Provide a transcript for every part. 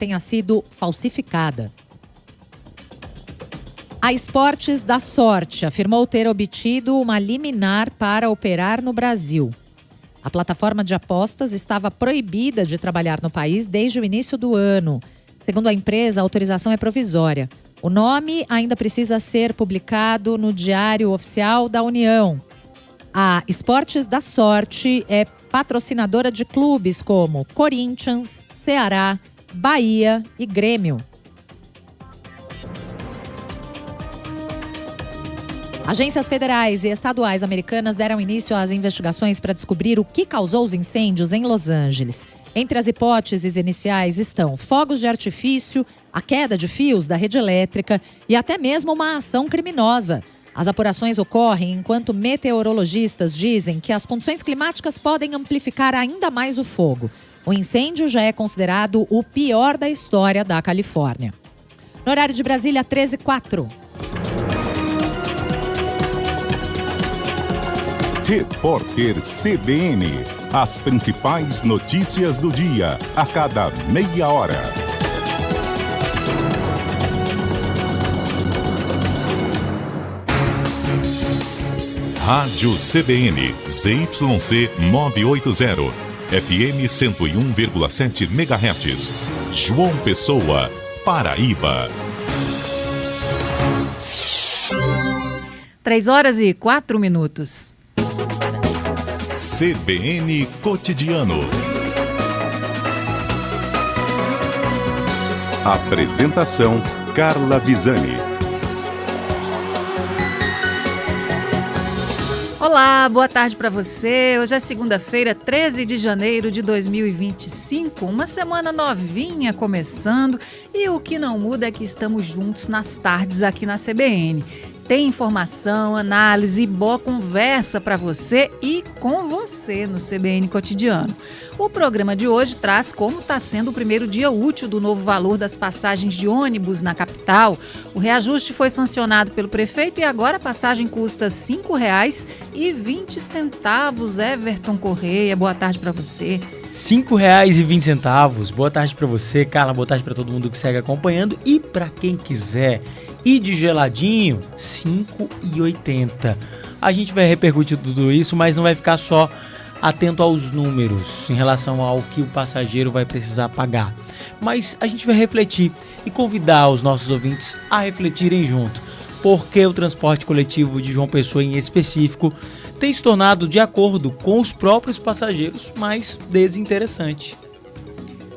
tenha sido falsificada. A Esportes da Sorte afirmou ter obtido uma liminar para operar no Brasil. A plataforma de apostas estava proibida de trabalhar no país desde o início do ano. Segundo a empresa, a autorização é provisória. O nome ainda precisa ser publicado no Diário Oficial da União. A Esportes da Sorte é patrocinadora de clubes como Corinthians, Ceará, Bahia e Grêmio. Agências federais e estaduais americanas deram início às investigações para descobrir o que causou os incêndios em Los Angeles. Entre as hipóteses iniciais estão fogos de artifício, a queda de fios da rede elétrica e até mesmo uma ação criminosa. As apurações ocorrem enquanto meteorologistas dizem que as condições climáticas podem amplificar ainda mais o fogo. O incêndio já é considerado o pior da história da Califórnia. No horário de Brasília, 13h04. Repórter CBN. As principais notícias do dia, a cada meia hora. Rádio CBN, ZYC 980, FM 101,7 MHz. João Pessoa, Paraíba. 3h04. CBN Cotidiano. Apresentação: Carla Visani. Olá, boa tarde para você. Hoje é segunda-feira, 13 de janeiro de 2025, uma semana novinha começando e o que não muda é que estamos juntos nas tardes aqui na CBN. Tem informação, análise e boa conversa para você e com você no CBN Cotidiano. O programa de hoje traz como está sendo o primeiro dia útil do novo valor das passagens de ônibus na capital. O reajuste foi sancionado pelo prefeito e agora a passagem custa R$ 5,20. Everton Correia, boa tarde para você. R$ 5,20. Boa tarde para você, Carla. Boa tarde para todo mundo que segue acompanhando. E para quem quiser ir de geladinho, R$ 5,80. A gente vai repercutir tudo isso, mas não vai ficar só atento aos números em relação ao que o passageiro vai precisar pagar. Mas a gente vai refletir e convidar os nossos ouvintes a refletirem junto, porque o transporte coletivo de João Pessoa em específico tem se tornado, de acordo com os próprios passageiros, mais desinteressante.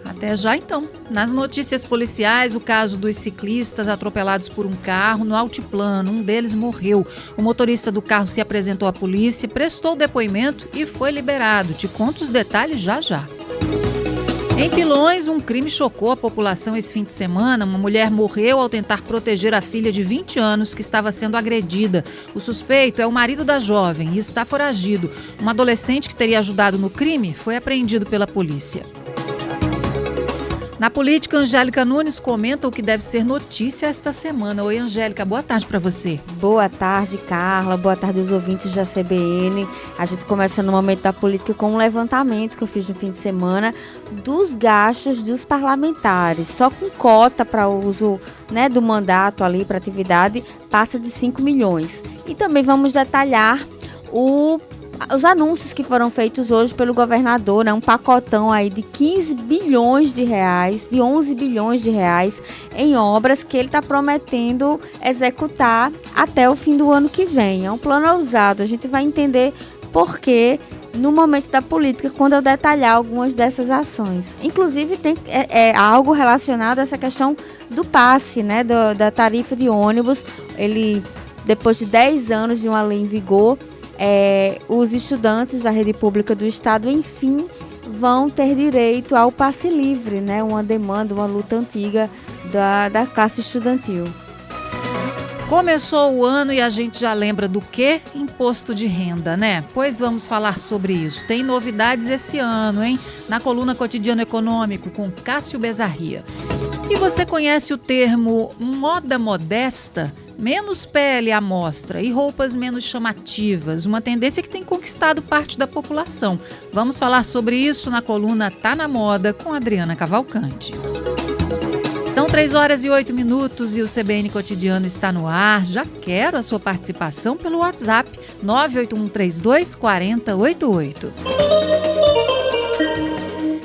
Até já então. Nas notícias policiais, o caso dos ciclistas atropelados por um carro no altiplano. Um deles morreu. O motorista do carro se apresentou à polícia, prestou depoimento e foi liberado. Te conto os detalhes já já. Em Pilões, um crime chocou a população esse fim de semana. Uma mulher morreu ao tentar proteger a filha de 20 anos que estava sendo agredida. O suspeito é o marido da jovem e está foragido. Um adolescente que teria ajudado no crime foi apreendido pela polícia. Na política, Angélica Nunes comenta o que deve ser notícia esta semana. Oi, Angélica, boa tarde para você. Boa tarde, Carla. Boa tarde aos ouvintes da CBN. A gente começa no momento da política com um levantamento que eu fiz no fim de semana dos gastos dos parlamentares. Só com cota para uso, do mandato ali para atividade, passa de 5 milhões. E também vamos detalhar os anúncios que foram feitos hoje pelo governador, um pacotão aí de 15 bilhões de reais, de 11 bilhões de reais em obras que ele está prometendo executar até o fim do ano que vem. É um plano ousado, a gente vai entender por quê no momento da política, quando eu detalhar algumas dessas ações. Inclusive, tem algo relacionado a essa questão do passe, da tarifa de ônibus. Ele, depois de 10 anos de uma lei em vigor, os estudantes da rede pública do estado, enfim, vão ter direito ao passe livre, uma demanda, uma luta antiga da classe estudantil. Começou o ano e a gente já lembra do quê? Imposto de renda, Pois vamos falar sobre isso. Tem novidades esse ano, Na coluna Cotidiano Econômico com Cássio Bezarria. E você conhece o termo moda modesta? Menos pele à mostra e roupas menos chamativas, uma tendência que tem conquistado parte da população. Vamos falar sobre isso na coluna Tá na Moda com Adriana Cavalcante. São 3h08 e o CBN Cotidiano está no ar. Já quero a sua participação pelo WhatsApp 981324088.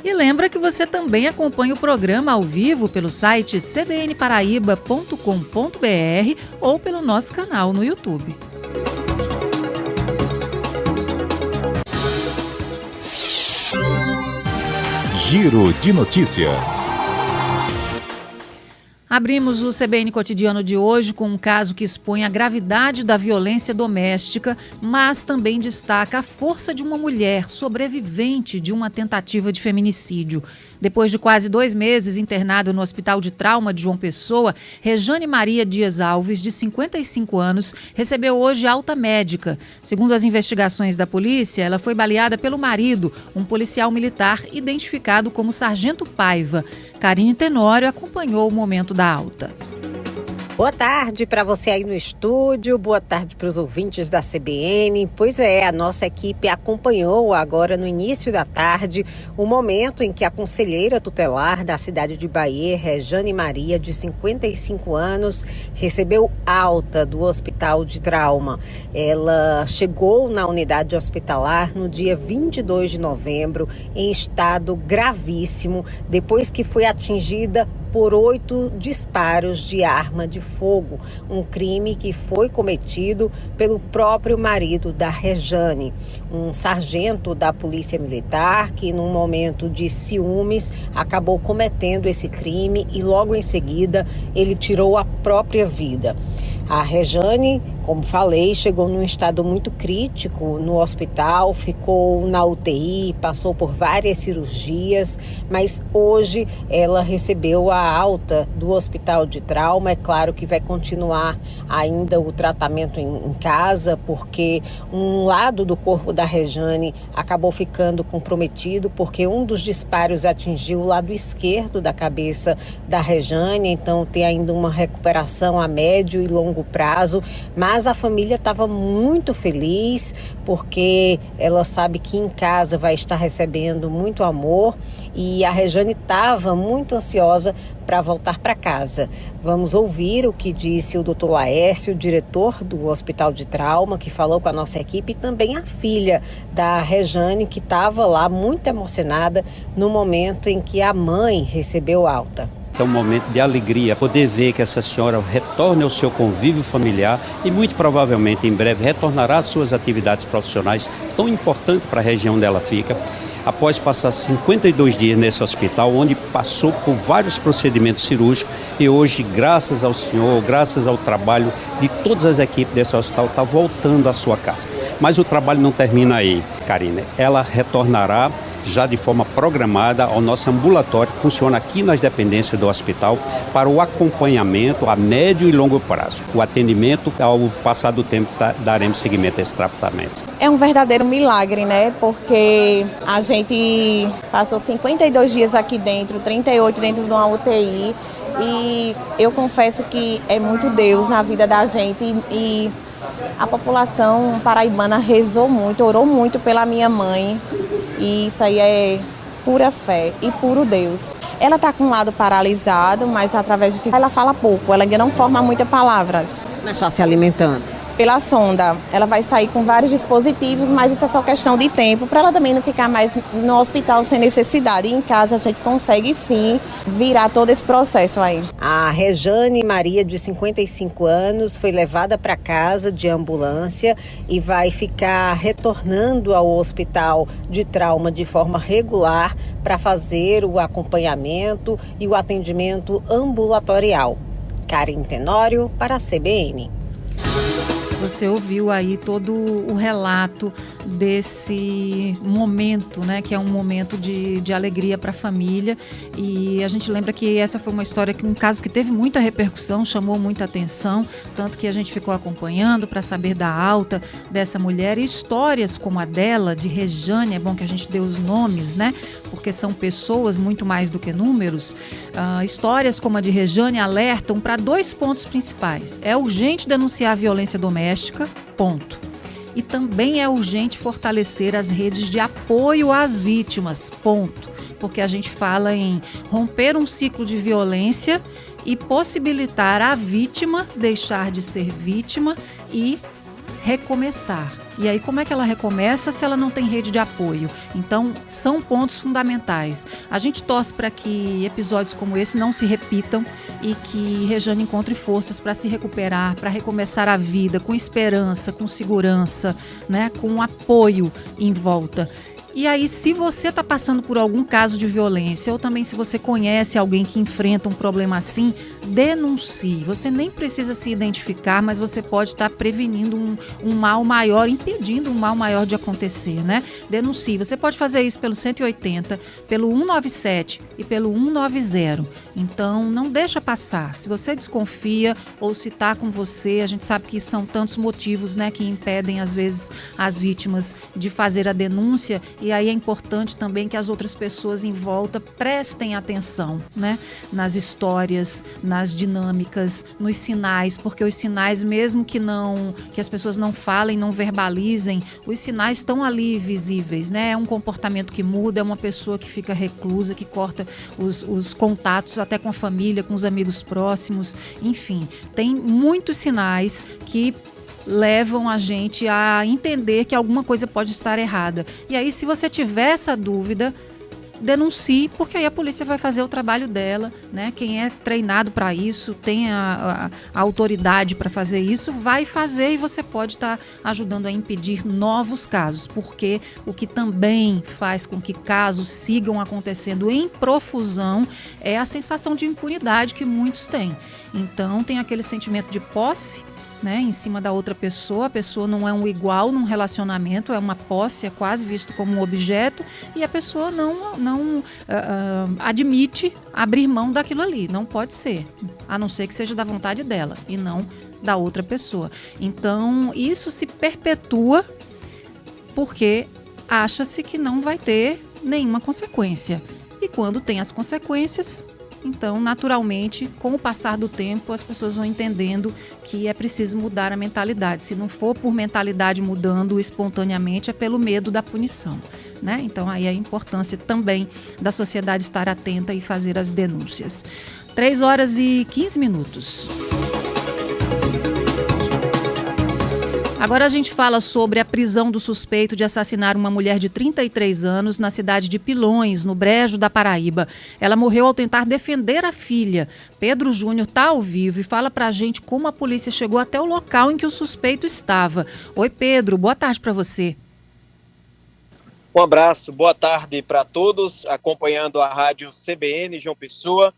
E lembra que você também acompanha o programa ao vivo pelo site cbnparaíba.com.br ou pelo nosso canal no YouTube. Giro de notícias. Abrimos o CBN Cotidiano de hoje com um caso que expõe a gravidade da violência doméstica, mas também destaca a força de uma mulher sobrevivente de uma tentativa de feminicídio. Depois de quase 2 meses internada no Hospital de Trauma de João Pessoa, Rejane Maria Dias Alves, de 55 anos, recebeu hoje alta médica. Segundo as investigações da polícia, ela foi baleada pelo marido, um policial militar identificado como Sargento Paiva. Karine Tenório acompanhou o momento da alta. Boa tarde para você aí no estúdio, boa tarde para os ouvintes da CBN. Pois é, a nossa equipe acompanhou agora no início da tarde o momento em que a conselheira tutelar da cidade de Bahia, Rejane Maria, de 55 anos, recebeu alta do Hospital de Trauma. Ela chegou na unidade hospitalar no dia 22 de novembro em estado gravíssimo, depois que foi atingida por 8 disparos de arma de fogo, um crime que foi cometido pelo próprio marido da Rejane, um sargento da Polícia Militar que, num momento de ciúmes, acabou cometendo esse crime e logo em seguida ele tirou a própria vida. A Rejane, como falei, chegou num estado muito crítico no hospital, ficou na UTI, passou por várias cirurgias, mas hoje ela recebeu a alta do Hospital de Trauma. É claro que vai continuar ainda o tratamento em casa, porque um lado do corpo da Rejane acabou ficando comprometido, porque um dos disparos atingiu o lado esquerdo da cabeça da Rejane, então tem ainda uma recuperação a médio e longo prazo, mas a família estava muito feliz porque ela sabe que em casa vai estar recebendo muito amor e a Rejane estava muito ansiosa para voltar para casa. Vamos ouvir o que disse o Dr. Laércio, diretor do Hospital de Trauma, que falou com a nossa equipe, e também a filha da Rejane, que estava lá muito emocionada no momento em que a mãe recebeu alta. É um momento de alegria poder ver que essa senhora retorne ao seu convívio familiar e muito provavelmente em breve retornará às suas atividades profissionais tão importantes para a região onde ela fica. Após passar 52 dias nesse hospital, onde passou por vários procedimentos cirúrgicos e hoje, graças ao senhor, graças ao trabalho de todas as equipes desse hospital, está voltando à sua casa. Mas o trabalho não termina aí, Karine. Ela retornará já de forma programada ao nosso ambulatório, que funciona aqui nas dependências do hospital, para o acompanhamento a médio e longo prazo. O atendimento, ao passar do tempo, daremos seguimento a esse tratamento. É um verdadeiro milagre, né? Porque a gente passou 52 dias aqui dentro, 38 dentro de uma UTI, e eu confesso que é muito Deus na vida da gente e a população paraibana rezou muito, orou muito pela minha mãe. E isso aí é pura fé e puro Deus. Ela está com um lado paralisado, mas através de ela fala pouco, ela ainda não forma muitas palavras. Mas está se alimentando? Pela sonda. Ela vai sair com vários dispositivos, mas isso é só questão de tempo, para ela também não ficar mais no hospital sem necessidade. E em casa a gente consegue sim virar todo esse processo aí. A Rejane Maria, de 55 anos, foi levada para casa de ambulância e vai ficar retornando ao Hospital de Trauma de forma regular para fazer o acompanhamento e o atendimento ambulatorial. Karine Tenório para a CBN. Você ouviu aí todo o relato desse momento, né, que é um momento de alegria para a família, e a gente lembra que essa foi uma história, um caso que teve muita repercussão, chamou muita atenção, tanto que a gente ficou acompanhando para saber da alta dessa mulher, e histórias como a dela, de Rejane, é bom que a gente dê os nomes, né, porque são pessoas muito mais do que números. Histórias como a de Rejane alertam para 2 pontos principais: é urgente denunciar a violência doméstica, ponto. E também é urgente fortalecer as redes de apoio às vítimas, ponto. porque a gente fala em romper um ciclo de violência e possibilitar a vítima deixar de ser vítima e recomeçar. E aí, como é que ela recomeça se ela não tem rede de apoio? Então, são pontos fundamentais. A gente torce para que episódios como esse não se repitam e que Rejane encontre forças para se recuperar, para recomeçar a vida com esperança, com segurança, né, com apoio em volta. E aí, se você está passando por algum caso de violência ou também se você conhece alguém que enfrenta um problema assim, denuncie. Você nem precisa se identificar, mas você pode estar prevenindo um mal maior, impedindo um mal maior de acontecer, né? Denuncie. Você pode fazer isso pelo 180, pelo 197 e pelo 190. Então, não deixa passar. Se você desconfia ou se está com você, a gente sabe que são tantos motivos, né, que impedem, às vezes, as vítimas de fazer a denúncia. E aí é importante também que as outras pessoas em volta prestem atenção, né, nas histórias, nas dinâmicas, nos sinais, porque os sinais, mesmo que as pessoas não falem, não verbalizem, os sinais estão ali visíveis, né? É um comportamento que muda, é uma pessoa que fica reclusa, que corta os contatos até com a família, com os amigos próximos, enfim, tem muitos sinais que levam a gente a entender que alguma coisa pode estar errada. E aí, se você tiver essa dúvida, denuncie, porque aí a polícia vai fazer o trabalho dela, né? Quem é treinado para isso, tem a autoridade para fazer isso, vai fazer, e você pode estar ajudando a impedir novos casos, porque o que também faz com que casos sigam acontecendo em profusão é a sensação de impunidade que muitos têm. Então, tem aquele sentimento de posse, né, em cima da outra pessoa. A pessoa não é um igual num relacionamento, é uma posse, é quase visto como um objeto, e a pessoa não admite abrir mão daquilo ali. Não pode ser, a não ser que seja da vontade dela e não da outra pessoa. Então, isso se perpetua porque acha-se que não vai ter nenhuma consequência. E quando tem as consequências, então, naturalmente, com o passar do tempo, as pessoas vão entendendo que é preciso mudar a mentalidade. Se não for por mentalidade mudando espontaneamente, é pelo medo da punição, né? Então, aí a importância também da sociedade estar atenta e fazer as denúncias. 3h15. Agora a gente fala sobre a prisão do suspeito de assassinar uma mulher de 33 anos na cidade de Pilões, no Brejo da Paraíba. Ela morreu ao tentar defender a filha. Pedro Júnior está ao vivo e fala pra gente como a polícia chegou até o local em que o suspeito estava. Oi, Pedro, boa tarde para você. Um abraço, boa tarde para todos, acompanhando a rádio CBN João Pessoa.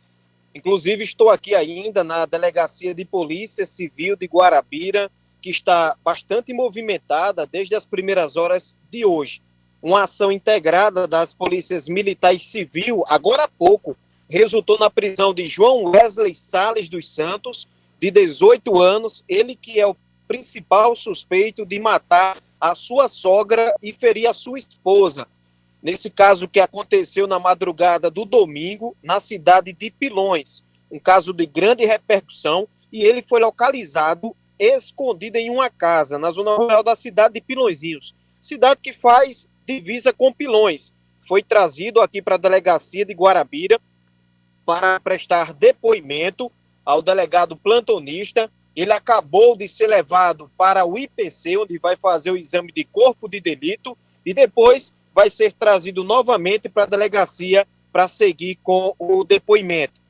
Inclusive, estou aqui ainda na Delegacia de Polícia Civil de Guarabira, que está bastante movimentada desde as primeiras horas de hoje. Uma ação integrada das polícias militar e civil, agora há pouco, resultou na prisão de João Wesley Sales dos Santos, de 18 anos, ele que é o principal suspeito de matar a sua sogra e ferir a sua esposa. Nesse caso que aconteceu na madrugada do domingo, na cidade de Pilões. Um caso de grande repercussão, e ele foi localizado escondido em uma casa, na zona rural da cidade de Pilõezinhos, cidade que faz divisa com Pilões. Foi trazido aqui para a delegacia de Guarabira para prestar depoimento ao delegado plantonista. Ele acabou de ser levado para o IPC, onde vai fazer o exame de corpo de delito, e depois vai ser trazido novamente para a delegacia para seguir com o depoimento.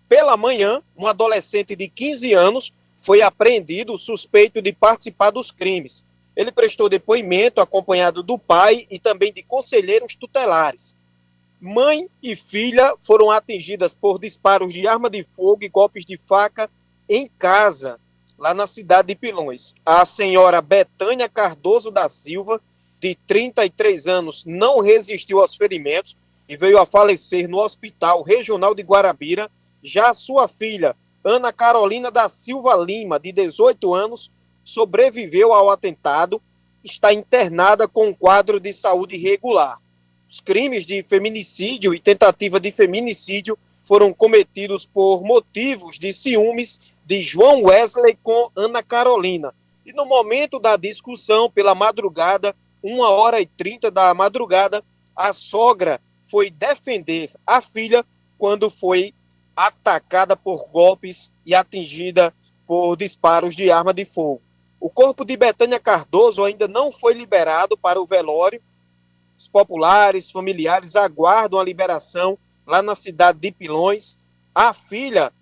Pela manhã, um adolescente de 15 anos foi apreendido suspeito de participar dos crimes. Ele prestou depoimento acompanhado do pai e também de conselheiros tutelares. Mãe e filha foram atingidas por disparos de arma de fogo e golpes de faca em casa, lá na cidade de Pilões. A senhora Betânia Cardoso da Silva, de 33 anos, não resistiu aos ferimentos e veio a falecer no Hospital Regional de Guarabira. Já a sua filha, Ana Carolina da Silva Lima, de 18 anos, sobreviveu ao atentado, está internada com um quadro de saúde irregular. Os crimes de feminicídio e tentativa de feminicídio foram cometidos por motivos de ciúmes de João Wesley com Ana Carolina. E no momento da discussão, pela madrugada, 1h30 da madrugada, a sogra foi defender a filha quando foi atacada por golpes e atingida por disparos de arma de fogo. O corpo de Betânia Cardoso ainda não foi liberado para o velório. Os populares, familiares aguardam a liberação lá na cidade de Pilões. A filha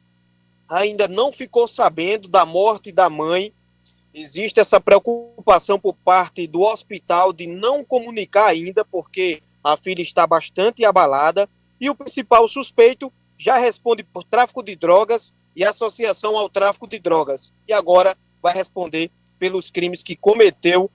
ainda não ficou sabendo da morte da mãe. Existe essa preocupação por parte do hospital de não comunicar ainda, porque a filha está bastante abalada. E o principal suspeito já responde por tráfico de drogas e associação ao tráfico de drogas. E agora vai responder pelos crimes que cometeu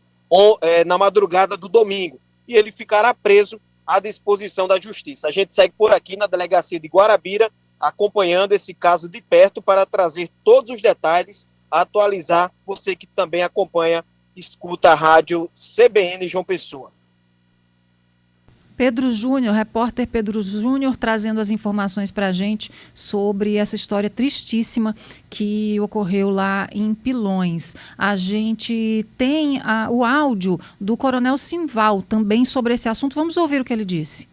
na madrugada do domingo. E ele ficará preso à disposição da justiça. A gente segue por aqui na delegacia de Guarabira, acompanhando esse caso de perto para trazer todos os detalhes, atualizar você que também acompanha, escuta a rádio CBN João Pessoa. Pedro Júnior, repórter Pedro Júnior, trazendo as informações para a gente sobre essa história tristíssima que ocorreu lá em Pilões. A gente tem o áudio do Coronel Simval também sobre esse assunto. Vamos ouvir o que ele disse.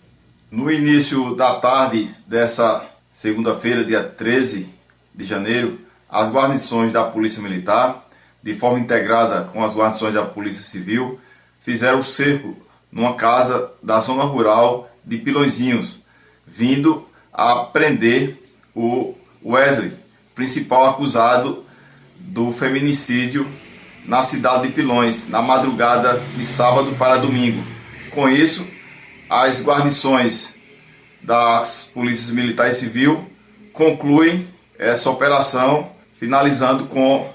No início da tarde dessa segunda-feira, dia 13 de janeiro, as guarnições da Polícia Militar, de forma integrada com as guarnições da Polícia Civil, fizeram o cerco numa casa da zona rural de Pilõezinhos, vindo a prender o Wesley, principal acusado do feminicídio na cidade de Pilões, na madrugada de sábado para domingo. Com isso, as guarnições das polícias militar e civil concluem essa operação, finalizando com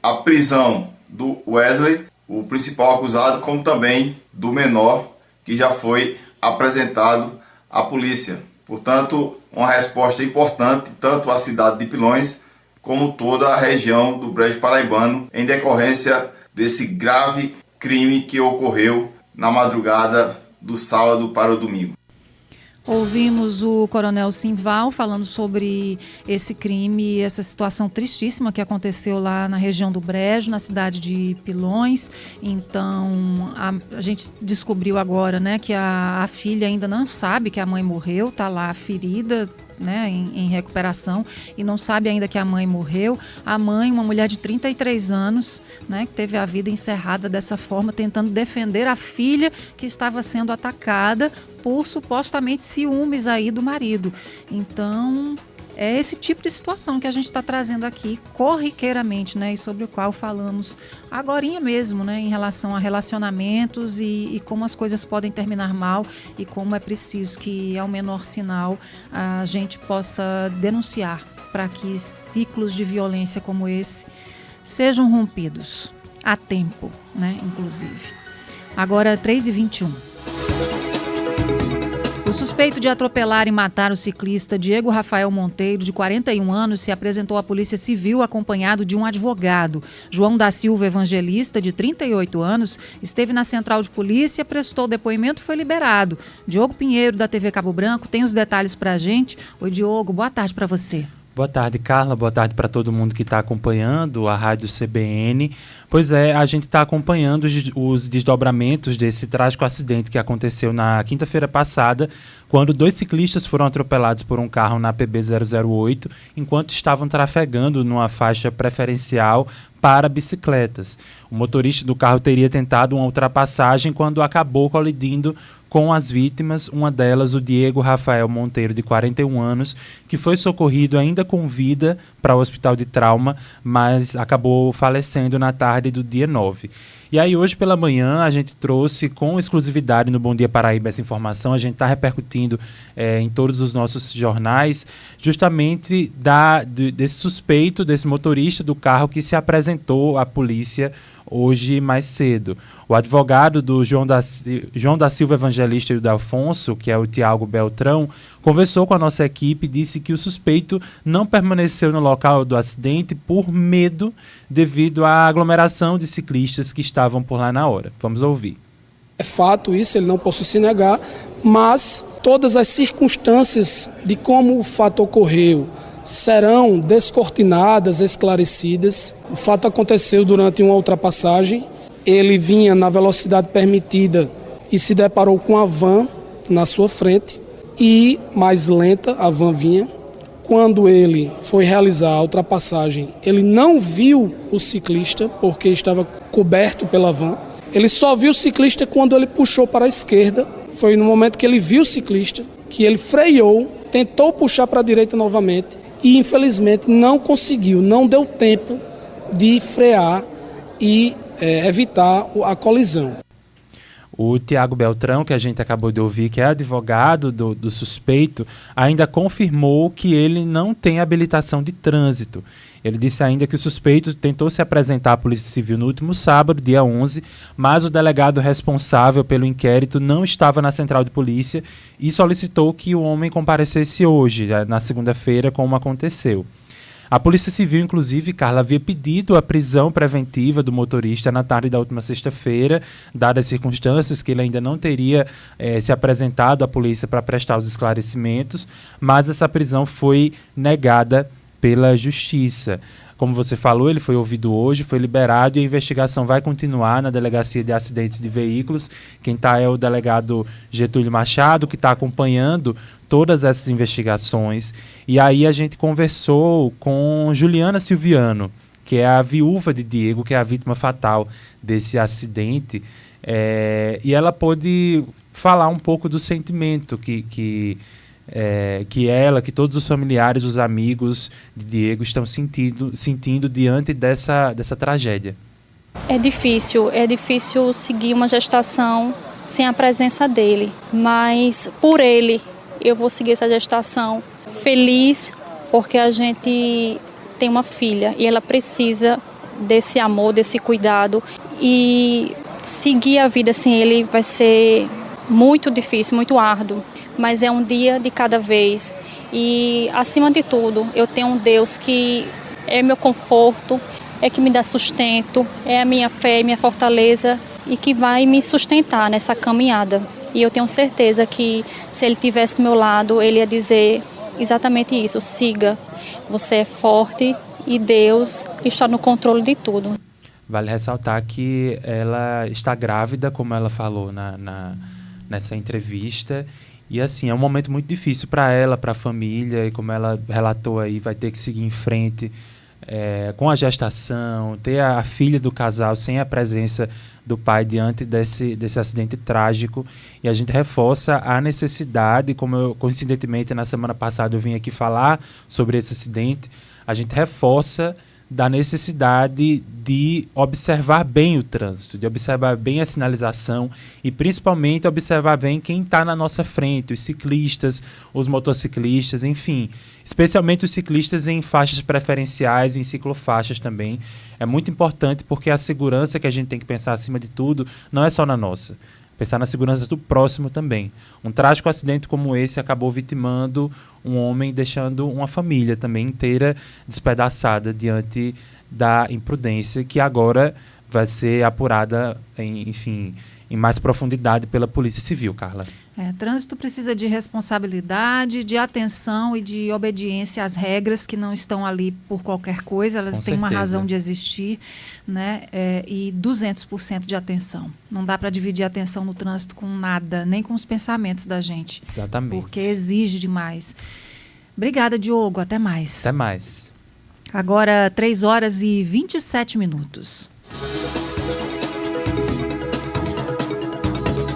a prisão do Wesley, o principal acusado, como também do menor, que já foi apresentado à polícia. Portanto, uma resposta importante, tanto à cidade de Pilões, como toda a região do Brejo Paraibano, em decorrência desse grave crime que ocorreu na madrugada do sábado para o domingo. Ouvimos o Coronel Simval falando sobre esse crime, essa situação tristíssima que aconteceu lá na região do Brejo, na cidade de Pilões. Então, a gente descobriu agora, né, que a filha ainda não sabe que a mãe morreu, está lá ferida, né, em recuperação, e não sabe ainda que a mãe morreu. A mãe, uma mulher de 33 anos, né, que teve a vida encerrada dessa forma, tentando defender a filha que estava sendo atacada por supostamente ciúmes aí do marido. Então, é esse tipo de situação que a gente está trazendo aqui corriqueiramente, né, e sobre o qual falamos agorinha mesmo, né, em relação a relacionamentos e como as coisas podem terminar mal e como é preciso que, ao menor sinal, a gente possa denunciar para que ciclos de violência como esse sejam rompidos a tempo, né, inclusive. Agora, 3h21. O suspeito de atropelar e matar o ciclista Diego Rafael Monteiro, de 41 anos, se apresentou à Polícia Civil acompanhado de um advogado. João da Silva Evangelista, de 38 anos, esteve na central de polícia, prestou depoimento e foi liberado. Diogo Pinheiro, da TV Cabo Branco, tem os detalhes para a gente. Oi, Diogo, boa tarde para você. Boa tarde, Carla. Boa tarde para todo mundo que está acompanhando a Rádio CBN. Pois é, a gente está acompanhando os desdobramentos desse trágico acidente que aconteceu na quinta-feira passada, quando 2 ciclistas foram atropelados por um carro na PB 008, enquanto estavam trafegando numa faixa preferencial para bicicletas. O motorista do carro teria tentado uma ultrapassagem quando acabou colidindo com as vítimas, uma delas o Diego Rafael Monteiro, de 41 anos, que foi socorrido ainda com vida para o hospital de trauma, mas acabou falecendo na tarde do dia 9. E aí hoje pela manhã a gente trouxe com exclusividade no Bom Dia Paraíba essa informação, a gente está repercutindo em todos os nossos jornais, justamente desse suspeito, desse motorista do carro que se apresentou à polícia hoje mais cedo. O advogado do João da Silva Evangelista e o Dalfonso, que é o Tiago Beltrão, conversou com a nossa equipe e disse que o suspeito não permaneceu no local do acidente por medo devido à aglomeração de ciclistas que estavam por lá na hora. Vamos ouvir. É fato isso, ele não posso se negar, mas todas as circunstâncias de como o fato ocorreu serão descortinadas, esclarecidas. O fato aconteceu durante uma ultrapassagem. Ele vinha na velocidade permitida e se deparou com a van na sua frente. e mais lenta a van vinha. Quando ele foi realizar a ultrapassagem, ele não viu o ciclista porque estava coberto pela van. Ele só viu o ciclista quando ele puxou para a esquerda. Foi no momento que ele viu o ciclista que ele freou, tentou puxar para a direita novamente e infelizmente não conseguiu, não deu tempo de frear e evitar a colisão. O Tiago Beltrão, que a gente acabou de ouvir, que é advogado do suspeito, ainda confirmou que ele não tem habilitação de trânsito. Ele disse ainda que o suspeito tentou se apresentar à Polícia Civil no último sábado, dia 11, mas o delegado responsável pelo inquérito não estava na central de polícia e solicitou que o homem comparecesse hoje, na segunda-feira, como aconteceu. A Polícia Civil, inclusive, Carla, havia pedido a prisão preventiva do motorista na tarde da última sexta-feira, dadas as circunstâncias que ele ainda não teria se apresentado à polícia para prestar os esclarecimentos, mas essa prisão foi negada pela Justiça. Como você falou, ele foi ouvido hoje, foi liberado e a investigação vai continuar na Delegacia de Acidentes de Veículos. Quem está é o delegado Getúlio Machado, que está acompanhando todas essas investigações. E aí a gente conversou com Juliana Silviano, que é a viúva de Diego, que é a vítima fatal desse acidente. E ela pôde falar um pouco do sentimento que ela, que todos os familiares, os amigos de Diego estão sentindo diante dessa tragédia. É difícil seguir uma gestação sem a presença dele, mas por ele eu vou seguir essa gestação feliz, porque a gente tem uma filha e ela precisa desse amor, desse cuidado, e seguir a vida sem ele vai ser muito difícil, muito árduo. Mas é um dia de cada vez e, acima de tudo, eu tenho um Deus que é meu conforto, é que me dá sustento, é a minha fé, minha fortaleza e que vai me sustentar nessa caminhada. E eu tenho certeza que, se ele estivesse do meu lado, ele ia dizer exatamente isso: siga, você é forte e Deus está no controle de tudo. Vale ressaltar que ela está grávida, como ela falou nessa entrevista. E assim, é um momento muito difícil para ela, para a família, e como ela relatou aí, vai ter que seguir em frente com a gestação, ter a filha do casal sem a presença do pai diante desse acidente trágico. E a gente reforça a necessidade, como eu, coincidentemente, na semana passada eu vim aqui falar sobre esse acidente, a gente reforça da necessidade de observar bem o trânsito, de observar bem a sinalização e principalmente observar bem quem está na nossa frente, os ciclistas, os motociclistas, enfim, especialmente os ciclistas em faixas preferenciais, em ciclofaixas também. É muito importante porque a segurança que a gente tem que pensar acima de tudo não é só na nossa. Pensar na segurança do próximo também. Um trágico acidente como esse acabou vitimando um homem, deixando uma família também inteira despedaçada diante da imprudência, que agora vai ser apurada, em mais profundidade pela Polícia Civil, Carla. Trânsito precisa de responsabilidade, de atenção e de obediência às regras que não estão ali por qualquer coisa, elas têm uma razão de existir, né? E 200% de atenção. Não dá para dividir a atenção no trânsito com nada, nem com os pensamentos da gente. Exatamente. Porque exige demais. Obrigada, Diogo. Até mais. Até mais. Agora, 3h27.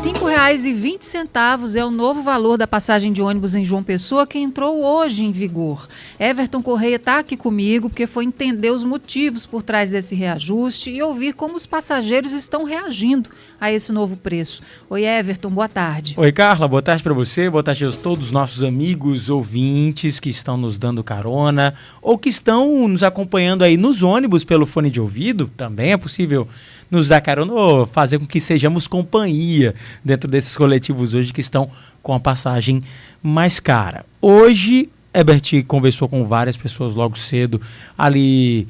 R$ 5,20 é o novo valor da passagem de ônibus em João Pessoa, que entrou hoje em vigor. Everton Correia está aqui comigo porque foi entender os motivos por trás desse reajuste e ouvir como os passageiros estão reagindo a esse novo preço. Oi, Everton, boa tarde. Oi, Carla, boa tarde para você, boa tarde a todos os nossos amigos ouvintes que estão nos dando carona ou que estão nos acompanhando aí nos ônibus pelo fone de ouvido. Também é possível nos dar carona ou fazer com que sejamos companhia dentro desses coletivos hoje que estão com a passagem mais cara. Hoje, Herbert conversou com várias pessoas logo cedo ali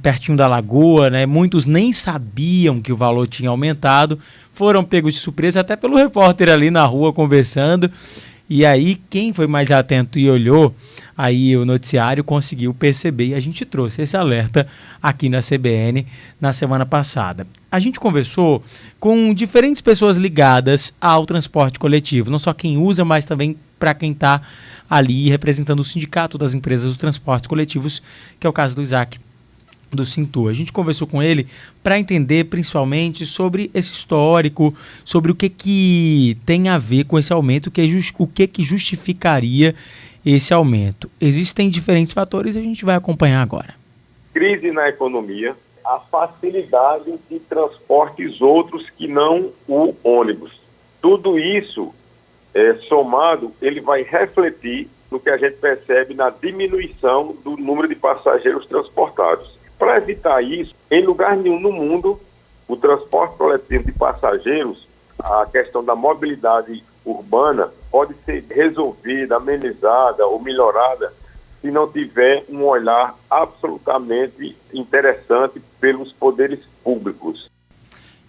pertinho da Lagoa, né? Muitos nem sabiam que o valor tinha aumentado, foram pegos de surpresa até pelo repórter ali na rua conversando. E aí, quem foi mais atento e olhou aí o noticiário conseguiu perceber, e a gente trouxe esse alerta aqui na CBN na semana passada. A gente conversou com diferentes pessoas ligadas ao transporte coletivo, não só quem usa, mas também para quem está ali representando o Sindicato das Empresas dos Transportes Coletivos, que é o caso do Isaac do Cintu. A gente conversou com ele para entender principalmente sobre esse histórico, sobre o que tem a ver com esse aumento, o que justificaria esse aumento. Existem diferentes fatores e a gente vai acompanhar agora. Crise na economia, a facilidade de transportes outros que não o ônibus. Tudo isso somado, ele vai refletir no que a gente percebe na diminuição do número de passageiros transportados. Para evitar isso, em lugar nenhum no mundo, o transporte coletivo de passageiros, a questão da mobilidade urbana pode ser resolvida, amenizada ou melhorada se não tiver um olhar absolutamente interessante pelos poderes públicos.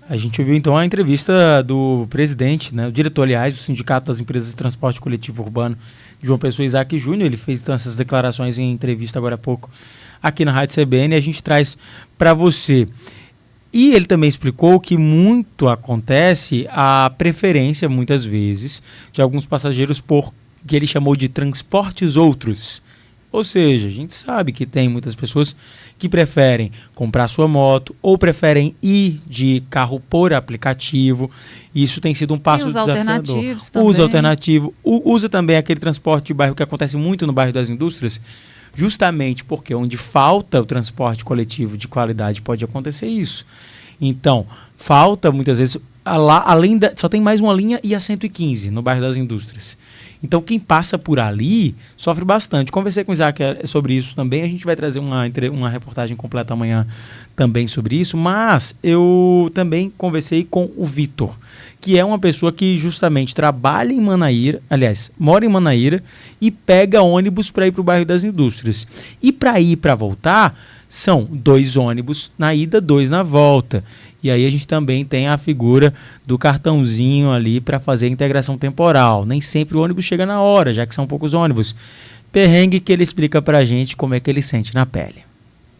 A gente ouviu então a entrevista do presidente, o diretor, aliás, do Sindicato das Empresas de Transporte Coletivo Urbano, João Pessoa Isaac Júnior. Ele fez então essas declarações em entrevista agora há pouco aqui na Rádio CBN, e a gente traz para você. E ele também explicou que muito acontece a preferência, muitas vezes, de alguns passageiros por que ele chamou de transportes outros. Ou seja, a gente sabe que tem muitas pessoas que preferem comprar sua moto ou preferem ir de carro por aplicativo. Isso tem sido um passo desafiador. Usa alternativo. Usa também aquele transporte de bairro que acontece muito no bairro das Indústrias, justamente porque onde falta o transporte coletivo de qualidade pode acontecer isso. Então, falta muitas vezes, só tem mais uma linha e a 115 no bairro das Indústrias. Então, quem passa por ali sofre bastante. Conversei com o Isaac sobre isso também. A gente vai trazer uma reportagem completa amanhã também sobre isso. Mas eu também conversei com o Vitor, que é uma pessoa que justamente trabalha em Manaíra, aliás, mora em Manaíra e pega ônibus para ir para o bairro das Indústrias. E para ir e para voltar, são 2 ônibus na ida, 2 na volta. E aí a gente também tem a figura do cartãozinho ali para fazer a integração temporal. Nem sempre o ônibus chega na hora, já que são poucos ônibus. Perrengue que ele explica para a gente como é que ele sente na pele.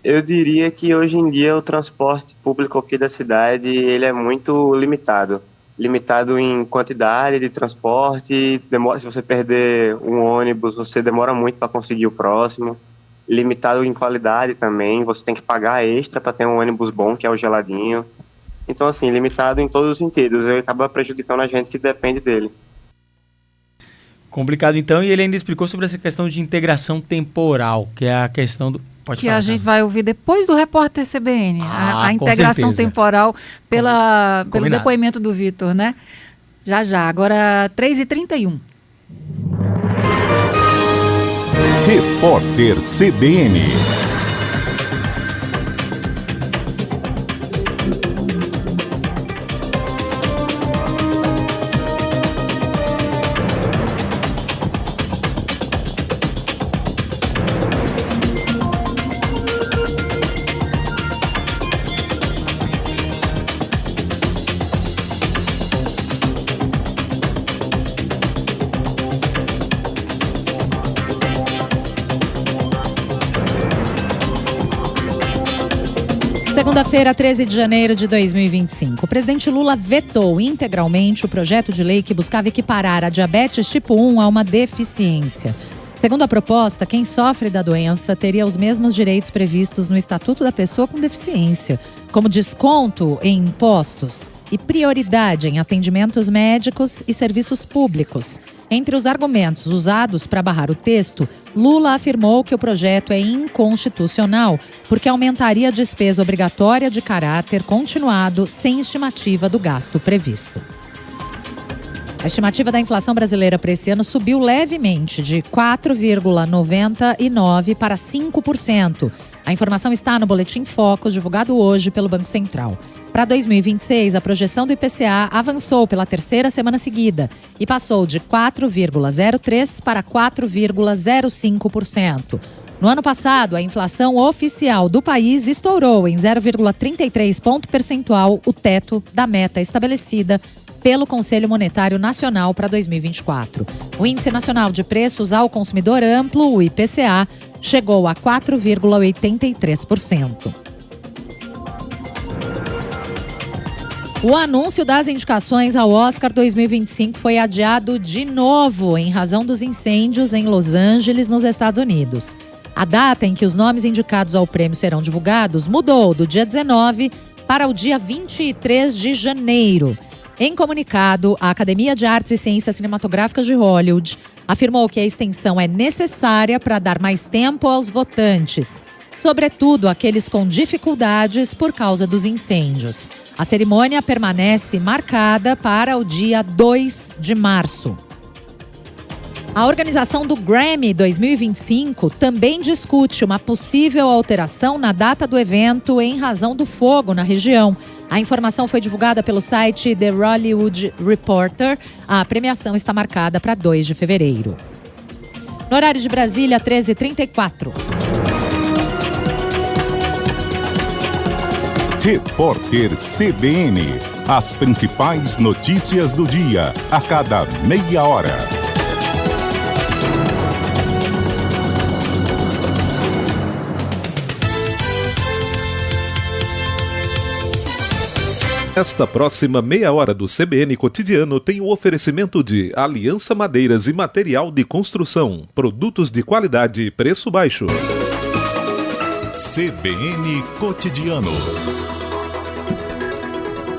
Eu diria que hoje em dia o transporte público aqui da cidade ele é muito limitado. Limitado em quantidade de transporte, se você perder um ônibus, você demora muito para conseguir o próximo. Limitado em qualidade também, você tem que pagar extra para ter um ônibus bom, que é o geladinho. Então, assim, limitado em todos os sentidos, ele acaba prejudicando a gente que depende dele. Complicado, então, e ele ainda explicou sobre essa questão de integração temporal, que é a questão do... Pode falar, a gente vai ouvir depois do repórter CBN, a integração temporal pelo depoimento do Vitor, né? Já. Agora, 3h31. Repórter CBN. Segunda-feira, 13 de janeiro de 2025. O presidente Lula vetou integralmente o projeto de lei que buscava equiparar a diabetes tipo 1 a uma deficiência. Segundo a proposta, quem sofre da doença teria os mesmos direitos previstos no Estatuto da Pessoa com Deficiência, como desconto em impostos e prioridade em atendimentos médicos e serviços públicos. Entre os argumentos usados para barrar o texto, Lula afirmou que o projeto é inconstitucional porque aumentaria a despesa obrigatória de caráter continuado sem estimativa do gasto previsto. A estimativa da inflação brasileira para esse ano subiu levemente, de 4,99% para 5%. A informação está no Boletim Focus, divulgado hoje pelo Banco Central. Para 2026, a projeção do IPCA avançou pela terceira semana seguida e passou de 4,03% para 4,05%. No ano passado, a inflação oficial do país estourou em 0,33 ponto percentual o teto da meta estabelecida pelo Conselho Monetário Nacional para 2024. O Índice Nacional de Preços ao Consumidor Amplo, o IPCA, chegou a 4,83%. O anúncio das indicações ao Oscar 2025 foi adiado de novo em razão dos incêndios em Los Angeles, nos Estados Unidos. A data em que os nomes indicados ao prêmio serão divulgados mudou do dia 19 para o dia 23 de janeiro. Em comunicado, a Academia de Artes e Ciências Cinematográficas de Hollywood afirmou que a extensão é necessária para dar mais tempo aos votantes, sobretudo aqueles com dificuldades por causa dos incêndios. A cerimônia permanece marcada para o dia 2 de março. A organização do Grammy 2025 também discute uma possível alteração na data do evento em razão do fogo na região. A informação foi divulgada pelo site The Hollywood Reporter. A premiação está marcada para 2 de fevereiro. No horário de Brasília, 13h34. Repórter CBN. As principais notícias do dia, a cada meia hora. Esta próxima meia hora do CBN Cotidiano tem o oferecimento de Aliança Madeiras e Material de Construção, produtos de qualidade e preço baixo. CBN Cotidiano.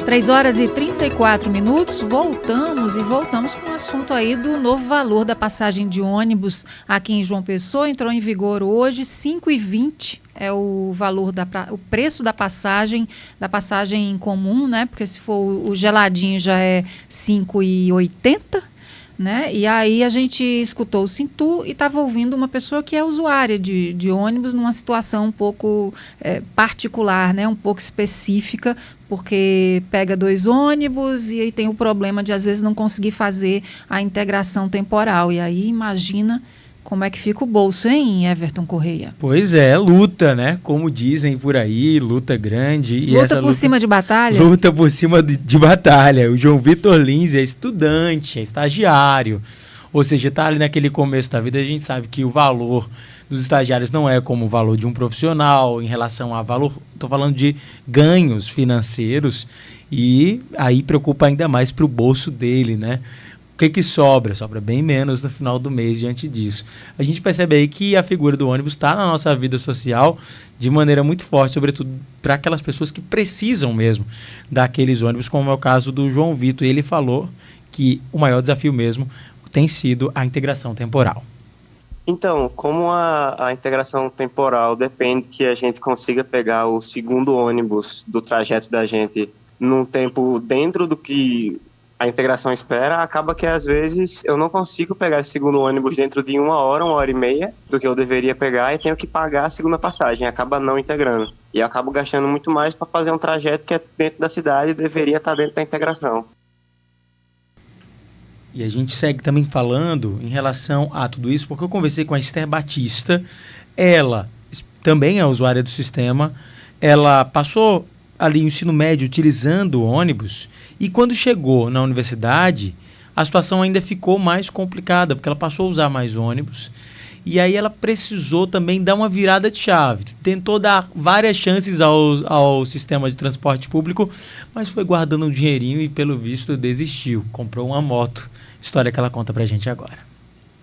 3h34. Voltamos com o assunto aí do novo valor da passagem de ônibus aqui em João Pessoa. Entrou em vigor hoje, 5,20 é o valor, o preço da passagem comum, né? Porque se for o geladinho já é 5,80. Né? E aí a gente escutou o Sintu e estava ouvindo uma pessoa que é usuária de ônibus numa situação um pouco particular, né? Um pouco específica, porque pega 2 ônibus e aí tem o problema de às vezes não conseguir fazer a integração temporal. E aí imagina como é que fica o bolso, hein, Everton Correia? Pois é, luta, né? Como dizem por aí, luta grande. E luta por cima de batalha? Luta por cima de batalha. O João Vitor Lins é estudante, é estagiário. Ou seja, está ali naquele começo da vida, a gente sabe que o valor dos estagiários não é como o valor de um profissional em relação a valor. Estou falando de ganhos financeiros e aí preocupa ainda mais para o bolso dele, né? O que sobra? Sobra bem menos no final do mês diante disso. A gente percebe aí que a figura do ônibus está na nossa vida social de maneira muito forte, sobretudo para aquelas pessoas que precisam mesmo daqueles ônibus, como é o caso do João Vitor. Ele falou que o maior desafio mesmo tem sido a integração temporal. Então, como a integração temporal depende que a gente consiga pegar o segundo ônibus do trajeto da gente num tempo dentro do que a integração espera, acaba que às vezes eu não consigo pegar esse segundo ônibus dentro de 1 hora e meia do que eu deveria pegar e tenho que pagar a segunda passagem, acaba não integrando. E eu acabo gastando muito mais para fazer um trajeto que é dentro da cidade e deveria estar dentro da integração. E a gente segue também falando em relação a tudo isso, porque eu conversei com a Esther Batista, ela também é usuária do sistema, ela passou ali o ensino médio utilizando o ônibus e quando chegou na universidade, a situação ainda ficou mais complicada, porque ela passou a usar mais ônibus e aí ela precisou também dar uma virada de chave. Tentou dar várias chances ao sistema de transporte público, mas foi guardando um dinheirinho e, pelo visto, desistiu. Comprou uma moto. História que ela conta pra gente agora.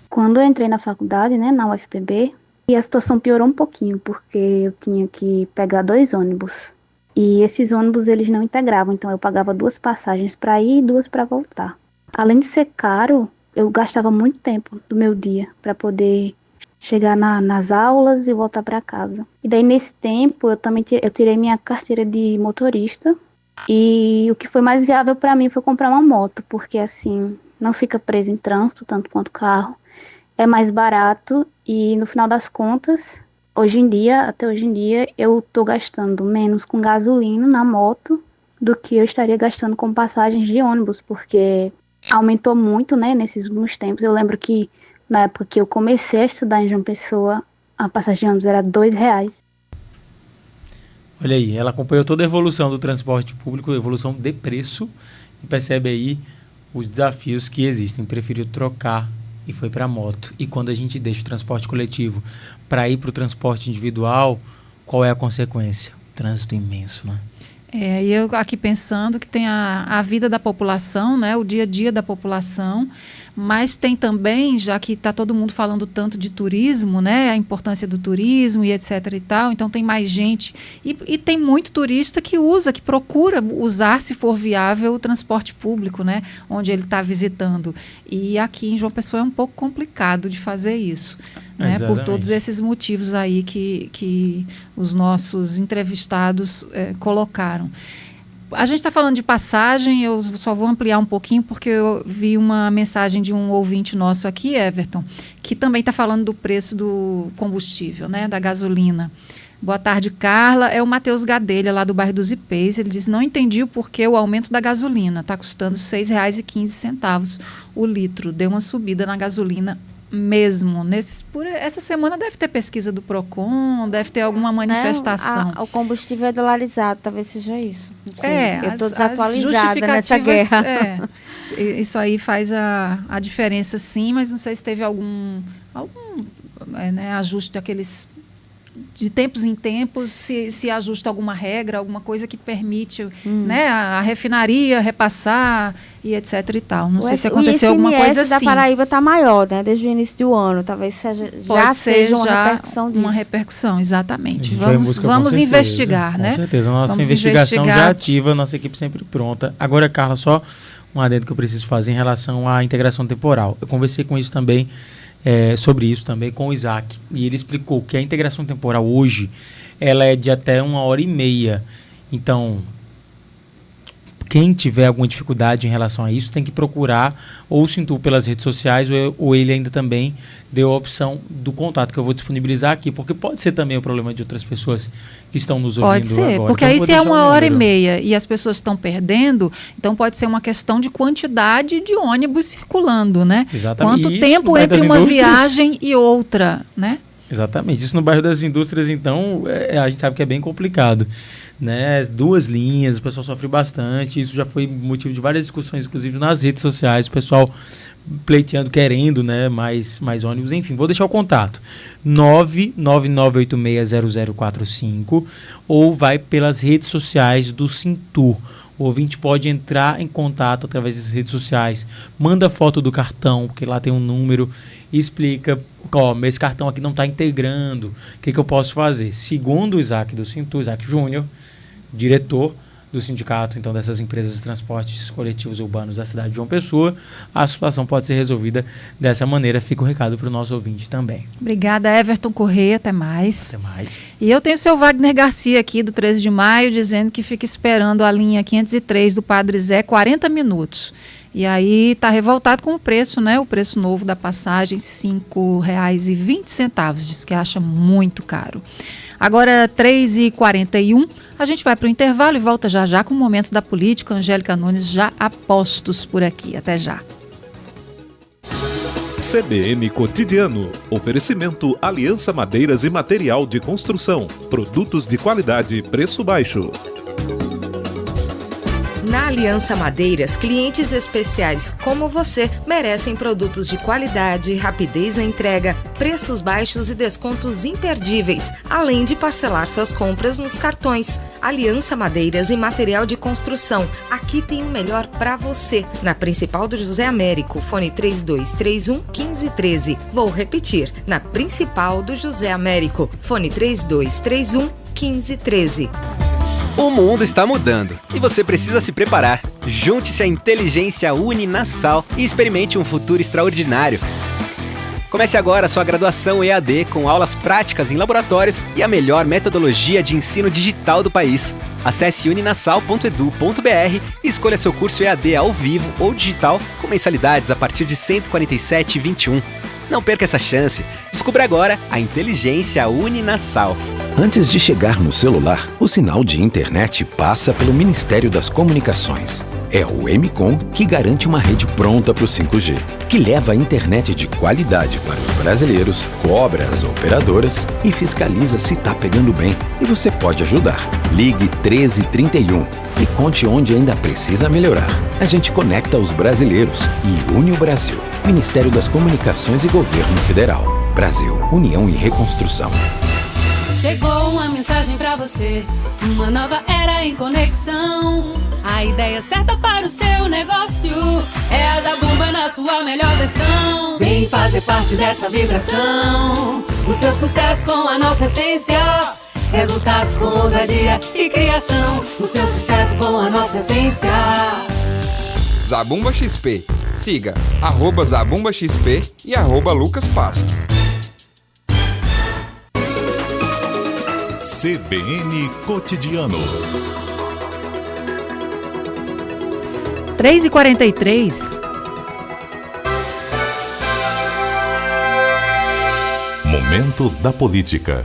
Quando eu entrei na faculdade, né, na UFPB, e a situação piorou um pouquinho, porque eu tinha que pegar 2 ônibus. E esses ônibus, eles não integravam, então eu pagava 2 passagens para ir e 2 para voltar. Além de ser caro, eu gastava muito tempo do meu dia para poder chegar nas aulas e voltar para casa. E daí, nesse tempo, eu tirei minha carteira de motorista. E o que foi mais viável para mim foi comprar uma moto, porque assim, não fica preso em trânsito, tanto quanto carro. É mais barato e, no final das contas, até hoje em dia, eu estou gastando menos com gasolina na moto do que eu estaria gastando com passagens de ônibus, porque aumentou muito, né, nesses últimos tempos. Eu lembro que na época que eu comecei a estudar em João Pessoa, a passagem de ônibus era R$2. Olha aí, ela acompanhou toda a evolução do transporte público, a evolução de preço, e percebe aí os desafios que existem. Preferiu trocar e foi para a moto. E quando a gente deixa o transporte coletivo para ir para o transporte individual, qual é a consequência? Trânsito imenso, né? E eu aqui pensando que tem a vida da população, né, o dia a dia da população, mas tem também, já que está todo mundo falando tanto de turismo, né, a importância do turismo e etc e tal, então tem mais gente e tem muito turista que procura usar, se for viável, o transporte público, né, onde ele está visitando. E aqui em João Pessoa é um pouco complicado de fazer isso, né, por todos esses motivos aí que os nossos entrevistados colocaram. A gente está falando de passagem, eu só vou ampliar um pouquinho, porque eu vi uma mensagem de um ouvinte nosso aqui, Everton, que também está falando do preço do combustível, né, da gasolina. Boa tarde, Carla. É o Matheus Gadelha, lá do bairro dos Ipês. Ele diz: não entendi o porquê o aumento da gasolina. Está custando R$ 6,15 o litro. Deu uma subida na gasolina mesmo. Essa semana deve ter pesquisa do Procon, deve ter alguma manifestação. O combustível é dolarizado, talvez seja isso. Eu estou desatualizada nessa justificativas, guerra. Isso aí faz a diferença, sim, mas não sei se teve algum ajuste daqueles de tempos em tempos, se ajusta alguma regra, alguma coisa que permite né, a refinaria repassar e etc e tal. Não sei se aconteceu alguma coisa assim. O ICMS da Paraíba está maior, né, desde o início do ano. Talvez seja uma repercussão disso. Uma repercussão, exatamente. Vamos investigar, com né? Com certeza. Nossa investigação já ativa, nossa equipe sempre pronta. Agora, Carla, só um adendo que eu preciso fazer em relação à integração temporal. Eu conversei com isso também, sobre isso também com o Isaac, e ele explicou que a integração temporal hoje ela é de até 1h30. Então, quem tiver alguma dificuldade em relação a isso tem que procurar ou o Sintur pelas redes sociais, ou ele ainda também deu a opção do contato que eu vou disponibilizar aqui, porque pode ser também o problema de outras pessoas que estão nos ouvindo agora. Pode ser, porque então, aí se é 1h30 e as pessoas estão perdendo, então pode ser uma questão de quantidade de ônibus circulando, né? Exatamente. Quanto tempo entre uma viagem e outra, né? Exatamente. Isso no bairro das Indústrias, então, a gente sabe que é bem complicado, né? 2 linhas, o pessoal sofre bastante. Isso já foi motivo de várias discussões, inclusive nas redes sociais, o pessoal pleiteando, querendo, né, mais ônibus. Enfim, vou deixar o contato 999860045 ou vai pelas redes sociais do Sintur. O ouvinte pode entrar em contato através das redes sociais, manda foto do cartão, porque lá tem um número, e explica: esse cartão aqui não está integrando, o que eu posso fazer? Segundo o Isaac do Sintur, Isaac Júnior, diretor do sindicato, então, dessas empresas de transportes coletivos urbanos da cidade de João Pessoa, a situação pode ser resolvida dessa maneira. Fica o recado para o nosso ouvinte também. Obrigada, Everton Corrêa, até mais. Até mais. E eu tenho o seu Wagner Garcia aqui, do 13 de maio, dizendo que fica esperando a linha 503 do Padre Zé 40 minutos. E aí está revoltado com o preço, né? O preço novo da passagem, R$ 5,20. Diz que acha muito caro. Agora, 3h41, a gente vai para o intervalo e volta já com o Momento da Política. Angélica Nunes já a postos por aqui. Até já. CBN Cotidiano. Oferecimento Aliança Madeiras e Material de Construção. Produtos de qualidade e preço baixo. Na Aliança Madeiras, clientes especiais como você merecem produtos de qualidade, rapidez na entrega, preços baixos e descontos imperdíveis, além de parcelar suas compras nos cartões. Aliança Madeiras e Material de Construção. Aqui tem o melhor para você. Na Principal do José Américo, fone 3231-1513. Vou repetir, na Principal do José Américo, fone 3231-1513. O mundo está mudando e você precisa se preparar. Junte-se à Inteligência Uninassal e experimente um futuro extraordinário. Comece agora a sua graduação EAD com aulas práticas em laboratórios e a melhor metodologia de ensino digital do país. Acesse uninassal.edu.br e escolha seu curso EAD ao vivo ou digital com mensalidades a partir de R$ 147,21. Não perca essa chance. Descubra agora a Inteligência Uninassal. Antes de chegar no celular, o sinal de internet passa pelo Ministério das Comunicações. É o M-Com que garante uma rede pronta para o 5G, que leva a internet de qualidade para os brasileiros, cobra as operadoras e fiscaliza se está pegando bem. E você pode ajudar. Ligue 1331 e conte onde ainda precisa melhorar. A gente conecta os brasileiros e une o Brasil. Ministério das Comunicações e Governo Federal. Brasil, União e Reconstrução. Chegou uma mensagem pra você, uma nova era em conexão. A ideia certa para o seu negócio é a Zabumba na sua melhor versão. Vem fazer parte dessa vibração, o seu sucesso com a nossa essência. Resultados com ousadia e criação, o seu sucesso com a nossa essência. Zabumba XP. Siga @ZabumbaXP e @LucasPasque. CBN Cotidiano. 3h43. Momento da política.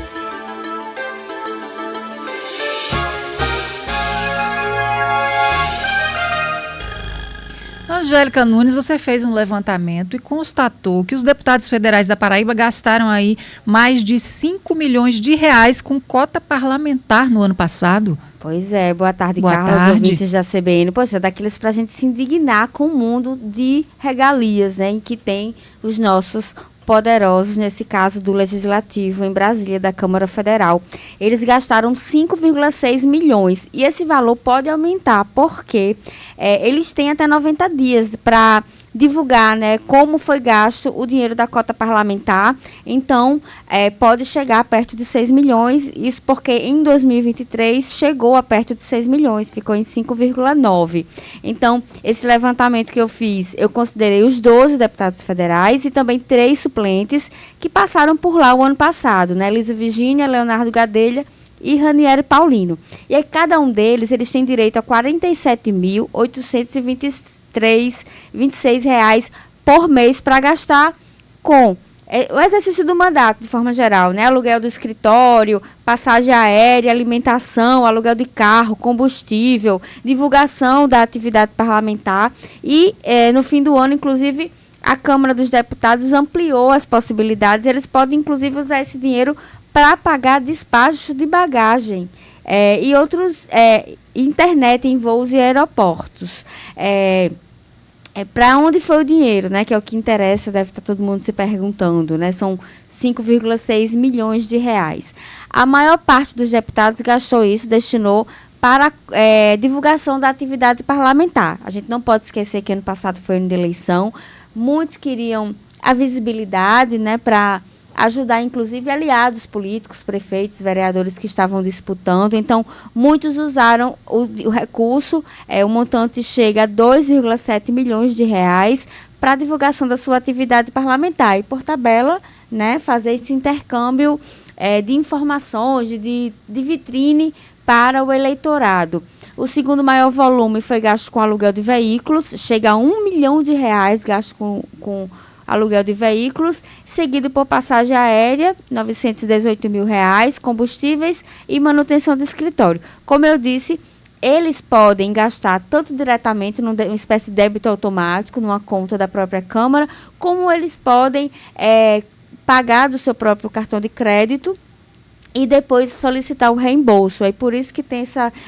Angélica Nunes, você fez um levantamento e constatou que os deputados federais da Paraíba gastaram aí mais de 5 milhões de reais com cota parlamentar no ano passado. Pois é, boa tarde, boa Carlos, tarde. Ouvintes da CBN. Pois é, daqueles para a gente se indignar com o mundo de regalias, em que tem os nossos poderosos, nesse caso do Legislativo em Brasília, da Câmara Federal. Eles gastaram 5,6 milhões e esse valor pode aumentar, porque eles têm até 90 dias para divulgar, né, como foi gasto o dinheiro da cota parlamentar. Então, pode chegar perto de 6 milhões, isso porque em 2023 chegou a perto de 6 milhões, ficou em 5,9. Então, esse levantamento que eu fiz, eu considerei os 12 deputados federais e também 3 suplentes que passaram por lá o ano passado, né, Elisa Virgínia, Leonardo Gadelha e Ranieri Paulino. E aí, cada um deles, eles têm direito a R$ 47.826 reais por mês para gastar com o exercício do mandato, de forma geral, né? Aluguel do escritório, passagem aérea, alimentação, aluguel de carro, combustível, divulgação da atividade parlamentar e, no fim do ano, inclusive, a Câmara dos Deputados ampliou as possibilidades. Eles podem, inclusive, usar esse dinheiro para pagar despacho de bagagem e outros, internet em voos e aeroportos. Para onde foi o dinheiro, né? Que é o que interessa, deve estar todo mundo se perguntando, né? São 5,6 milhões de reais. A maior parte dos deputados gastou isso, destinou para divulgação da atividade parlamentar. A gente não pode esquecer que ano passado foi ano de eleição. Muitos queriam a visibilidade, né? Para ajudar, inclusive, aliados políticos, prefeitos, vereadores que estavam disputando. Então, muitos usaram o recurso, o montante chega a 2,7 milhões de reais para a divulgação da sua atividade parlamentar. E, por tabela, né, fazer esse intercâmbio de informações, de vitrine para o eleitorado. O segundo maior volume foi gasto com aluguel de veículos, chega a 1 milhão de reais gasto com aluguel de veículos, seguido por passagem aérea, R$ 918 mil, combustíveis e manutenção do escritório. Como eu disse, eles podem gastar tanto diretamente numa espécie de débito automático, numa conta da própria Câmara, como eles podem pagar do seu próprio cartão de crédito e depois solicitar o reembolso. É por isso que tem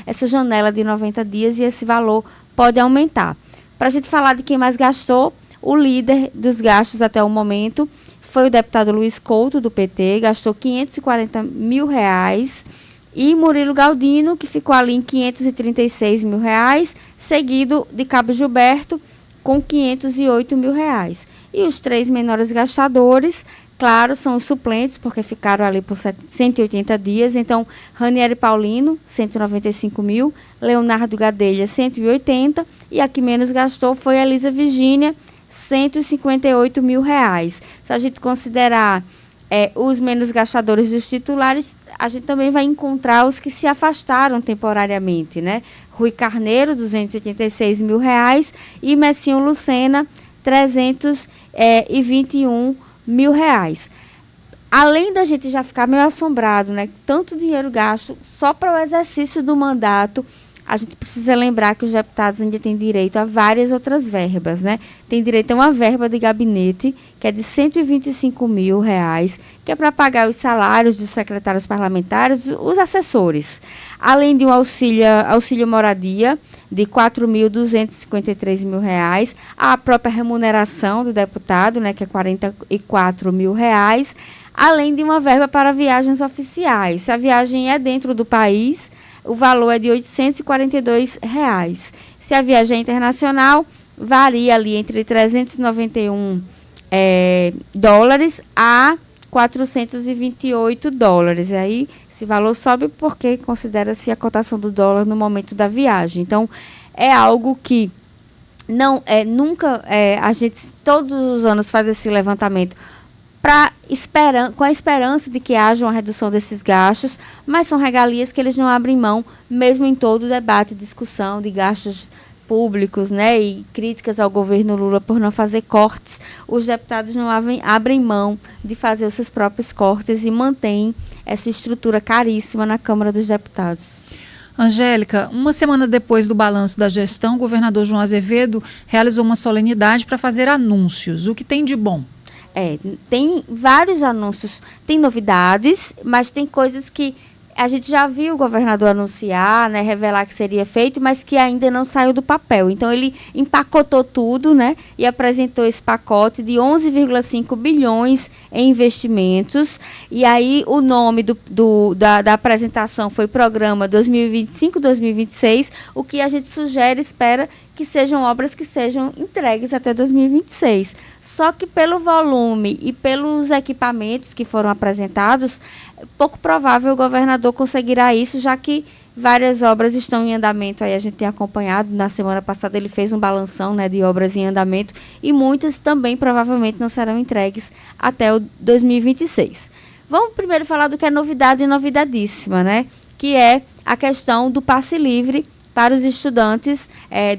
essa janela de 90 dias e esse valor pode aumentar. Para a gente falar de quem mais gastou, o líder dos gastos até o momento foi o deputado Luiz Couto, do PT, gastou R$ 540 mil, e Murilo Galdino, que ficou ali em R$ 536 mil, seguido de Cabo Gilberto, com R$ 508 mil. E os 3 menores gastadores, claro, são os suplentes, porque ficaram ali por 180 dias. Então, Ranieri Paulino, 195 mil, Leonardo Gadelha, 180, e a que menos gastou foi a Elisa Virgínia, 158 mil reais. Se a gente considerar os menos gastadores dos titulares, a gente também vai encontrar os que se afastaram temporariamente, né? Rui Carneiro, 286 mil reais, e Messinho Lucena, 321 mil reais. Além da gente já ficar meio assombrado, né? Tanto dinheiro gasto só para o exercício do mandato, a gente precisa lembrar que os deputados ainda têm direito a várias outras verbas, né? Tem direito a uma verba de gabinete, que é de R$125 mil, que é para pagar os salários dos secretários parlamentares, os assessores. Além de um auxílio moradia de R$4.253 mil, a própria remuneração do deputado, né, que é R$44 mil, além de uma verba para viagens oficiais. Se a viagem é dentro do país, o valor é de R$842. Se a viagem é internacional, varia ali entre $391 a $428. E aí, esse valor sobe porque considera-se a cotação do dólar no momento da viagem. Então, é algo que não a gente todos os anos faz esse levantamento com a esperança de que haja uma redução desses gastos, mas são regalias que eles não abrem mão, mesmo em todo o debate e discussão de gastos públicos, né, e críticas ao governo Lula por não fazer cortes. Os deputados não abrem mão de fazer os seus próprios cortes e mantêm essa estrutura caríssima na Câmara dos Deputados. Angélica, uma semana depois do balanço da gestão, o governador João Azevedo realizou uma solenidade para fazer anúncios. O que tem de bom? Tem vários anúncios, tem novidades, mas tem coisas que a gente já viu o governador anunciar, né, revelar que seria feito, mas que ainda não saiu do papel. Então, ele empacotou tudo, né, e apresentou esse pacote de 11,5 bilhões em investimentos. E aí, o nome da apresentação foi Programa 2025-2026, o que a gente sugere, espera que sejam obras que sejam entregues até 2026. Só que pelo volume e pelos equipamentos que foram apresentados, é pouco provável o governador conseguirá isso, já que várias obras estão em andamento. Aí a gente tem acompanhado, na semana passada ele fez um balanção, né, de obras em andamento, e muitas também provavelmente não serão entregues até o 2026. Vamos primeiro falar do que é novidade e novidadíssima, né, que é a questão do passe livre para os estudantes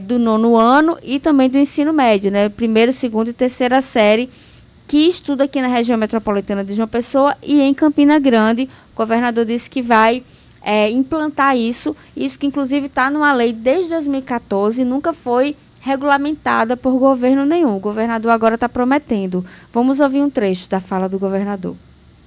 do 9º ano e também do ensino médio, né? 1ª, 2ª e 3ª série, que estuda aqui na região metropolitana de João Pessoa e em Campina Grande. O governador disse que vai implantar isso que inclusive está numa lei desde 2014, nunca foi regulamentada por governo nenhum. O governador agora está prometendo. Vamos ouvir um trecho da fala do governador.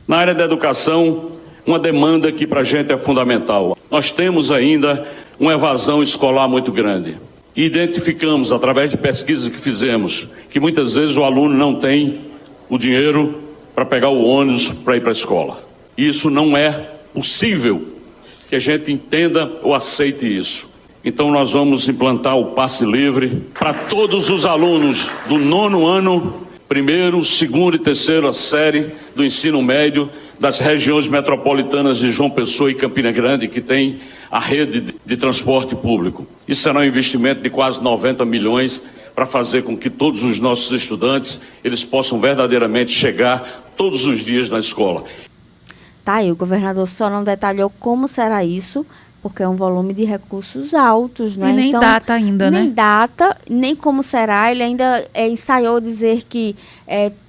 Na área da educação, uma demanda que para a gente é fundamental. Nós temos ainda uma evasão escolar muito grande. E identificamos, através de pesquisas que fizemos, que muitas vezes o aluno não tem o dinheiro para pegar o ônibus para ir para a escola. Isso não é possível que a gente entenda ou aceite isso. Então nós vamos implantar o passe livre para todos os alunos do 9º ano, 1ª, 2ª e 3ª série do ensino médio das regiões metropolitanas de João Pessoa e Campina Grande, que tem a rede de transporte público. Isso será um investimento de quase 90 milhões para fazer com que todos os nossos estudantes eles possam verdadeiramente chegar todos os dias na escola. Tá aí, o governador só não detalhou como será isso, porque é um volume de recursos altos, né? E nem então, data ainda, né? Nem data, nem como será. Ele ainda ensaiou dizer que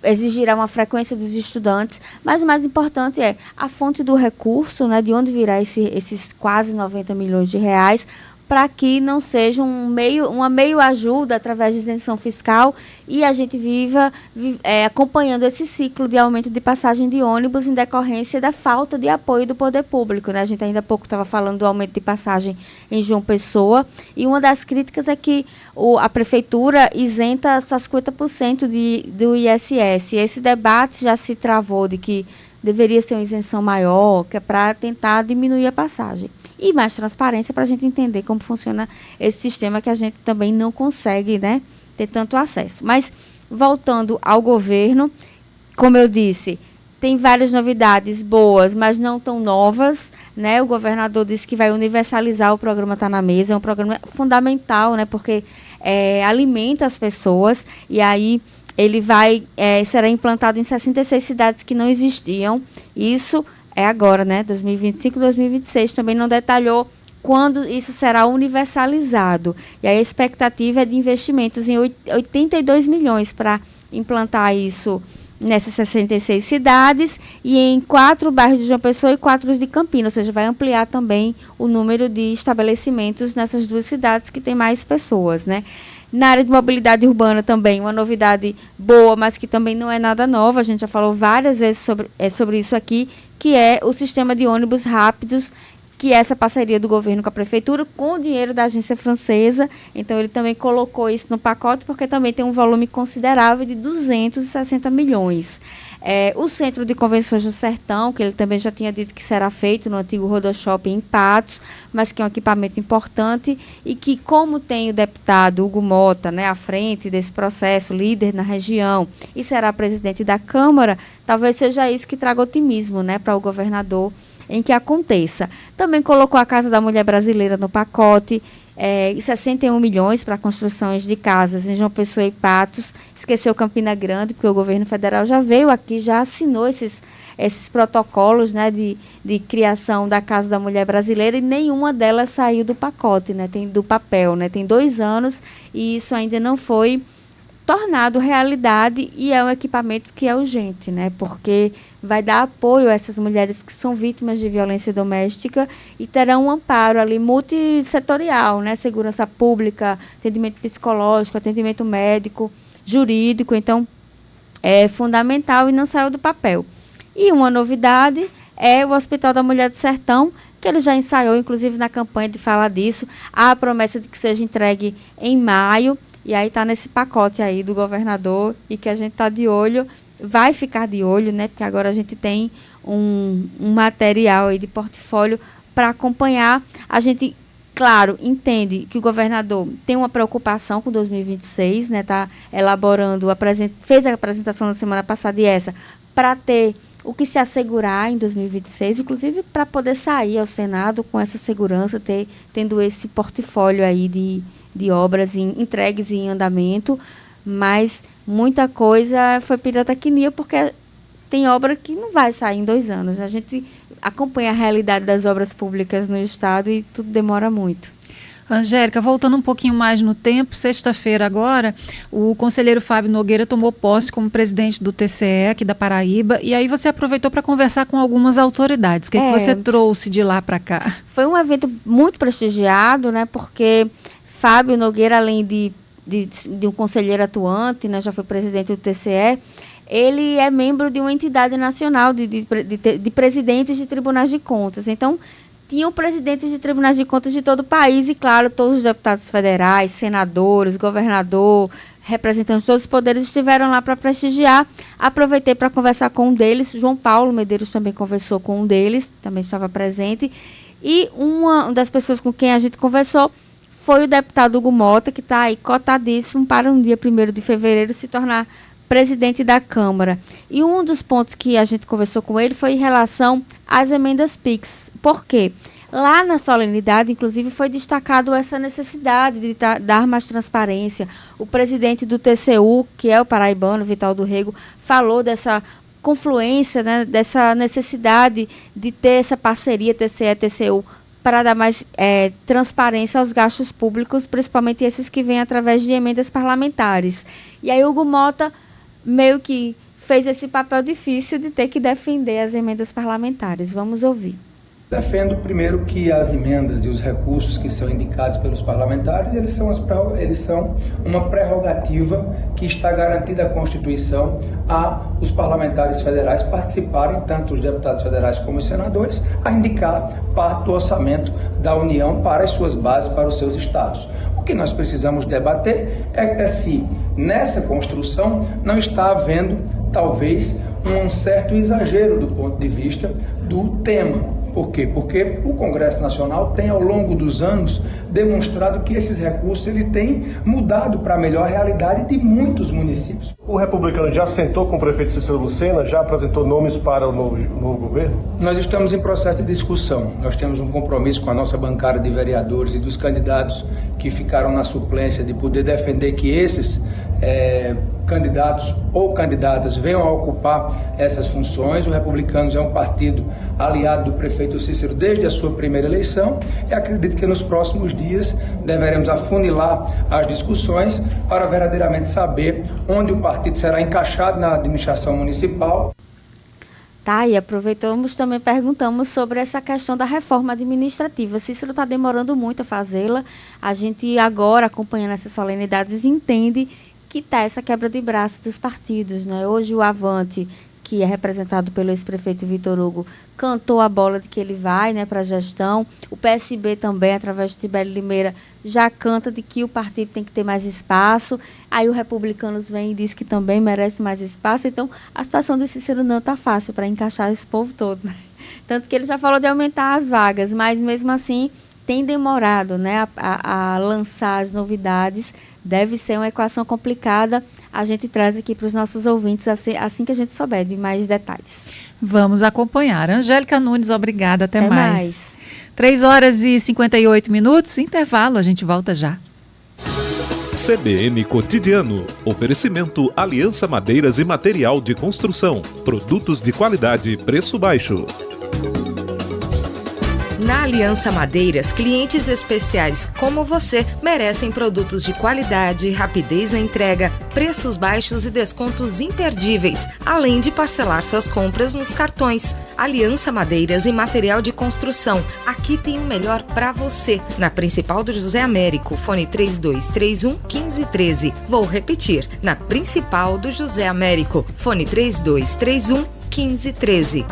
exigirá uma frequência dos estudantes, mas o mais importante é a fonte do recurso, né? De onde virá esses quase 90 milhões de reais, para que não seja uma meio ajuda através de isenção fiscal e a gente viva acompanhando esse ciclo de aumento de passagem de ônibus em decorrência da falta de apoio do poder público, né? A gente ainda há pouco estava falando do aumento de passagem em João Pessoa, e uma das críticas é que a prefeitura isenta só 50% do ISS. E esse debate já se travou de que deveria ser uma isenção maior, que é para tentar diminuir a passagem. E mais transparência para a gente entender como funciona esse sistema que a gente também não consegue, né, ter tanto acesso. Mas, voltando ao governo, como eu disse, tem várias novidades boas, mas não tão novas, né? O governador disse que vai universalizar o programa Tá na Mesa, é um programa fundamental, né, porque alimenta as pessoas, e aí ele será implantado em 66 cidades que não existiam. Isso é agora, né? 2025, 2026. Também não detalhou quando isso será universalizado. E a expectativa é de investimentos em 82 milhões para implantar isso nessas 66 cidades e em 4 bairros de João Pessoa e 4 de Campinas, ou seja, vai ampliar também o número de estabelecimentos nessas 2 cidades que tem mais pessoas, né? Na área de mobilidade urbana também, uma novidade boa, mas que também não é nada nova, a gente já falou várias vezes sobre isso aqui, que é o sistema de ônibus rápidos, que é essa parceria do governo com a prefeitura, com o dinheiro da agência francesa. Então, ele também colocou isso no pacote, porque também tem um volume considerável de 260 milhões. O Centro de Convenções do Sertão, que ele também já tinha dito que será feito no antigo Rodoshopping em Patos, mas que é um equipamento importante e que, como tem o deputado Hugo Mota, né, à frente desse processo, líder na região, e será presidente da Câmara, talvez seja isso que traga otimismo, né, para o governador em que aconteça. Também colocou a Casa da Mulher Brasileira no pacote, 61 milhões para construções de casas em João Pessoa e Patos. Esqueceu Campina Grande, porque o governo federal já veio aqui, já assinou esses protocolos, né, de criação da Casa da Mulher Brasileira, e nenhuma delas saiu do pacote, né, do papel, né, tem 2 anos e isso ainda não foi tornado realidade, e é um equipamento que é urgente, né, porque vai dar apoio a essas mulheres que são vítimas de violência doméstica e terão um amparo ali multissetorial, né, segurança pública, atendimento psicológico, atendimento médico, jurídico. Então é fundamental e não saiu do papel. E uma novidade é o Hospital da Mulher do Sertão, que ele já ensaiou, inclusive na campanha de falar disso, há a promessa de que seja entregue em maio. E aí está nesse pacote aí do governador e que a gente está de olho, vai ficar de olho, né? Porque agora a gente tem um material aí de portfólio para acompanhar. A gente, claro, entende que o governador tem uma preocupação com 2026, né? Está elaborando, fez a apresentação na semana passada e essa, para ter o que se assegurar em 2026, inclusive para poder sair ao Senado com essa segurança, tendo esse portfólio aí de obras entregues em andamento, mas muita coisa foi pirotecnia, porque tem obra que não vai sair em 2 anos. A gente acompanha a realidade das obras públicas no estado e tudo demora muito. Angélica, voltando um pouquinho mais no tempo, sexta-feira agora, o conselheiro Fábio Nogueira tomou posse como presidente do TCE aqui da Paraíba, e aí você aproveitou para conversar com algumas autoridades. O que você trouxe de lá para cá? Foi um evento muito prestigiado, né, porque Fábio Nogueira, além de um conselheiro atuante, né, já foi presidente do TCE, ele é membro de uma entidade nacional de presidentes de tribunais de contas. Então, tinham presidentes de tribunais de contas de todo o país e, claro, todos os deputados federais, senadores, governador, representantes de todos os poderes estiveram lá para prestigiar. Aproveitei para conversar com um deles, João Paulo Medeiros também conversou com um deles, também estava presente. E uma das pessoas com quem a gente conversou foi o deputado Hugo Mota, que está aí cotadíssimo para um dia 1º de fevereiro se tornar presidente da Câmara. E um dos pontos que a gente conversou com ele foi em relação às emendas PIX. Por quê? Lá na solenidade, inclusive, foi destacado essa necessidade de dar mais transparência. O presidente do TCU, que é o paraibano, Vital do Rego, falou dessa confluência, né, dessa necessidade de ter essa parceria TCE-TCU para dar mais transparência aos gastos públicos, principalmente esses que vêm através de emendas parlamentares. E aí o Hugo Mota meio que fez esse papel difícil de ter que defender as emendas parlamentares. Vamos ouvir. Defendo primeiro que as emendas e os recursos que são indicados pelos parlamentares, eles são uma prerrogativa que está garantida à Constituição a os parlamentares federais participarem, tanto os deputados federais como os senadores, a indicar parte do orçamento da União para as suas bases, para os seus estados. O que nós precisamos debater é se nessa construção não está havendo, talvez, um certo exagero do ponto de vista do tema. Por quê? Porque o Congresso Nacional tem, ao longo dos anos, demonstrado que esses recursos têm mudado para a melhor realidade de muitos municípios. O republicano já sentou com o prefeito Cícero Lucena, já apresentou nomes para o novo governo? Nós estamos em processo de discussão. Nós temos um compromisso com a nossa bancada de vereadores e dos candidatos que ficaram na suplência de poder defender que esses candidatos ou candidatas venham a ocupar essas funções. O Republicanos é um partido aliado do prefeito Cícero desde a sua primeira eleição e acredito que nos próximos dias deveremos afunilar as discussões para verdadeiramente saber onde o partido será encaixado na administração municipal. Tá, e aproveitamos também, perguntamos sobre essa questão da reforma administrativa. Cícero está demorando muito a fazê-la. A gente agora, acompanhando essas solenidades, entende que está essa quebra de braço dos partidos, né? Hoje o Avante, que é representado pelo ex-prefeito Vitor Hugo, cantou a bola de que ele vai, né, para a gestão. O PSB também, através de Sibeli Limeira, já canta de que o partido tem que ter mais espaço. Aí o Republicanos vem e diz que também merece mais espaço. Então, a situação de Cícero não está fácil para encaixar esse povo todo, né? Tanto que ele já falou de aumentar as vagas, mas mesmo assim tem demorado, né, a lançar as novidades. Deve ser uma equação complicada. A gente traz aqui para os nossos ouvintes assim que a gente souber de mais detalhes. Vamos acompanhar. Angélica Nunes, obrigada. Até mais. 3h58, intervalo, a gente volta já. CBN Cotidiano. Oferecimento Aliança Madeiras e Material de Construção. Produtos de qualidade, preço baixo. Na Aliança Madeiras, clientes especiais como você merecem produtos de qualidade, rapidez na entrega, preços baixos e descontos imperdíveis, além de parcelar suas compras nos cartões. Aliança Madeiras e Material de Construção. Aqui tem o melhor para você. Na principal do José Américo, fone 3231-1513. Vou repetir. Na principal do José Américo, fone 3231-1513.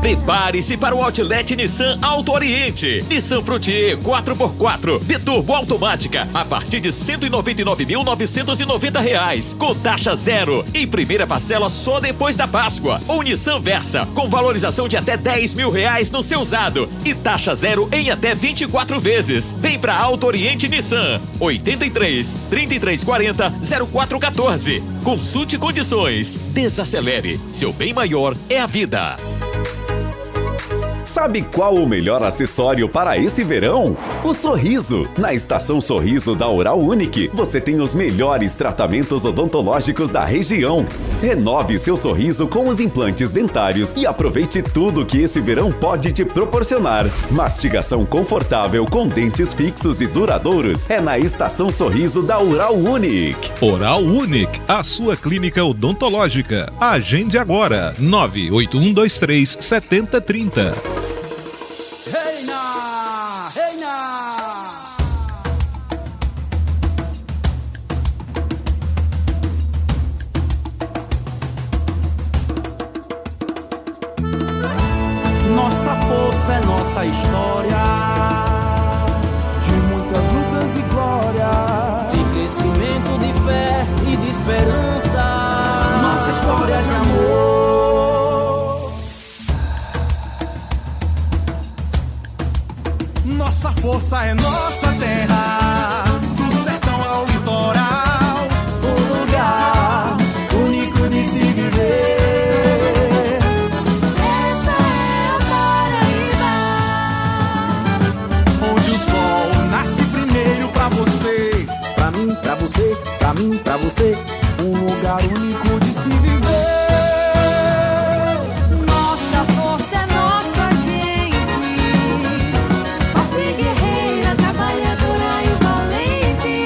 Prepare-se para o Outlet Nissan Alto Oriente. Nissan Frontier 4x4, biturbo automática, a partir de R$ 199.990, com taxa zero, em primeira parcela só depois da Páscoa. Ou Nissan Versa, com valorização de até R$10 mil no seu usado e taxa zero em até 24 vezes. Vem para Alto Oriente Nissan, 83 3340 0414. Consulte condições. Desacelere. Seu bem maior é a vida. Sabe qual o melhor acessório para esse verão? O sorriso. Na Estação Sorriso da Oral Unique, você tem os melhores tratamentos odontológicos da região. Renove seu sorriso com os implantes dentários e aproveite tudo que esse verão pode te proporcionar. Mastigação confortável com dentes fixos e duradouros é na Estação Sorriso da Oral Unique. Oral Unique, a sua clínica odontológica. Agende agora, 98123 7030. Nossa força é nossa história, de muitas lutas e glória, de crescimento, de fé e de esperança. Nossa história de amor. Nossa força é nossa terra, do sertão ao litoral, um lugar único de se viver. Pra mim, pra você, um lugar único de se viver. Nossa força é nossa gente, forte guerreira, trabalhadora e valente.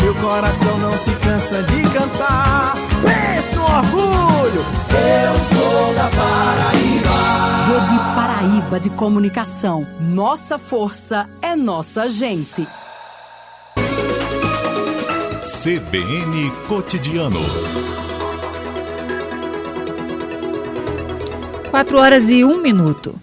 Meu coração não se cansa de cantar, pense no orgulho, eu sou da Paraíba. Rede Paraíba de Comunicação, nossa força é nossa gente. CBN Cotidiano. 4h01.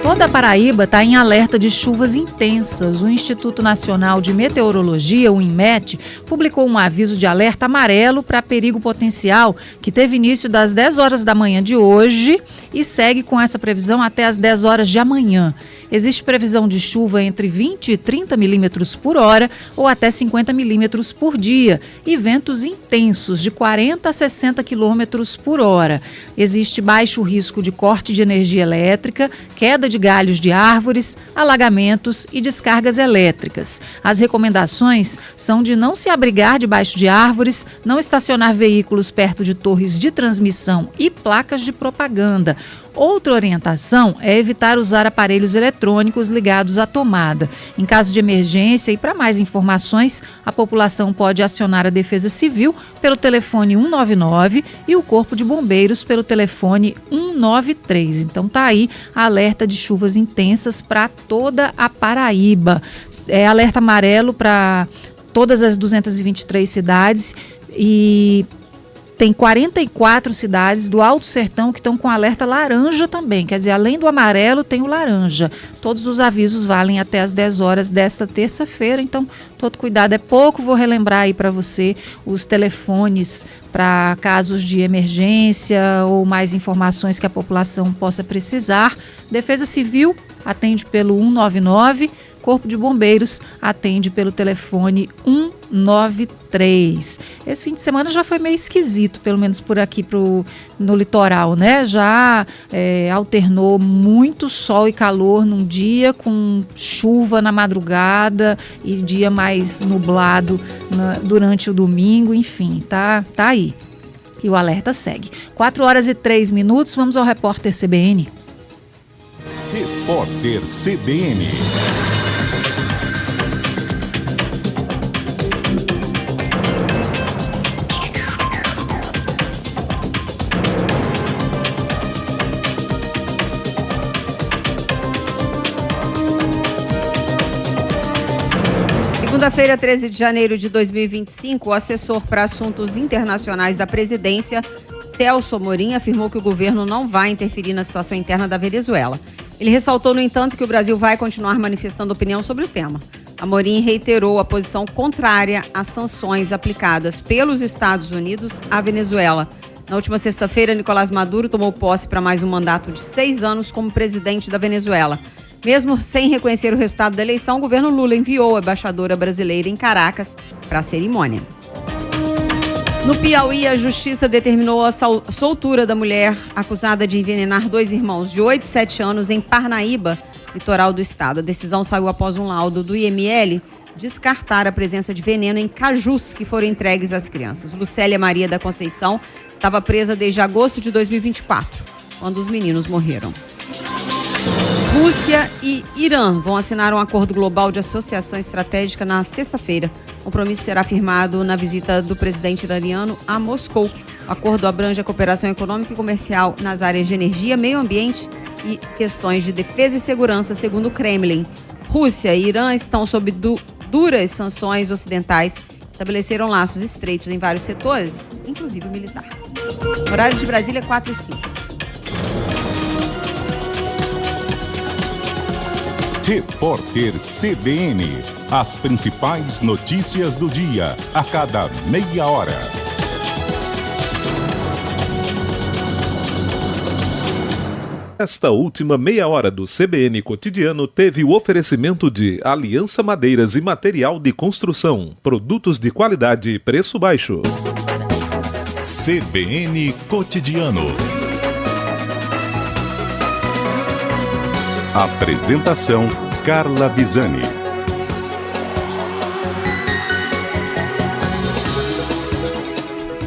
Toda a Paraíba está em alerta de chuvas intensas. O Instituto Nacional de Meteorologia, o INMET, publicou um aviso de alerta amarelo para perigo potencial que teve início das 10 horas da manhã de hoje e segue com essa previsão até as 10 horas de amanhã. Existe previsão de chuva entre 20 e 30 milímetros por hora ou até 50 milímetros por dia e ventos intensos de 40 a 60 quilômetros por hora. Existe baixo risco de corte de energia elétrica, queda de de galhos de árvores, alagamentos e descargas elétricas. As recomendações são de não se abrigar debaixo de árvores, não estacionar veículos perto de torres de transmissão e placas de propaganda. Outra orientação é evitar usar aparelhos eletrônicos ligados à tomada. Em caso de emergência e para mais informações, a população pode acionar a Defesa Civil pelo telefone 199 e o Corpo de Bombeiros pelo telefone 193. Então tá aí alerta de chuvas intensas para toda a Paraíba. É alerta amarelo para todas as 223 cidades e tem 44 cidades do Alto Sertão que estão com alerta laranja também. Quer dizer, além do amarelo, tem o laranja. Todos os avisos valem até as 10 horas desta terça-feira. Então, todo cuidado é pouco. Vou relembrar aí para você os telefones para casos de emergência ou mais informações que a população possa precisar. Defesa Civil atende pelo 199. Corpo de Bombeiros atende pelo telefone 193. Esse fim de semana já foi meio esquisito, pelo menos por aqui no litoral, né? Já alternou muito sol e calor num dia, com chuva na madrugada e dia mais nublado durante o domingo, enfim, tá aí. E o alerta segue. 4h03, vamos ao repórter CBN. Repórter CBN. Segunda-feira, 13 de janeiro de 2025, o assessor para assuntos internacionais da presidência, Celso Amorim, afirmou que o governo não vai interferir na situação interna da Venezuela. Ele ressaltou, no entanto, que o Brasil vai continuar manifestando opinião sobre o tema. Amorim reiterou a posição contrária às sanções aplicadas pelos Estados Unidos à Venezuela. Na última sexta-feira, Nicolás Maduro tomou posse para mais um mandato de 6 anos como presidente da Venezuela. Mesmo sem reconhecer o resultado da eleição, o governo Lula enviou a embaixadora brasileira em Caracas para a cerimônia. No Piauí, a justiça determinou a soltura da mulher acusada de envenenar 2 irmãos de 8 e 7 anos em Parnaíba, litoral do estado. A decisão saiu após um laudo do IML descartar a presença de veneno em cajus que foram entregues às crianças. Lucélia Maria da Conceição estava presa desde agosto de 2024, quando os meninos morreram. Rússia e Irã vão assinar um acordo global de associação estratégica na sexta-feira. O compromisso será firmado na visita do presidente iraniano a Moscou. O acordo abrange a cooperação econômica e comercial nas áreas de energia, meio ambiente e questões de defesa e segurança, segundo o Kremlin. Rússia e Irã estão sob duras sanções ocidentais, estabeleceram laços estreitos em vários setores, inclusive o militar. O horário de Brasília é 4h05. Repórter CBN. As principais notícias do dia, a cada meia hora. Esta última meia hora do CBN Cotidiano teve o oferecimento de Aliança Madeiras e Material de Construção, produtos de qualidade e preço baixo. CBN Cotidiano. Apresentação: Carla Bisani.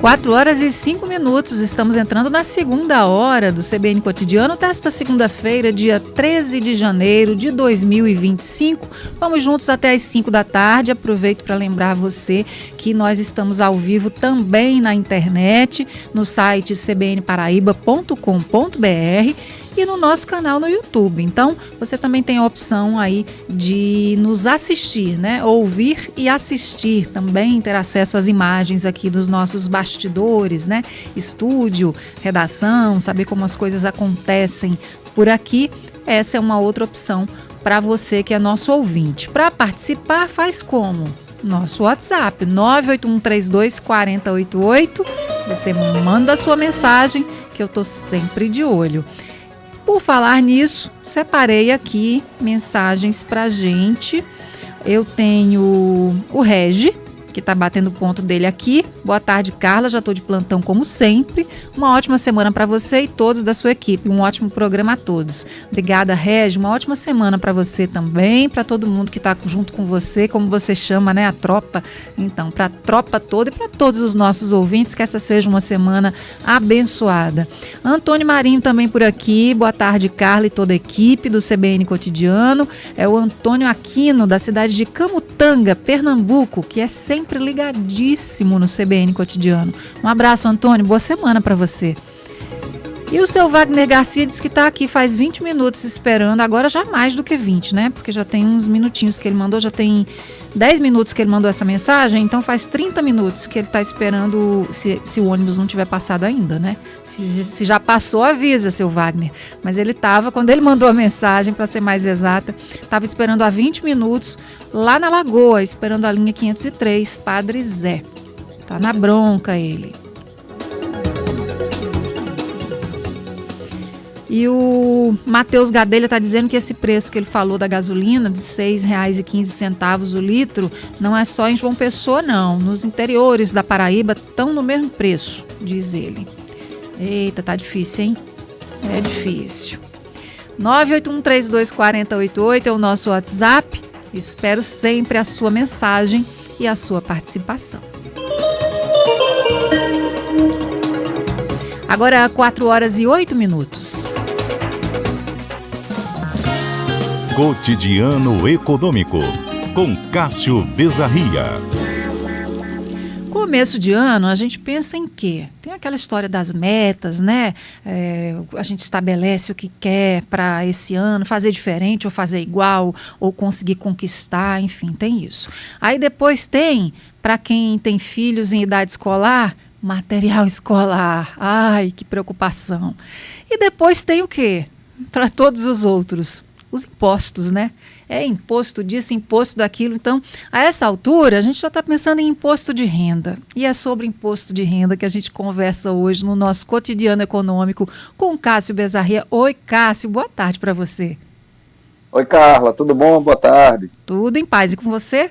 4h05, estamos entrando na segunda hora do CBN Cotidiano desta segunda-feira, dia 13 de janeiro de 2025. Vamos juntos até às 5 da tarde. Aproveito para lembrar você que nós estamos ao vivo também na internet, no site cbnparaíba.com.br e no nosso canal no YouTube. Então, você também tem a opção aí de nos assistir, né? Ouvir e assistir. Também ter acesso às imagens aqui dos nossos bastidores, né? Estúdio, redação, saber como as coisas acontecem por aqui. Essa é uma outra opção para você que é nosso ouvinte. Para participar, faz como? Nosso WhatsApp, 981324088. Você manda a sua mensagem que eu tô sempre de olho. Por falar nisso, separei aqui mensagens pra gente. Eu tenho o Regi, que está batendo o ponto dele aqui. Boa tarde, Carla, já estou de plantão como sempre. Uma ótima semana para você e todos da sua equipe. Um ótimo programa a todos. Obrigada, Regi. Uma ótima semana para você também, para todo mundo que está junto com você, como você chama, né, a tropa. Então, para a tropa toda e para todos os nossos ouvintes, que essa seja uma semana abençoada. Antônio Marinho também por aqui. Boa tarde, Carla e toda a equipe do CBN Cotidiano. É o Antônio Aquino, da cidade de Camutanga, Pernambuco, que é sempre ligadíssimo no CBN Cotidiano. Um abraço, Antônio. Boa semana para você. E o seu Wagner Garcia diz que está aqui faz 20 minutos esperando, agora já mais do que 20, né? Porque já tem uns minutinhos que ele mandou, já tem 10 minutos que ele mandou essa mensagem, então faz 30 minutos que ele está esperando se o ônibus não tiver passado ainda, né? Se já passou, avisa, seu Wagner. Mas ele estava, quando ele mandou a mensagem, para ser mais exata, estava esperando há 20 minutos lá na Lagoa, esperando a linha 503, Padre Zé. Tá na bronca ele. E o Matheus Gadelha está dizendo que esse preço que ele falou da gasolina, de R$ 6,15 o litro, não é só em João Pessoa, não. Nos interiores da Paraíba estão no mesmo preço, diz ele. Eita, tá difícil, hein? É difícil. 981324088 é o nosso WhatsApp. Espero sempre a sua mensagem e a sua participação. Agora, 4h08. Cotidiano Econômico, com Cássio Bezarria. Começo de ano, a gente pensa em quê? Tem aquela história das metas, né? A gente estabelece o que quer para esse ano, fazer diferente ou fazer igual, ou conseguir conquistar, enfim, tem isso. Aí depois tem, para quem tem filhos em idade escolar, material escolar. Ai, que preocupação. E depois tem o quê? Para todos os outros, os impostos, né? É imposto disso, imposto daquilo. Então, a essa altura, a gente já está pensando em imposto de renda. E é sobre imposto de renda que a gente conversa hoje no nosso Cotidiano Econômico com o Cássio Bezarria. Oi, Cássio, boa tarde para você. Oi, Carla, tudo bom? Boa tarde. Tudo em paz. E com você?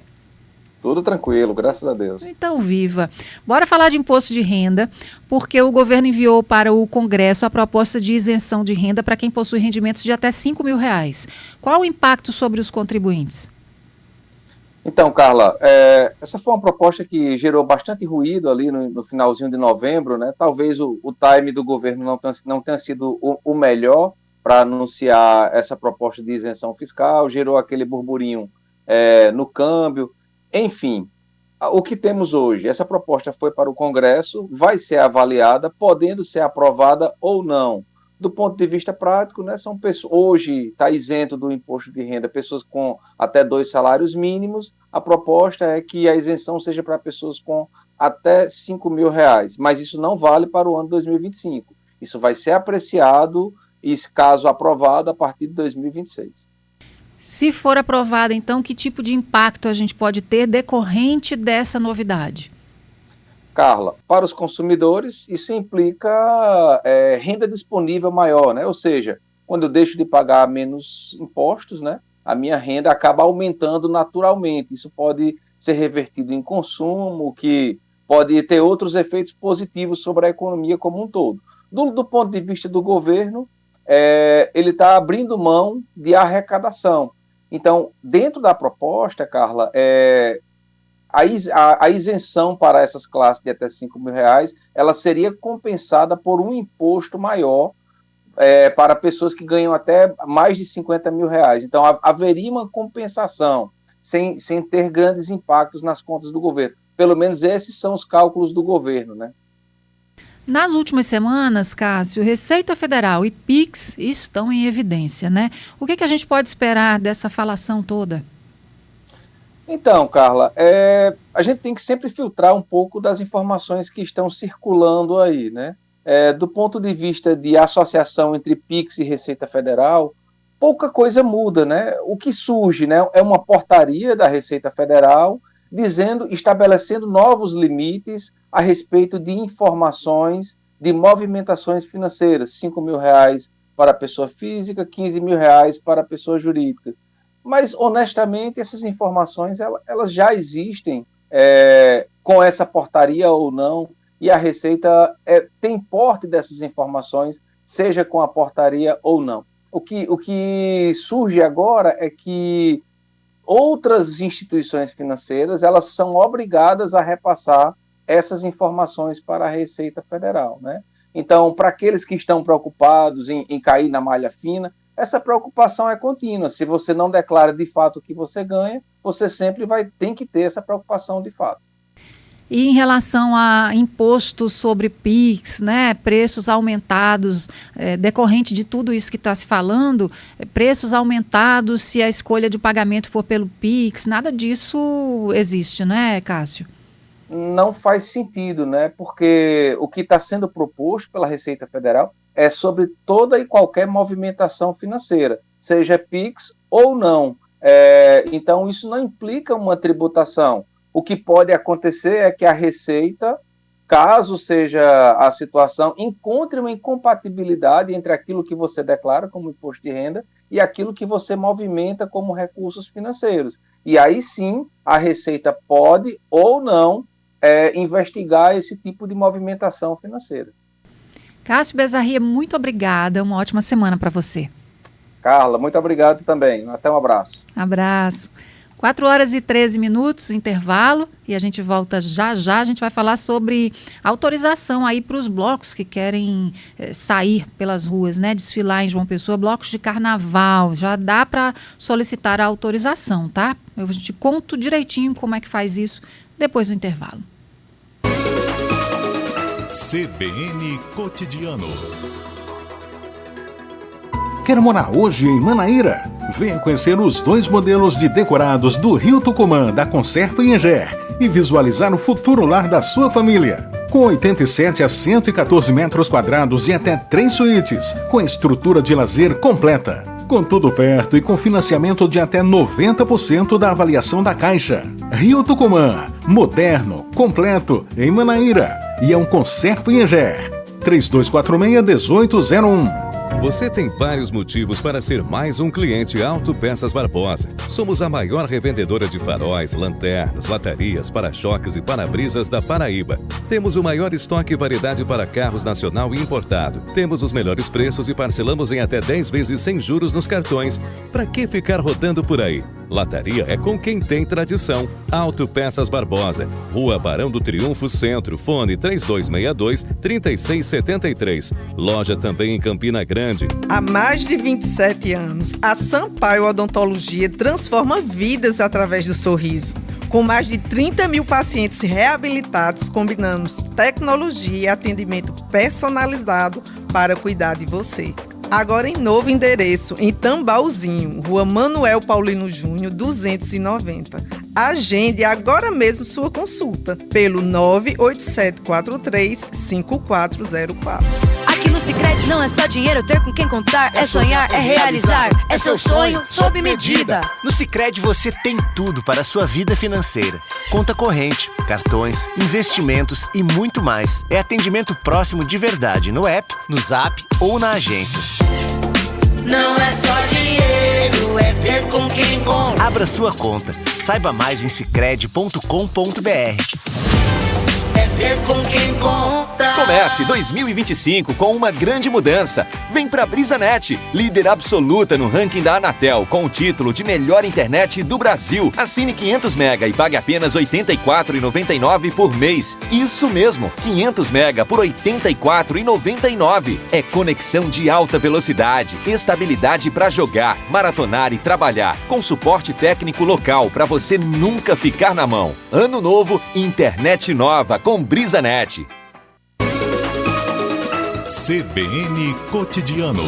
Tudo tranquilo, graças a Deus. Então, viva. Bora falar de imposto de renda, porque o governo enviou para o Congresso a proposta de isenção de renda para quem possui rendimentos de até R$5.000. Qual o impacto sobre os contribuintes? Então, Carla, essa foi uma proposta que gerou bastante ruído ali no finalzinho de novembro, né? Talvez o time do governo não tenha sido o melhor para anunciar essa proposta de isenção fiscal, gerou aquele burburinho no câmbio. Enfim, o que temos hoje? Essa proposta foi para o Congresso, vai ser avaliada, podendo ser aprovada ou não. Do ponto de vista prático, né, são pessoas, hoje está isento do imposto de renda pessoas com até 2 salários mínimos. A proposta é que a isenção seja para pessoas com até R$5.000, mas isso não vale para o ano 2025. Isso vai ser apreciado e, caso aprovado, a partir de 2026. Se for aprovada, então, que tipo de impacto a gente pode ter decorrente dessa novidade? Carla, para os consumidores, isso implica renda disponível maior, né? Ou seja, quando eu deixo de pagar menos impostos, né, a minha renda acaba aumentando naturalmente. Isso pode ser revertido em consumo, que pode ter outros efeitos positivos sobre a economia como um todo. Do ponto de vista do governo, ele está abrindo mão de arrecadação. Então, dentro da proposta, Carla, a isenção para essas classes de até R$5.000, ela seria compensada por um imposto maior para pessoas que ganham até mais de R$50.000. Então, haveria uma compensação, sem ter grandes impactos nas contas do governo. Pelo menos esses são os cálculos do governo, né? Nas últimas semanas, Cássio, Receita Federal e PIX estão em evidência, né? O que a gente pode esperar dessa falação toda? Então, Carla, a gente tem que sempre filtrar um pouco das informações que estão circulando aí, né? Do ponto de vista de associação entre PIX e Receita Federal, pouca coisa muda, né? O que surge, né, é uma portaria da Receita Federal estabelecendo novos limites a respeito de informações de movimentações financeiras, R$5.000 para a pessoa física, R$15.000 para a pessoa jurídica. Mas, honestamente, essas informações elas já existem com essa portaria ou não, e a Receita tem porte dessas informações, seja com a portaria ou não. O que surge agora é que outras instituições financeiras, elas são obrigadas a repassar essas informações para a Receita Federal, né? Então, para aqueles que estão preocupados em cair na malha fina, essa preocupação é contínua. Se você não declara de fato o que você ganha, você sempre tem que ter essa preocupação de fato. E em relação a imposto sobre PIX, né, preços aumentados, decorrente de tudo isso que está se falando, preços aumentados se a escolha de pagamento for pelo PIX, nada disso existe, né, Cássio? Não faz sentido, né? Porque o que está sendo proposto pela Receita Federal é sobre toda e qualquer movimentação financeira, seja PIX ou não. Então, isso não implica uma tributação. O que pode acontecer é que a Receita, caso seja a situação, encontre uma incompatibilidade entre aquilo que você declara como imposto de renda e aquilo que você movimenta como recursos financeiros. E aí sim, a Receita pode ou não investigar esse tipo de movimentação financeira. Cássio Bezarria, muito obrigada. Uma ótima semana para você. Carla, muito obrigado também. Até um abraço. Abraço. 4h13, intervalo, e a gente volta já. A gente vai falar sobre autorização aí para os blocos que querem sair pelas ruas, né? Desfilar em João Pessoa, blocos de carnaval. Já dá para solicitar a autorização, tá? Eu te conto direitinho como é que faz isso depois do intervalo. CBN Cotidiano. Quer morar hoje em Manaíra? Venha conhecer os 2 modelos de decorados do Rio Tucumã, da Conserva Inger, e visualizar o futuro lar da sua família. Com 87 a 114 metros quadrados e até 3 suítes, com estrutura de lazer completa. Com tudo perto e com financiamento de até 90% da avaliação da Caixa. Rio Tucumã, moderno, completo, em Manaíra. E é um Conserva Inger. 3246-1801. Você tem vários motivos para ser mais um cliente Autopeças Barbosa. Somos a maior revendedora de faróis, lanternas, baterias, para-choques e para-brisas da Paraíba. Temos o maior estoque e variedade para carros nacional e importado. Temos os melhores preços e parcelamos em até 10 vezes sem juros nos cartões. Para que ficar rodando por aí? Lataria é com quem tem tradição. Autopeças Barbosa. Rua Barão do Triunfo Centro. Fone 3262-3673. Loja também em Campina Grande. Há mais de 27 anos, a Sampaio Odontologia transforma vidas através do sorriso. Com mais de 30 mil pacientes reabilitados, combinamos tecnologia e atendimento personalizado para cuidar de você. Agora em novo endereço, em Tambauzinho, Rua Manuel Paulino Júnior, 290. Agende agora mesmo sua consulta pelo 98743-5404. Aqui no Sicredi não é só dinheiro, ter com quem contar, é sonhar, é realizar, é seu sonho sob medida. No Sicredi você tem tudo para a sua vida financeira. Conta corrente, cartões, investimentos e muito mais. É atendimento próximo de verdade no app, no Zap ou na agência. Não é só dinheiro, é ter com quem conta. Abra sua conta. Saiba mais em sicredi.com.br. É ter com quem conta. Comece 2025 com uma grande mudança. Vem pra BrisaNet, líder absoluta no ranking da Anatel, com o título de melhor internet do Brasil. Assine 500 mega e pague apenas R$ 84,99 por mês. Isso mesmo, 500 mega por R$ 84,99. É conexão de alta velocidade, estabilidade para jogar, maratonar e trabalhar, com suporte técnico local para você nunca ficar na mão. Ano novo, internet nova com BrisaNet. CBN Cotidiano.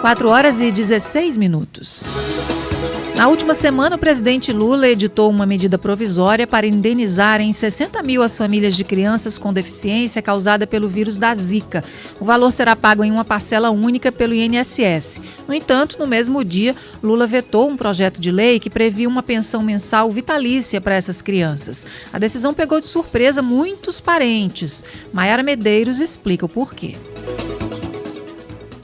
4h16. Na última semana, o presidente Lula editou uma medida provisória para indenizar em 60 mil as famílias de crianças com deficiência causada pelo vírus da Zika. O valor será pago em uma parcela única pelo INSS. No entanto, no mesmo dia, Lula vetou um projeto de lei que previa uma pensão mensal vitalícia para essas crianças. A decisão pegou de surpresa muitos parentes. Maiara Medeiros explica o porquê.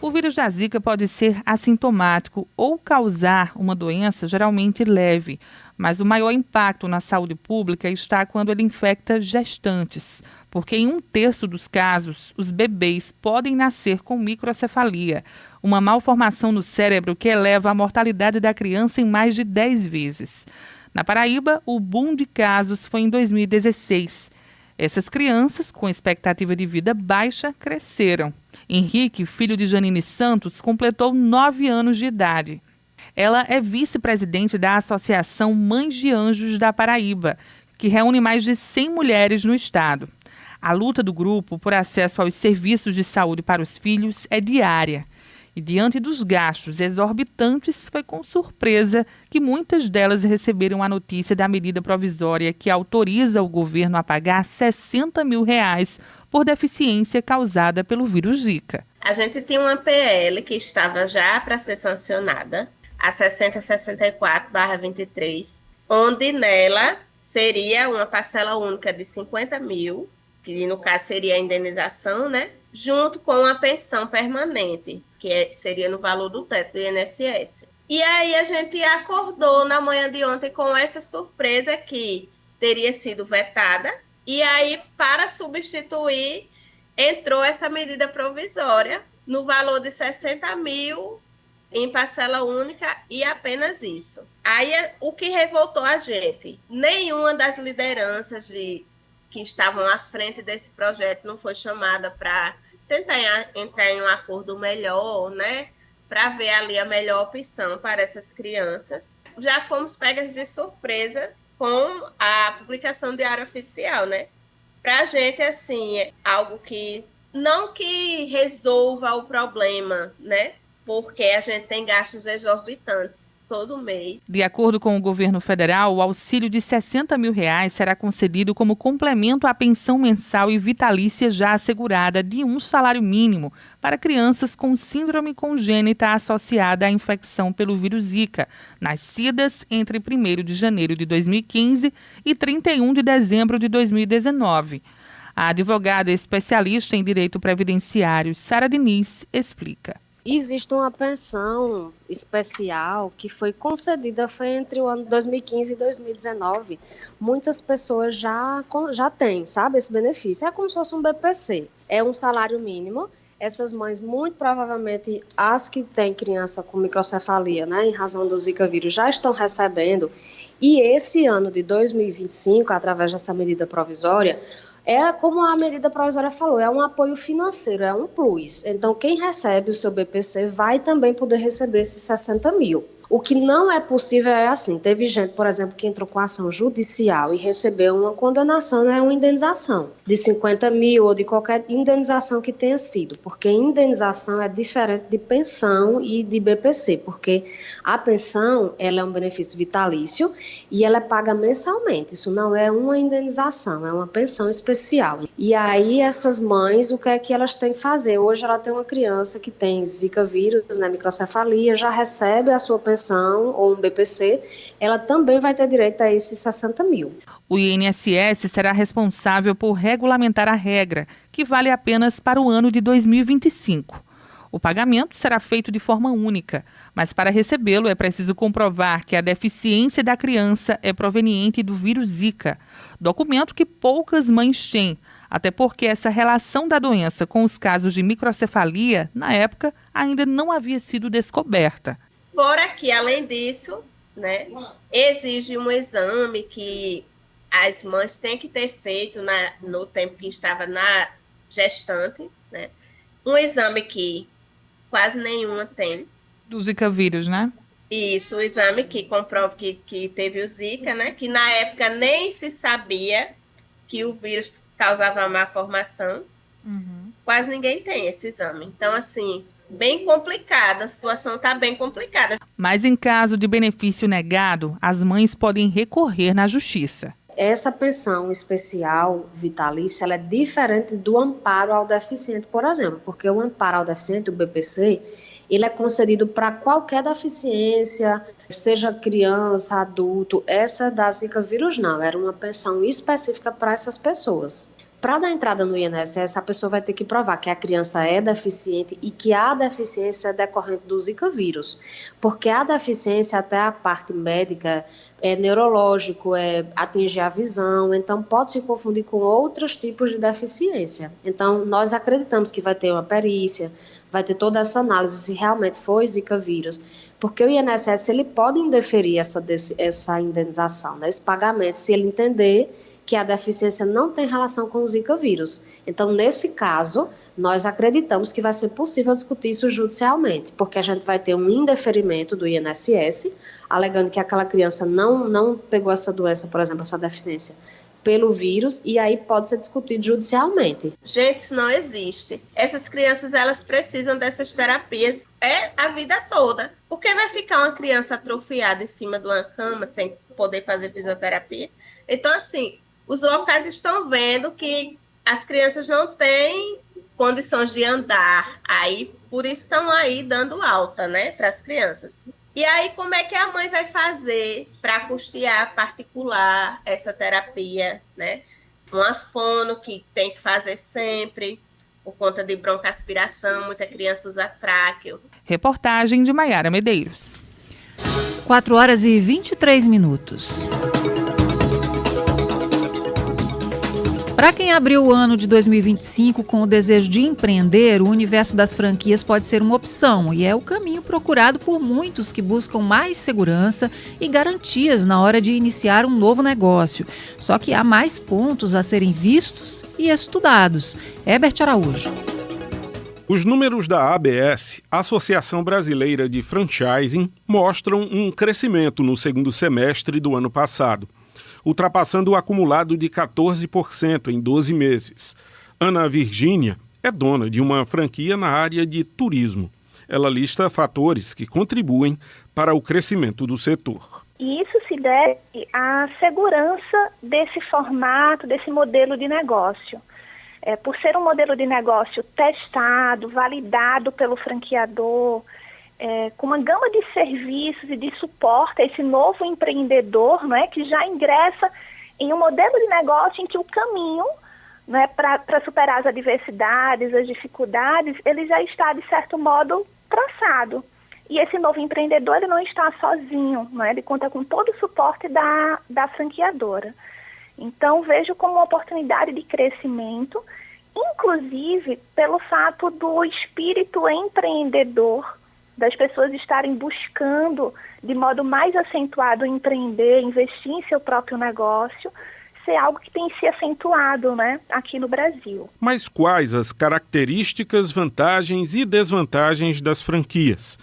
O O vírus da Zika pode ser assintomático ou causar uma doença geralmente leve, mas o maior impacto na saúde pública está quando ele infecta gestantes, porque em 1/3 dos casos, os bebês podem nascer com microcefalia, uma malformação no cérebro que eleva a mortalidade da criança em mais de 10 vezes. Na Paraíba, o boom de casos foi em 2016. Essas crianças, com expectativa de vida baixa, cresceram. Henrique, filho de Janine Santos, completou 9 anos de idade. Ela é vice-presidente da Associação Mães de Anjos da Paraíba, que reúne mais de 100 mulheres no estado. A luta do grupo por acesso aos serviços de saúde para os filhos é diária. E diante dos gastos exorbitantes, foi com surpresa que muitas delas receberam a notícia da medida provisória que autoriza o governo a pagar R$60 mil por deficiência causada pelo vírus Zika. A gente tinha uma PL que estava já para ser sancionada, a 6064/23, onde nela seria uma parcela única de 50 mil, que no caso seria a indenização, né? Junto com a pensão permanente, que seria no valor do teto do INSS. E aí a gente acordou na manhã de ontem com essa surpresa que teria sido vetada, e aí para substituir entrou essa medida provisória no valor de 60 mil em parcela única e apenas isso. Aí o que revoltou a gente? Nenhuma das lideranças que estavam à frente desse projeto não foi chamada para tentar entrar em um acordo melhor, né? Para ver ali a melhor opção para essas crianças. Já fomos pegas de surpresa com a publicação do Diário Oficial, né? Para a gente, assim, é algo que não que resolva o problema, né? Porque a gente tem gastos exorbitantes todo mês. De acordo com o governo federal, o auxílio de R$60 mil será concedido como complemento à pensão mensal e vitalícia já assegurada de um salário mínimo para crianças com síndrome congênita associada à infecção pelo vírus Zika, nascidas entre 1º de janeiro de 2015 e 31 de dezembro de 2019. A advogada especialista em direito previdenciário, Sara Diniz, explica. Existe uma pensão especial que foi concedida entre o ano 2015 e 2019. Muitas pessoas já têm, sabe, esse benefício. É como se fosse um BPC. É um salário mínimo. Essas mães, muito provavelmente, as que têm criança com microcefalia, né, em razão do Zika vírus, já estão recebendo. E esse ano de 2025, através dessa medida provisória, é como a medida provisória falou, é um apoio financeiro, é um plus. Então, quem recebe o seu BPC vai também poder receber esses 60 mil. O que não é possível é assim, teve gente, por exemplo, que entrou com ação judicial e recebeu uma condenação, né, uma indenização de 50 mil ou de qualquer indenização que tenha sido, porque indenização é diferente de pensão e de BPC, porque a pensão, ela é um benefício vitalício e ela é paga mensalmente, isso não é uma indenização, é uma pensão especial. E aí essas mães, o que é que elas têm que fazer? Hoje ela tem uma criança que tem Zika vírus, né, microcefalia, já recebe a sua pensão ou um BPC, ela também vai ter direito a esses 60 mil. O INSS será responsável por regulamentar a regra, que vale apenas para o ano de 2025. O pagamento será feito de forma única, mas para recebê-lo é preciso comprovar que a deficiência da criança é proveniente do vírus Zika, documento que poucas mães têm, até porque essa relação da doença com os casos de microcefalia, na época, ainda não havia sido descoberta. Fora que, além disso, né, exige um exame que as mães têm que ter feito no tempo que estava na gestante, né? Um exame que quase nenhuma tem. Do Zika vírus, né? Isso, o exame que comprova que teve o Zika, né? Que na época nem se sabia que o vírus causava má formação. Uhum. Quase ninguém tem esse exame. Então, assim, bem complicada, a situação está bem complicada. Mas em caso de benefício negado, as mães podem recorrer na justiça. Essa pensão especial vitalícia, ela é diferente do amparo ao deficiente, por exemplo, porque o amparo ao deficiente, o BPC, ele é concedido para qualquer deficiência, seja criança, adulto. Essa da Zika vírus não, era uma pensão específica para essas pessoas. Para dar entrada no INSS, a pessoa vai ter que provar que a criança é deficiente e que a deficiência é decorrente do Zika vírus. Porque a deficiência, até a parte médica, é neurológico, atingir a visão, então pode se confundir com outros tipos de deficiência. Então, nós acreditamos que vai ter uma perícia, vai ter toda essa análise se realmente foi Zika vírus. Porque o INSS ele pode indeferir essa indenização, né, esse pagamento, se ele entender que a deficiência não tem relação com o Zika vírus. Então, nesse caso, nós acreditamos que vai ser possível discutir isso judicialmente, porque a gente vai ter um indeferimento do INSS, alegando que aquela criança não pegou essa doença, por exemplo, essa deficiência, pelo vírus, e aí pode ser discutido judicialmente. Gente, isso não existe. Essas crianças, elas precisam dessas terapias a vida toda. Por que vai ficar uma criança atrofiada em cima de uma cama sem poder fazer fisioterapia? Então, assim, os locais estão vendo que as crianças não têm condições de andar, aí por isso estão aí dando alta, né, para as crianças. E aí, como é que a mãe vai fazer para custear particular essa terapia, né? Uma fono que tem que fazer sempre, por conta de broncoaspiração, muita criança usa tráqueo. Reportagem de Maiara Medeiros. 4h23. Para quem abriu o ano de 2025 com o desejo de empreender, o universo das franquias pode ser uma opção e é o caminho procurado por muitos que buscam mais segurança e garantias na hora de iniciar um novo negócio. Só que há mais pontos a serem vistos e estudados. Herbert Araújo. Os números da ABS, Associação Brasileira de Franchising, mostram um crescimento no segundo semestre do ano passado, ultrapassando o acumulado de 14% em 12 meses. Ana Virgínia é dona de uma franquia na área de turismo. Ela lista fatores que contribuem para o crescimento do setor. E isso se deve à segurança desse formato, desse modelo de negócio. Por ser um modelo de negócio testado, validado pelo franqueador, com uma gama de serviços e de suporte a esse novo empreendedor, né, que já ingressa em um modelo de negócio em que o caminho, né, para superar as adversidades, as dificuldades, ele já está, de certo modo, traçado. E esse novo empreendedor ele não está sozinho, né, ele conta com todo o suporte da franqueadora. Então, vejo como uma oportunidade de crescimento, inclusive pelo fato do espírito empreendedor, das pessoas estarem buscando de modo mais acentuado empreender, investir em seu próprio negócio, ser algo que tem se acentuado, né, aqui no Brasil. Mas quais as características, vantagens e desvantagens das franquias?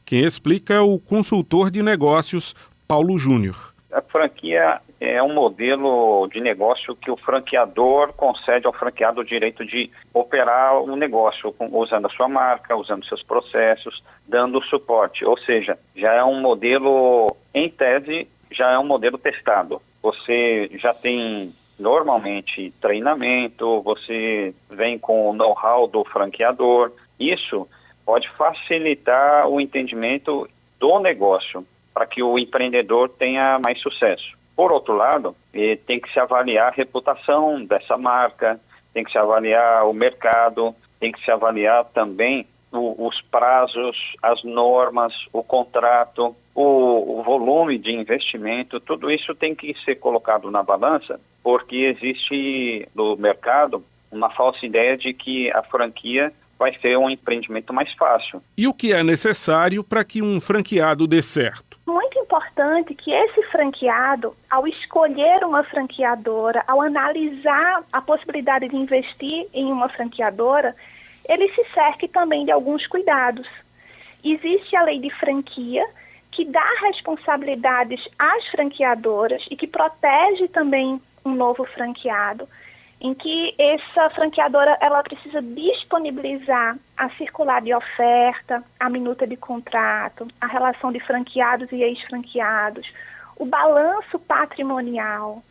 Quem explica é o consultor de negócios, Paulo Júnior. A franquia é um modelo de negócio que o franqueador concede ao franqueado o direito de operar o negócio usando a sua marca, usando seus processos, dando suporte. Ou seja, já é um modelo, em tese, já é um modelo testado. Você já tem normalmente treinamento, você vem com o know-how do franqueador. Isso pode facilitar o entendimento do negócio, para que o empreendedor tenha mais sucesso. Por outro lado, tem que se avaliar a reputação dessa marca, tem que se avaliar o mercado, tem que se avaliar também os prazos, as normas, o contrato, o volume de investimento. Tudo isso tem que ser colocado na balança, porque existe no mercado uma falsa ideia de que a franquia vai ser um empreendimento mais fácil. E o que é necessário para que um franqueado dê certo? Muito importante que esse franqueado, ao escolher uma franqueadora, ao analisar a possibilidade de investir em uma franqueadora, ele se cerque também de alguns cuidados. Existe a lei de franquia, que dá responsabilidades às franqueadoras e que protege também um novo franqueado, em que essa franqueadora ela precisa disponibilizar a circular de oferta, a minuta de contrato, a relação de franqueados e ex-franqueados, o balanço patrimonial.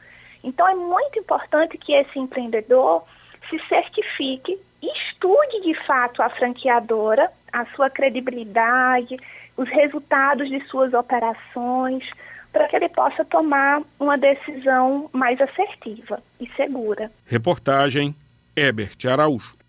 Então é muito importante que esse empreendedor se certifique, estude de fato a franqueadora, a sua credibilidade, os resultados de suas operações, para que ele possa tomar uma decisão mais assertiva e segura. Reportagem Herbert Araújo.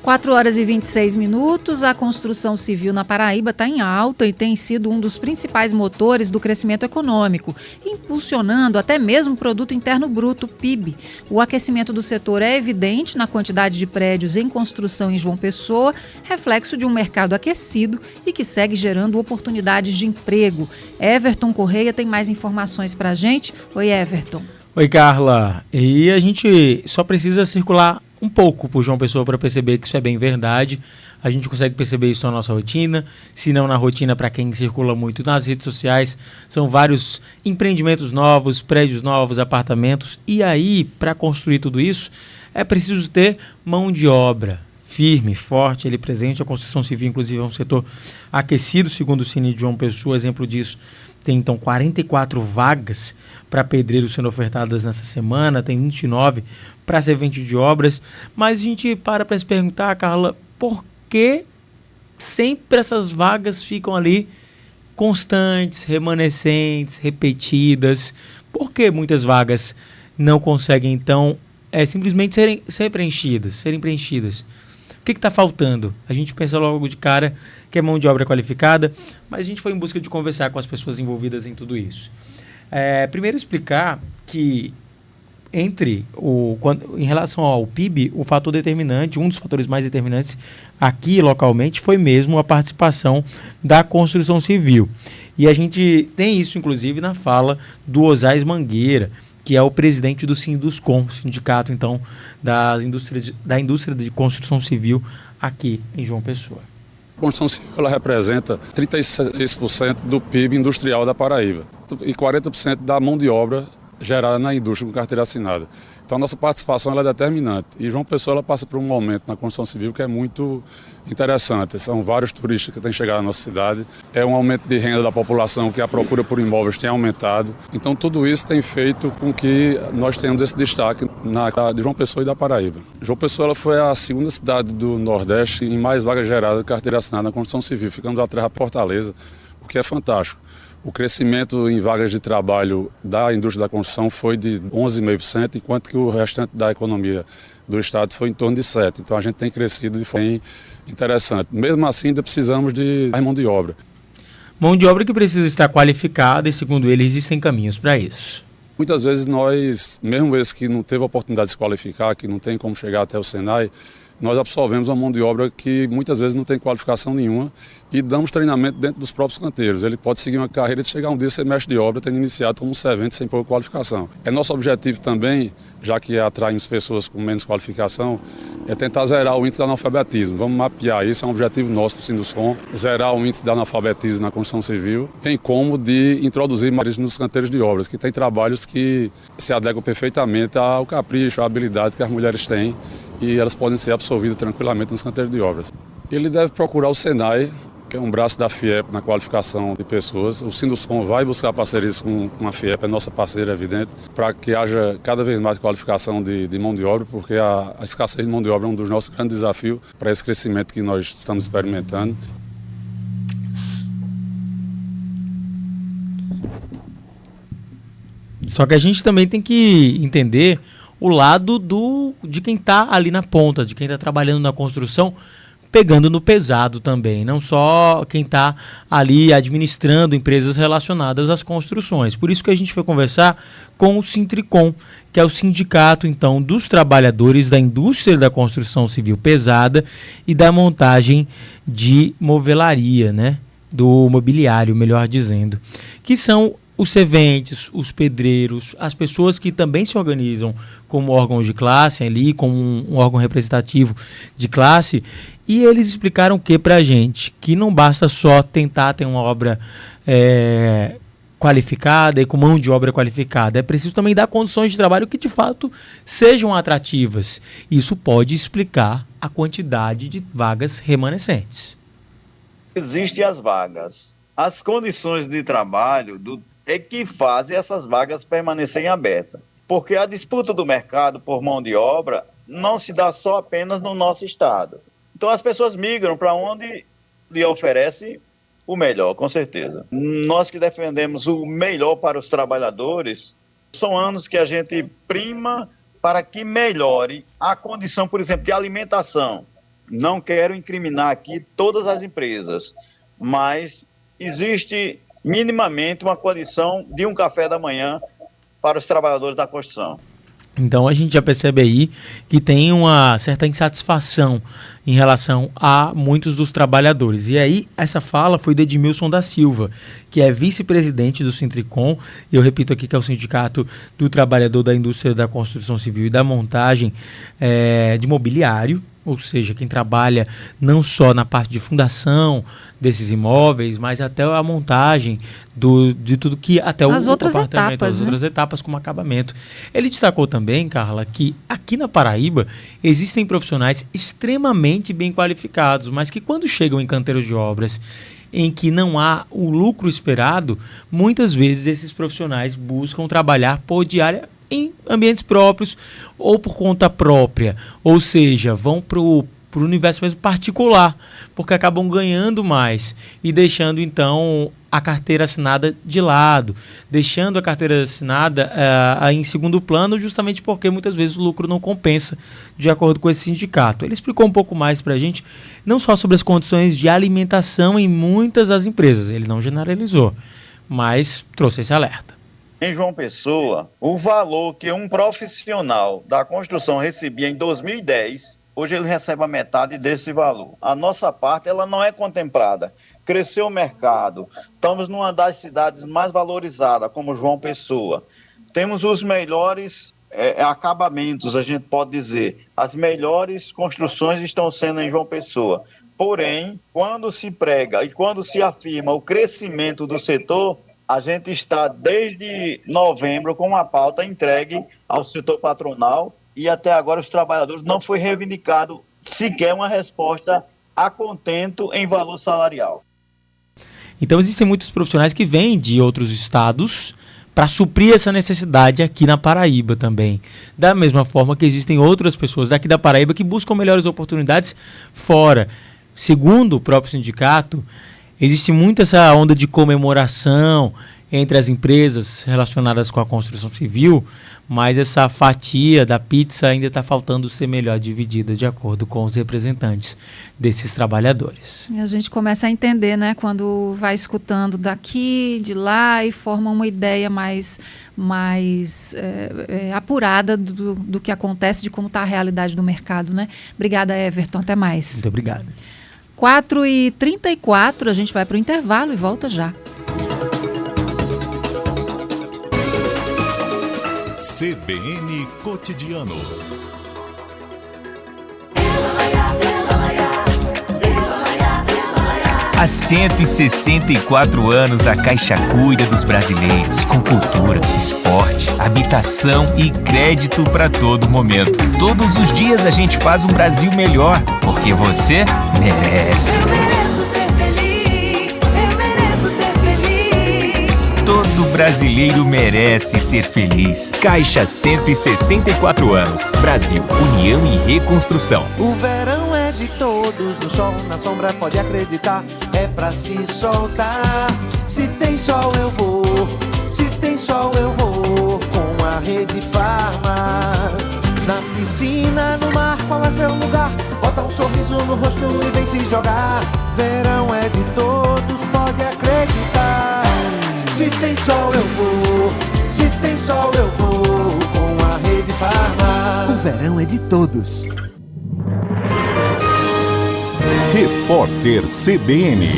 4h26. A construção civil na Paraíba está em alta e tem sido um dos principais motores do crescimento econômico, impulsionando até mesmo o Produto Interno Bruto, PIB. O aquecimento do setor é evidente na quantidade de prédios em construção em João Pessoa, reflexo de um mercado aquecido e que segue gerando oportunidades de emprego. Everton Correia tem mais informações para a gente. Oi, Everton. Oi, Carla. E a gente só precisa circular um pouco por João Pessoa para perceber que isso é bem verdade. A gente consegue perceber isso na nossa rotina, se não na rotina para quem circula muito nas redes sociais. São vários empreendimentos novos, prédios novos, apartamentos. E aí, para construir tudo isso, é preciso ter mão de obra firme, forte, ele presente. A construção civil, inclusive, é um setor aquecido, segundo o Cine de João Pessoa. Exemplo disso, tem então 44 vagas para pedreiros sendo ofertadas nessa semana, tem 29 para servente de obras, mas a gente para se perguntar, Carla, por que sempre essas vagas ficam ali constantes, remanescentes, repetidas? Por que muitas vagas não conseguem, então, simplesmente serem preenchidas? O que está faltando? A gente pensa logo de cara que é mão de obra qualificada, mas a gente foi em busca de conversar com as pessoas envolvidas em tudo isso. Primeiro explicar que em relação ao PIB, o fator determinante, um dos fatores mais determinantes aqui localmente foi mesmo a participação da construção civil. E a gente tem isso, inclusive, na fala do Osais Mangueira, que é o presidente do Sinduscom, sindicato, então, da indústria de construção civil aqui em João Pessoa. A construção civil ela representa 36% do PIB industrial da Paraíba e 40% da mão de obra gerada na indústria com carteira assinada. Então a nossa participação ela é determinante. E João Pessoa ela passa por um momento na construção civil que é muito interessante. São vários turistas que têm chegado à nossa cidade. É um aumento de renda da população, que a procura por imóveis tem aumentado. Então tudo isso tem feito com que nós tenhamos esse destaque de João Pessoa e da Paraíba. João Pessoa ela foi a segunda cidade do Nordeste em mais vagas geradas de carteira assinada na construção civil, ficando atrás da Fortaleza, o que é fantástico. O crescimento em vagas de trabalho da indústria da construção foi de 11,5%, enquanto que o restante da economia do Estado foi em torno de 7%. Então a gente tem crescido de forma interessante. Mesmo assim, ainda precisamos de mão de obra. Mão de obra que precisa estar qualificada e, segundo ele, existem caminhos para isso. Muitas vezes nós, mesmo esse que não teve a oportunidade de se qualificar, que não tem como chegar até o Senai, nós absorvemos uma mão de obra que muitas vezes não tem qualificação nenhuma e damos treinamento dentro dos próprios canteiros. Ele pode seguir uma carreira de chegar um dia a ser mestre de obra, tendo iniciado como servente sem pouca qualificação. É nosso objetivo também, já que atraímos pessoas com menos qualificação, é tentar zerar o índice de analfabetismo. Vamos mapear isso, é um objetivo nosso do Sinduscom, zerar o índice de analfabetismo na construção civil, bem como de introduzir mais nos canteiros de obras, que tem trabalhos que se adequam perfeitamente ao capricho, à habilidade que as mulheres têm e elas podem ser absorvidas tranquilamente nos canteiros de obras. Ele deve procurar o Senai, que é um braço da FIEP na qualificação de pessoas. O Sinduscom vai buscar parcerias com a FIEP, é nossa parceira, evidente, para que haja cada vez mais qualificação de mão de obra, porque a escassez de mão de obra é um dos nossos grandes desafios para esse crescimento que nós estamos experimentando. Só que a gente também tem que entender o lado de quem está ali na ponta, de quem está trabalhando na construção, pegando no pesado também, não só quem está ali administrando empresas relacionadas às construções. Por isso que a gente foi conversar com o Sintricom, que é o sindicato, então, dos trabalhadores da indústria da construção civil pesada e da montagem de movelaria, né? Do mobiliário, melhor dizendo, que são os serventes, os pedreiros, as pessoas que também se organizam como órgãos de classe, ali como um órgão representativo de classe, e eles explicaram que pra gente, que não basta só tentar ter uma obra qualificada e com mão de obra qualificada, é preciso também dar condições de trabalho que de fato sejam atrativas. Isso pode explicar a quantidade de vagas remanescentes. Existem as vagas. As condições de trabalho é que fazem essas vagas permanecerem abertas. Porque a disputa do mercado por mão de obra não se dá só apenas no nosso estado. Então as pessoas migram para onde lhe oferece o melhor, com certeza. Nós que defendemos o melhor para os trabalhadores, são anos que a gente prima para que melhore a condição, por exemplo, de alimentação. Não quero incriminar aqui todas as empresas, mas existe minimamente uma condição de um café da manhã para os trabalhadores da construção. Então a gente já percebe aí que tem uma certa insatisfação em relação a muitos dos trabalhadores. E aí essa fala foi de Edmilson da Silva, que é vice-presidente do Sintricom. Eu repito aqui que é o Sindicato do Trabalhador da Indústria da Construção Civil e da Montagem de Mobiliário, ou seja, quem trabalha não só na parte de fundação desses imóveis, mas até a montagem de tudo que até as outras apartamento, etapas, as outras etapas como acabamento. Ele destacou também, Carla, que aqui na Paraíba existem profissionais extremamente bem qualificados, mas que quando chegam em canteiros de obras em que não há o lucro esperado, muitas vezes esses profissionais buscam trabalhar por diária em ambientes próprios ou por conta própria, ou seja, vão para o universo mesmo particular, porque acabam ganhando mais e deixando então a carteira assinada de lado, deixando a carteira assinada em segundo plano, justamente porque muitas vezes o lucro não compensa, de acordo com esse sindicato. Ele explicou um pouco mais para a gente, não só sobre as condições de alimentação em muitas das empresas, ele não generalizou, mas trouxe esse alerta. Em João Pessoa, o valor que um profissional da construção recebia em 2010, hoje ele recebe a metade desse valor. A nossa parte, ela não é contemplada. Cresceu o mercado, estamos numa das cidades mais valorizadas, como João Pessoa. Temos os melhores acabamentos, a gente pode dizer. As melhores construções estão sendo em João Pessoa. Porém, quando se prega e quando se afirma o crescimento do setor, a gente está desde novembro com uma pauta entregue ao setor patronal e até agora os trabalhadores não foi reivindicado sequer uma resposta a contento em valor salarial. Então existem muitos profissionais que vêm de outros estados para suprir essa necessidade aqui na Paraíba também. Da mesma forma que existem outras pessoas daqui da Paraíba que buscam melhores oportunidades fora. Segundo o próprio sindicato, existe muito essa onda de comemoração entre as empresas relacionadas com a construção civil, mas essa fatia da pizza ainda está faltando ser melhor dividida de acordo com os representantes desses trabalhadores. E a gente começa a entender, né, quando vai escutando daqui, de lá e forma uma ideia mais apurada do que acontece, de como está a realidade do mercado, né? Obrigada, Everton. Até mais. Muito obrigado. 4h34, a gente vai para o intervalo e volta já. CBN Cotidiano. Há 164 anos a Caixa cuida dos brasileiros com cultura, esporte, habitação e crédito para todo momento. Todos os dias a gente faz um Brasil melhor, porque você merece. Eu mereço ser feliz, eu mereço ser feliz. Todo brasileiro merece ser feliz. Caixa 164 anos. Brasil, União e Reconstrução. O verão é de todos, no sol, na sombra, pode acreditar, é pra se soltar. Se tem sol eu vou, se tem sol eu vou, com a Rede Farma. Na piscina, no mar, qual é seu lugar? Bota um sorriso no rosto e vem se jogar. Verão é de todos, pode acreditar. Se tem sol eu vou, se tem sol eu vou, com a Rede Farma. O verão é de todos. Repórter CBN.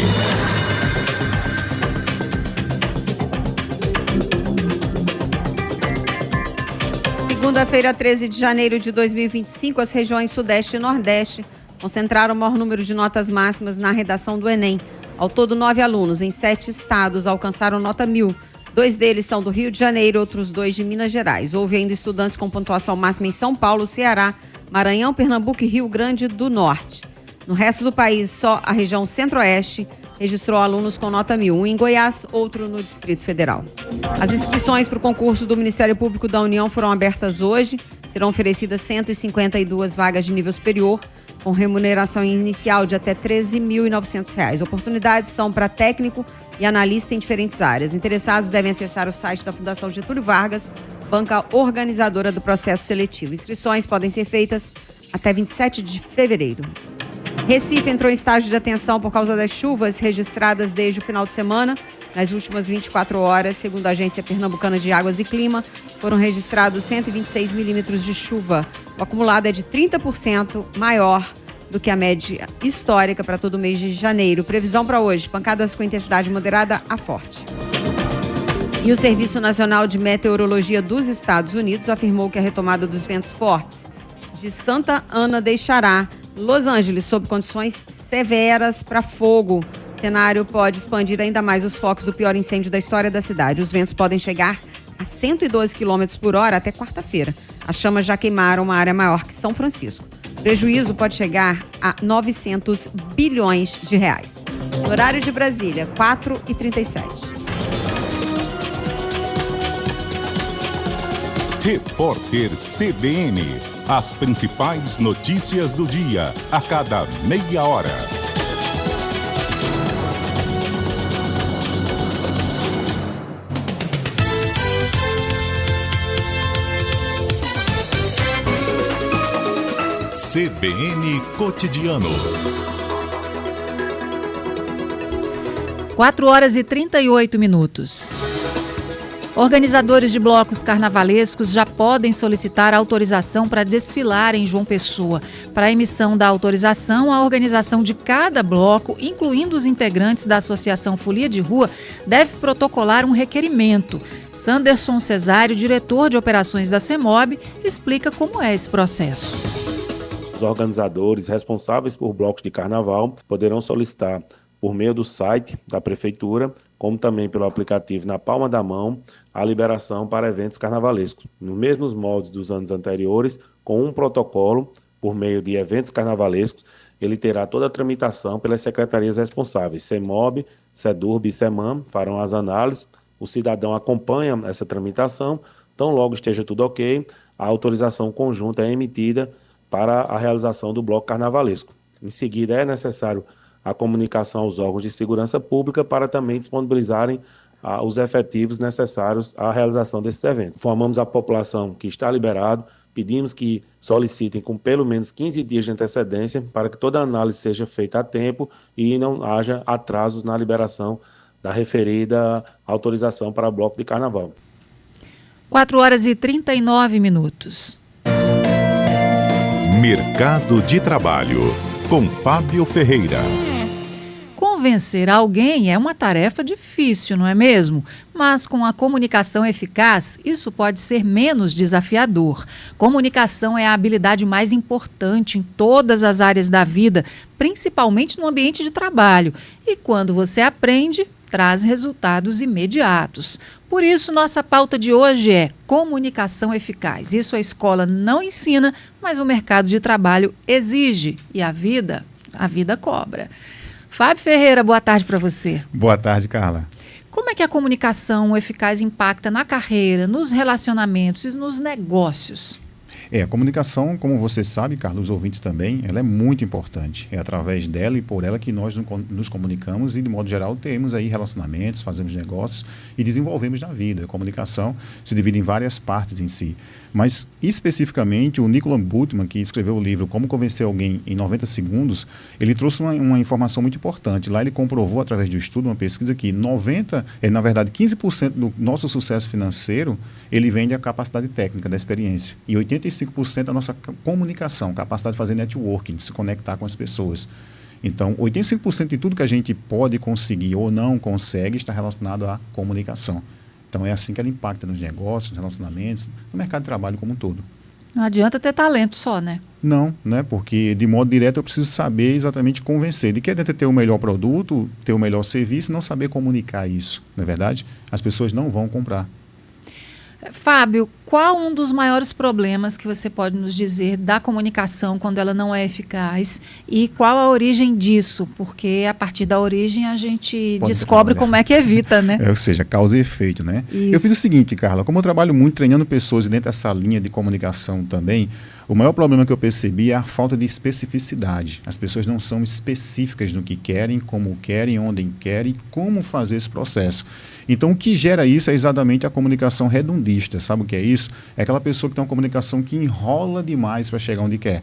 Segunda-feira, 13 de janeiro de 2025, as regiões Sudeste e Nordeste concentraram o maior número de notas máximas na redação do Enem. Ao todo, 9 alunos em 7 estados alcançaram nota 1000. 2 deles são do Rio de Janeiro, outros 2 de Minas Gerais. Houve ainda estudantes com pontuação máxima em São Paulo, Ceará, Maranhão, Pernambuco e Rio Grande do Norte. No resto do país, só a região Centro-Oeste registrou alunos com nota 1000, um em Goiás, outro no Distrito Federal. As inscrições para o concurso do Ministério Público da União foram abertas hoje. Serão oferecidas 152 vagas de nível superior. com remuneração inicial de até R$ 13.900. Oportunidades são para técnico e analista em diferentes áreas. Interessados devem acessar o site da Fundação Getúlio Vargas, banca organizadora do processo seletivo. Inscrições podem ser feitas até 27 de fevereiro. Recife entrou em estágio de atenção por causa das chuvas registradas desde o final de semana. Nas últimas 24 horas, segundo a Agência Pernambucana de Águas e Clima, foram registrados 126 milímetros de chuva. O acumulado é de 30% maior do que a média histórica para todo o mês de janeiro. Previsão para hoje, pancadas com intensidade moderada a forte. E o Serviço Nacional de Meteorologia dos Estados Unidos afirmou que a retomada dos ventos fortes de Santa Ana deixará Los Angeles sob condições severas para fogo. O cenário pode expandir ainda mais os focos do pior incêndio da história da cidade. Os ventos podem chegar a 112 km por hora até quarta-feira. As chamas já queimaram uma área maior que São Francisco. O prejuízo pode chegar a 900 bilhões de reais. No horário de Brasília, 4h37. Repórter CBN. As principais notícias do dia, a cada meia hora. CBN Cotidiano. 4h38. Organizadores de blocos carnavalescos já podem solicitar autorização para desfilar em João Pessoa. Para a emissão da autorização, a organização de cada bloco, incluindo os integrantes da Associação Folia de Rua, deve protocolar um requerimento. Sanderson Cesário, diretor de operações da CEMOB, explica como é esse processo. Os organizadores responsáveis por blocos de carnaval poderão solicitar por meio do site da Prefeitura, como também pelo aplicativo na palma da mão, a liberação para eventos carnavalescos, nos mesmos moldes dos anos anteriores, com um protocolo, por meio de eventos carnavalescos, ele terá toda a tramitação pelas secretarias responsáveis, CEMOB, SEDURB e SEMAM, farão as análises, o cidadão acompanha essa tramitação, tão logo esteja tudo ok, a autorização conjunta é emitida para a realização do bloco carnavalesco. Em seguida, é necessário a comunicação aos órgãos de segurança pública para também disponibilizarem os efetivos necessários à realização desses eventos. Informamos a população que está liberado, pedimos que solicitem com pelo menos 15 dias de antecedência para que toda a análise seja feita a tempo e não haja atrasos na liberação da referida autorização para bloco de carnaval. 4h39. Mercado de Trabalho, com Fábio Ferreira. Convencer alguém é uma tarefa difícil, não é mesmo? Mas com a comunicação eficaz, isso pode ser menos desafiador. Comunicação é a habilidade mais importante em todas as áreas da vida, principalmente no ambiente de trabalho. E quando você aprende, traz resultados imediatos. Por isso, nossa pauta de hoje é comunicação eficaz. Isso a escola não ensina, mas o mercado de trabalho exige. E a vida cobra. Fábio Ferreira, boa tarde para você. Boa tarde, Carla. Como é que a comunicação eficaz impacta na carreira, nos relacionamentos e nos negócios? A comunicação, como você sabe, Carlos, os ouvintes também, ela é muito importante. É através dela e por ela que nós nos comunicamos e, de modo geral, temos aí relacionamentos, fazemos negócios e desenvolvemos na vida. A comunicação se divide em várias partes em si. Mas, especificamente, o Nicholas Bultmann, que escreveu o livro Como Convencer Alguém em 90 Segundos, ele trouxe uma informação muito importante. Lá ele comprovou, através de um estudo, uma pesquisa, que 15% do nosso sucesso financeiro, ele vem da capacidade técnica, da experiência. E 85% da nossa comunicação, capacidade de fazer networking, de se conectar com as pessoas. Então, 85% de tudo que a gente pode conseguir ou não consegue está relacionado à comunicação. Então, é assim que ela impacta nos negócios, nos relacionamentos, no mercado de trabalho como um todo. Não adianta ter talento só, né? Não, né? Porque, de modo direto, eu preciso saber exatamente convencer. De que adianta ter o melhor produto, ter o melhor serviço e não saber comunicar isso, não é verdade? As pessoas não vão comprar. Fábio, qual um dos maiores problemas que você pode nos dizer da comunicação quando ela não é eficaz e qual a origem disso? Porque a partir da origem a gente descobre como é que evita, né? Ou seja, causa e efeito, né? Isso. Eu fiz o seguinte, Carla, como eu trabalho muito treinando pessoas dentro dessa linha de comunicação também, O maior problema que eu percebi é a falta de especificidade. As pessoas não são específicas no que querem, como querem, onde querem, como fazer esse processo. Então, o que gera isso é exatamente a comunicação redundista. Sabe o que é isso? É aquela pessoa que tem uma comunicação que enrola demais para chegar onde quer.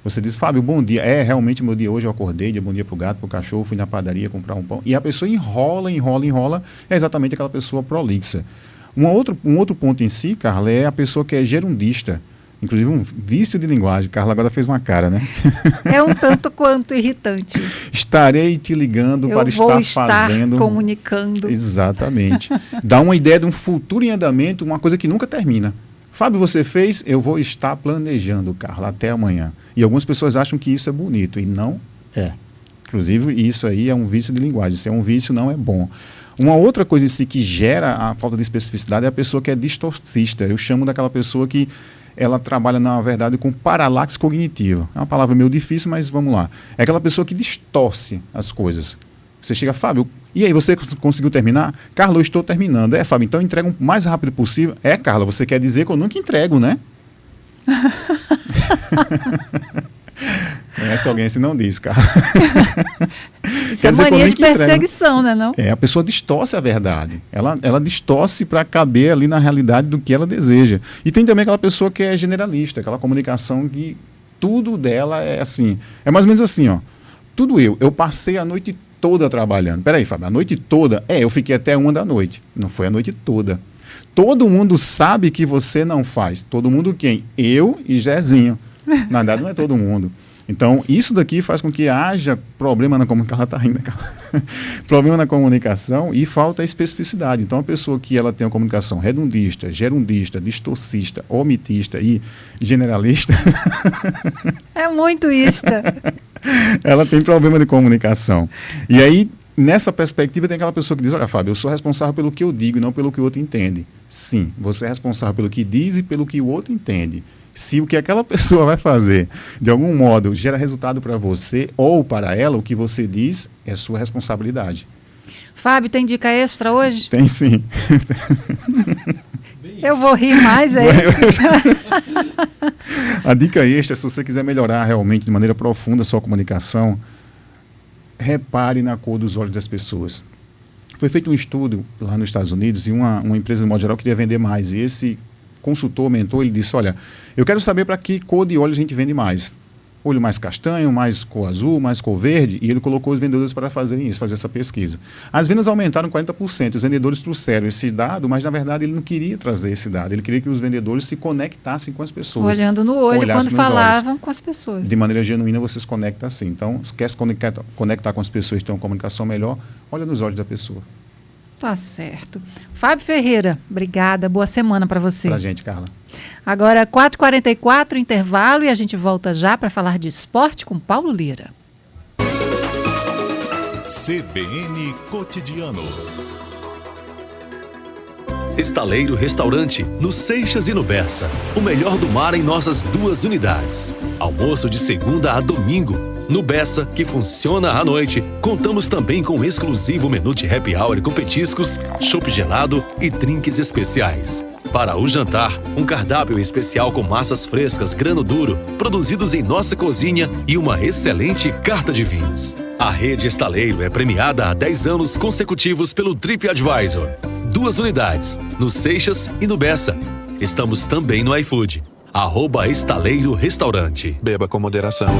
Você diz, Fábio, bom dia. Realmente meu dia hoje eu acordei, dei bom dia pro gato, pro cachorro, fui na padaria comprar um pão. E a pessoa enrola, é exatamente aquela pessoa prolixa. Um outro ponto em si, Carla, é a pessoa que é gerundista. Inclusive um vício de linguagem. Carla agora fez uma cara, né? É um tanto quanto irritante. Estarei te ligando para estar fazendo... comunicando. Exatamente. Dá uma ideia de um futuro em andamento, uma coisa que nunca termina. Fábio, você fez, eu vou estar planejando, Carla, até amanhã. E algumas pessoas acham que isso é bonito, e não é. Inclusive, isso aí é um vício de linguagem. Se é um vício, não é bom. Uma outra coisa em si que gera a falta de especificidade é a pessoa que é distorcista. Eu chamo daquela pessoa que ela trabalha, na verdade, com paralaxe cognitiva. É uma palavra meio difícil, mas vamos lá. É aquela pessoa que distorce as coisas. Você chega, Fábio, e aí, você conseguiu terminar? Carla, eu estou terminando. Fábio, então entrega o mais rápido possível. Carla, você quer dizer que eu nunca entrego, né? Conhece alguém assim, não diz, Carla. Isso é mania de perseguição, né, não? A pessoa distorce a verdade. Ela distorce para caber ali na realidade do que ela deseja. E tem também aquela pessoa que é generalista, aquela comunicação que tudo dela é assim. É mais ou menos assim, ó. Tudo eu passei a noite toda trabalhando. Peraí, Fábio, a noite toda? Eu fiquei até 1 da noite. Não foi a noite toda. Todo mundo sabe que você não faz. Todo mundo quem? Eu e Jezinho. Na verdade, não é todo mundo. Então, isso daqui faz com que haja problema na comunicação. Ela está rindo, problema na comunicação e falta especificidade. Então, a pessoa que ela tem uma comunicação redundista, gerundista, distorcista, omitista e generalista... É muito ista. Ela tem problema de comunicação. E aí, nessa perspectiva, tem aquela pessoa que diz, olha, Fábio, eu sou responsável pelo que eu digo e não pelo que o outro entende. Sim, você é responsável pelo que diz e pelo que o outro entende. Se o que aquela pessoa vai fazer, de algum modo, gera resultado para você ou para ela, o que você diz é sua responsabilidade. Fábio, tem dica extra hoje? Tem sim. Eu vou rir mais, é isso? A dica extra, se você quiser melhorar realmente de maneira profunda a sua comunicação, repare na cor dos olhos das pessoas. Foi feito um estudo lá nos Estados Unidos e uma empresa, de modo geral, queria vender mais. E esse consultor, mentor, ele disse, olha, eu quero saber para que cor de olhos a gente vende mais. Olho mais castanho, mais cor azul, mais cor verde, e ele colocou os vendedores para fazerem isso, fazer essa pesquisa. As vendas aumentaram 40%, os vendedores trouxeram esse dado, mas na verdade ele não queria trazer esse dado, ele queria que os vendedores se conectassem com as pessoas. Olhando no olho quando falavam com as pessoas. De maneira genuína você se conecta assim. Então, se quer se conectar com as pessoas que têm uma comunicação melhor, olha nos olhos da pessoa. Tá certo. Fábio Ferreira, obrigada. Boa semana para você. Pra gente, Carla. Agora, 4h44, intervalo, e a gente volta já para falar de esporte com Paulo Lira. CBN Cotidiano. Estaleiro Restaurante, no Seixas e no Bessa. O melhor do mar em nossas 2 unidades. Almoço de segunda a domingo. No Bessa, que funciona à noite, contamos também com um exclusivo menu de happy hour com petiscos, chopp gelado e drinks especiais. Para o jantar, um cardápio especial com massas frescas grano duro, produzidos em nossa cozinha e uma excelente carta de vinhos. A rede Estaleiro é premiada há 10 anos consecutivos pelo TripAdvisor. 2 unidades, no Seixas e no Bessa. Estamos também no iFood. @Estaleiro Restaurante. Beba com moderação.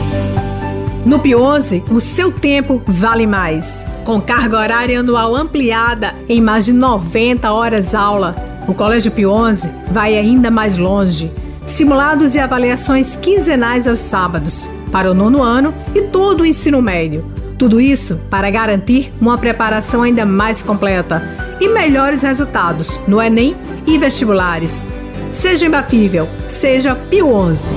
No Pionze, o seu tempo vale mais. Com carga horária anual ampliada em mais de 90 horas aula, o Colégio Pionze vai ainda mais longe. Simulados e avaliações quinzenais aos sábados, para o 9º ano e todo o ensino médio. Tudo isso para garantir uma preparação ainda mais completa e melhores resultados no Enem e vestibulares. Seja imbatível, seja Pionze.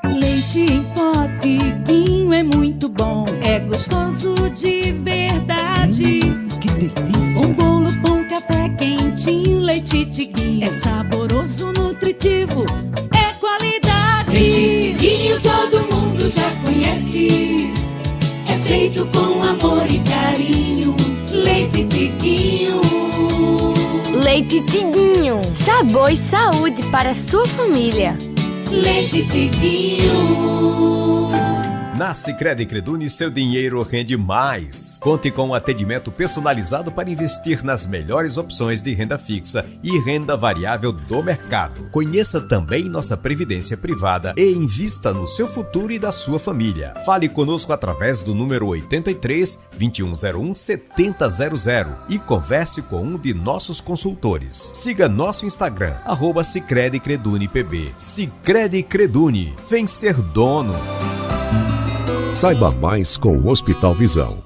Leite em pó, Tiguinho é muito bom. É gostoso de verdade. Que delícia! Um bolo, pão, café quentinho, leite Tiguinho. É saboroso, nutritivo, é qualidade. Leite Tiguinho todo mundo já conhece. É feito com amor e carinho. Leite Tiguinho. Leite Tiguinho. Sabor e saúde para a sua família. Leite Tiguinho. Na Sicredi Creduni, seu dinheiro rende mais. Conte com um atendimento personalizado para investir nas melhores opções de renda fixa e renda variável do mercado. Conheça também nossa previdência privada e invista no seu futuro e da sua família. Fale conosco através do número 83 2101 7000 e converse com um de nossos consultores. Siga nosso Instagram, @Sicredi Creduni PB. Sicredi Creduni. Vem ser dono. Saiba mais com o Hospital Visão.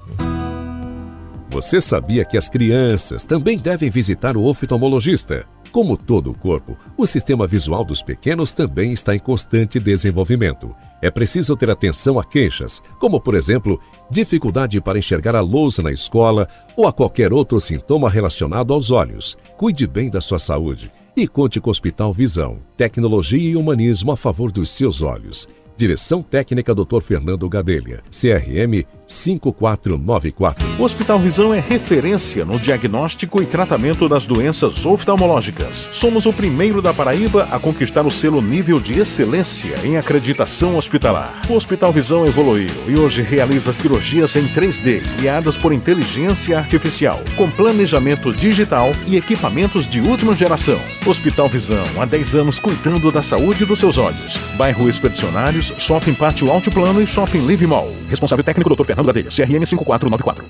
Você sabia que as crianças também devem visitar o oftalmologista? Como todo o corpo, o sistema visual dos pequenos também está em constante desenvolvimento. É preciso ter atenção a queixas, como por exemplo, dificuldade para enxergar a lousa na escola ou a qualquer outro sintoma relacionado aos olhos. Cuide bem da sua saúde e conte com o Hospital Visão. Tecnologia e humanismo a favor dos seus olhos. Direção Técnica Dr. Fernando Gadelha, CRM 5494. O Hospital Visão é referência no diagnóstico e tratamento das doenças oftalmológicas. Somos o primeiro da Paraíba a conquistar o selo nível de excelência em acreditação hospitalar. O Hospital Visão evoluiu e hoje realiza cirurgias em 3D, guiadas por inteligência artificial, com planejamento digital e equipamentos de última geração. Hospital Visão, há 10 anos cuidando da saúde dos seus olhos. Bairro Expedicionários, Shopping Pátio Altiplano e Shopping Live Mall. Responsável técnico Dr. Fernando Gadelha, CRM 5494.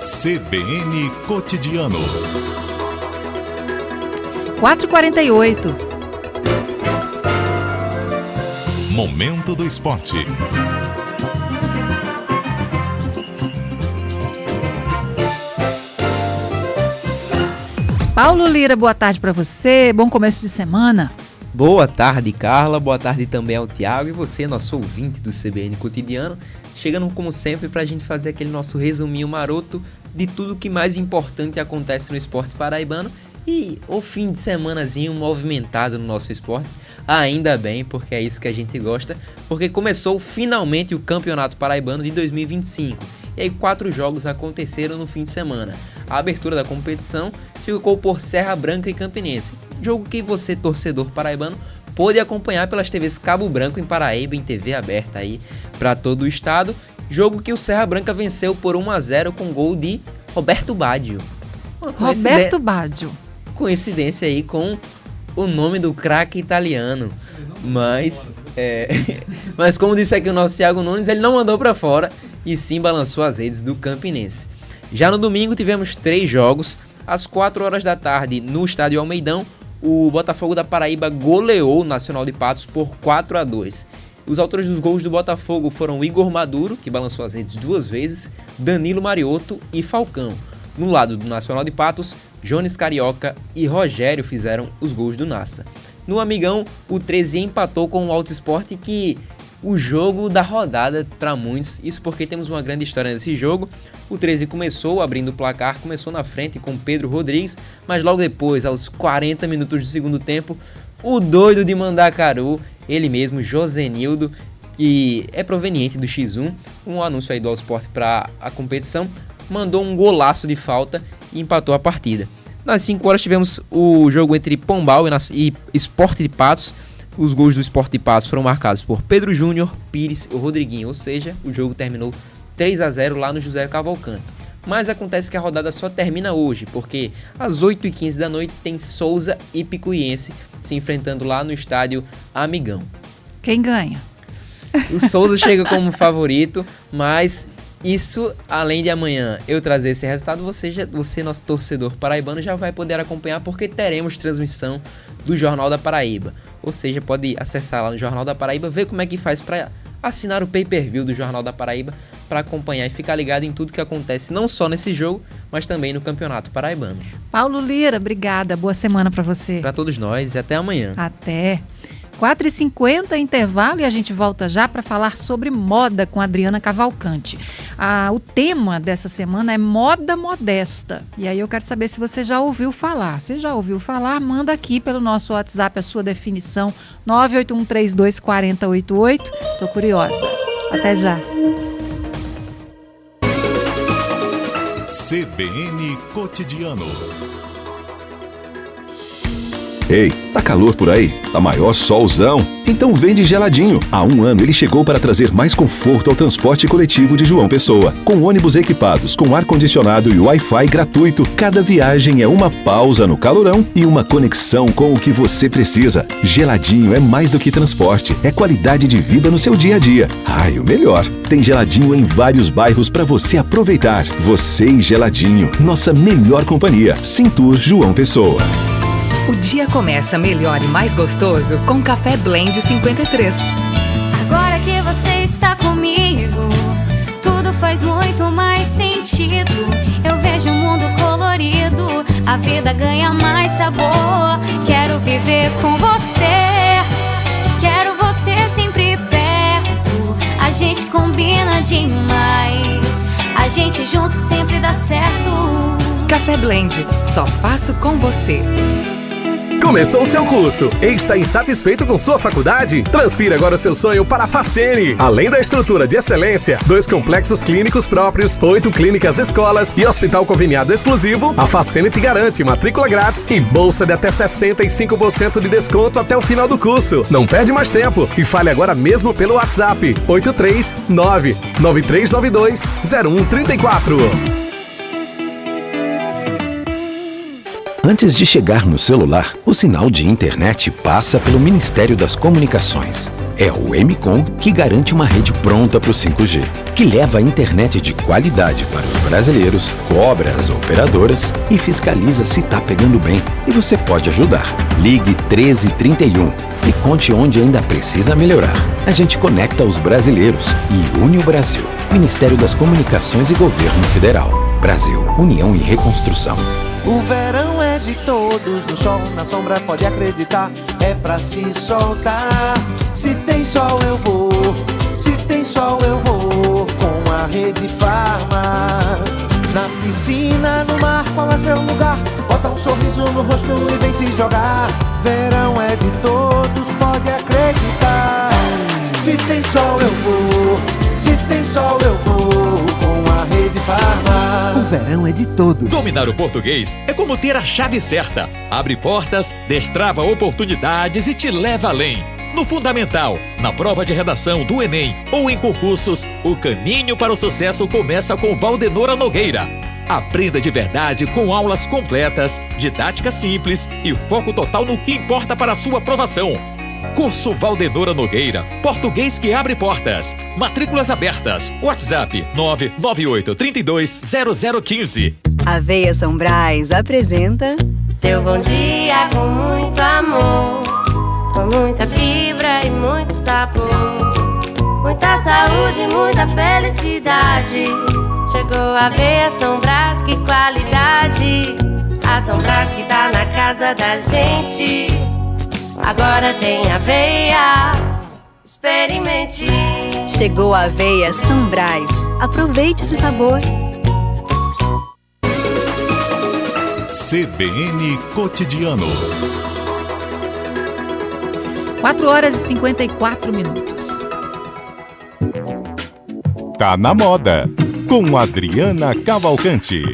CBN Cotidiano. 4h48. Momento do Esporte. Paulo Lira, boa tarde para você. Bom começo de semana. Boa tarde, Carla. Boa tarde também ao Tiago e você, nosso ouvinte do CBN Cotidiano. Chegando, como sempre, para a gente fazer aquele nosso resuminho maroto de tudo que mais importante acontece no esporte paraibano e o fim de semanazinho movimentado no nosso esporte. Ainda bem, porque é isso que a gente gosta, porque começou finalmente o Campeonato Paraibano de 2025. E aí 4 jogos aconteceram no fim de semana. A abertura da competição ficou por Serra Branca e Campinense. Jogo que você, torcedor paraibano, pôde acompanhar pelas TVs Cabo Branco em Paraíba, em TV aberta aí para todo o estado. Jogo que o Serra Branca venceu por 1-0 com gol de Roberto Baggio. Roberto Baggio. Coincidência aí com o nome do craque italiano. Mas como disse aqui o nosso Thiago Nunes, ele não mandou para fora e sim balançou as redes do Campinense. Já no domingo tivemos 3 jogos. Às 4 horas da tarde, no estádio Almeidão, o Botafogo da Paraíba goleou o Nacional de Patos por 4-2. Os autores dos gols do Botafogo foram Igor Maduro, que balançou as redes 2 vezes, Danilo Mariotto e Falcão. No lado do Nacional de Patos, Jones Carioca e Rogério fizeram os gols do Nassa. No Amigão, o 13 empatou com o Alto Esporte, que o jogo da rodada para muitos, isso porque temos uma grande história nesse jogo. O 13 começou abrindo o placar, começou na frente com Pedro Rodrigues, mas logo depois, aos 40 minutos do segundo tempo, o doido de Mandacaru, ele mesmo, Josenildo, que é proveniente do X1, um anúncio aí do All Sport para a competição, mandou um golaço de falta e empatou a partida. Nas 5 horas tivemos o jogo entre Pombal e Sport de Patos. Os gols do Sport de Patos foram marcados por Pedro Júnior, Pires e Rodriguinho, ou seja, o jogo terminou 3-0 lá no José Cavalcante. Mas acontece que a rodada só termina hoje, porque às 8h15 da noite tem Souza e Picuiense se enfrentando lá no estádio Amigão. Quem ganha? O Souza chega como favorito, mas isso, além de amanhã eu trazer esse resultado, você, nosso torcedor paraibano, já vai poder acompanhar, porque teremos transmissão do Jornal da Paraíba. Ou seja, pode acessar lá no Jornal da Paraíba, ver como é que faz para assinar o pay-per-view do Jornal da Paraíba, para acompanhar e ficar ligado em tudo que acontece, não só nesse jogo, mas também no Campeonato Paraibano. Paulo Lira, obrigada. Boa semana para você. Para todos nós e até amanhã. Até. 4h50, intervalo, e a gente volta já para falar sobre moda com a Adriana Cavalcante. O tema dessa semana é moda modesta. E aí eu quero saber se você já ouviu falar. Se já ouviu falar, manda aqui pelo nosso WhatsApp a sua definição, 981324088. Tô curiosa. Até já. CBN Cotidiano. Ei, tá calor por aí? Tá maior solzão? Então vende Geladinho. Há 1 ano ele chegou para trazer mais conforto ao transporte coletivo de João Pessoa. Com ônibus equipados com ar-condicionado e Wi-Fi gratuito, cada viagem é uma pausa no calorão e uma conexão com o que você precisa. Geladinho é mais do que transporte, é qualidade de vida no seu dia a dia. Ai, o melhor, tem Geladinho em vários bairros para você aproveitar. Você e Geladinho, nossa melhor companhia. Cintur João Pessoa. O dia começa melhor e mais gostoso com Café Blend 53. Agora que você está comigo, tudo faz muito mais sentido. Eu vejo o mundo colorido, a vida ganha mais sabor. Quero viver com você, quero você sempre perto. A gente combina demais, a gente junto sempre dá certo. Café Blend, só faço com você. Começou o seu curso e está insatisfeito com sua faculdade? Transfira agora o seu sonho para a Facene. Além da estrutura de excelência, 2 complexos clínicos próprios, 8 clínicas escolas e hospital conveniado exclusivo, a Facene te garante matrícula grátis e bolsa de até 65% de desconto até o final do curso. Não perde mais tempo e fale agora mesmo pelo WhatsApp 839-9392-0134. Antes de chegar no celular, o sinal de internet passa pelo Ministério das Comunicações. É o MCOM que garante uma rede pronta para o 5G, que leva a internet de qualidade para os brasileiros, cobra as operadoras e fiscaliza se está pegando bem. E você pode ajudar. Ligue 1331 e conte onde ainda precisa melhorar. A gente conecta os brasileiros e une o Brasil. Ministério das Comunicações e Governo Federal. Brasil, União e Reconstrução. O verão é de todos, no sol, na sombra, pode acreditar, é pra se soltar. Se tem sol eu vou, se tem sol eu vou, com a Rede Farma. Na piscina, no mar, qual é seu lugar? Bota um sorriso no rosto e vem se jogar. Verão é de todos, pode acreditar. Se tem sol eu vou, se tem sol eu vou, com a Rede Farma. O verão é de todos. Dominar o português é como ter a chave certa. Abre portas, destrava oportunidades e te leva além. No Fundamental, na prova de redação do Enem ou em concursos, o caminho para o sucesso começa com Valdenora Nogueira. Aprenda de verdade com aulas completas, didática simples e foco total no que importa para a sua aprovação. Curso Valdenora Nogueira, português que abre portas. Matrículas abertas. WhatsApp 998320015. Aveia São Brás apresenta Seu bom dia com muito amor, com muita fibra e muito sabor, muita saúde, muita felicidade. Chegou a Aveia São Brás, que qualidade. A São Brás que tá na casa da gente. Agora tem aveia, experimente. Chegou a Aveia São Brás. Aproveite esse sabor. CBN Cotidiano. 4h54. Tá na moda, com Adriana Cavalcante.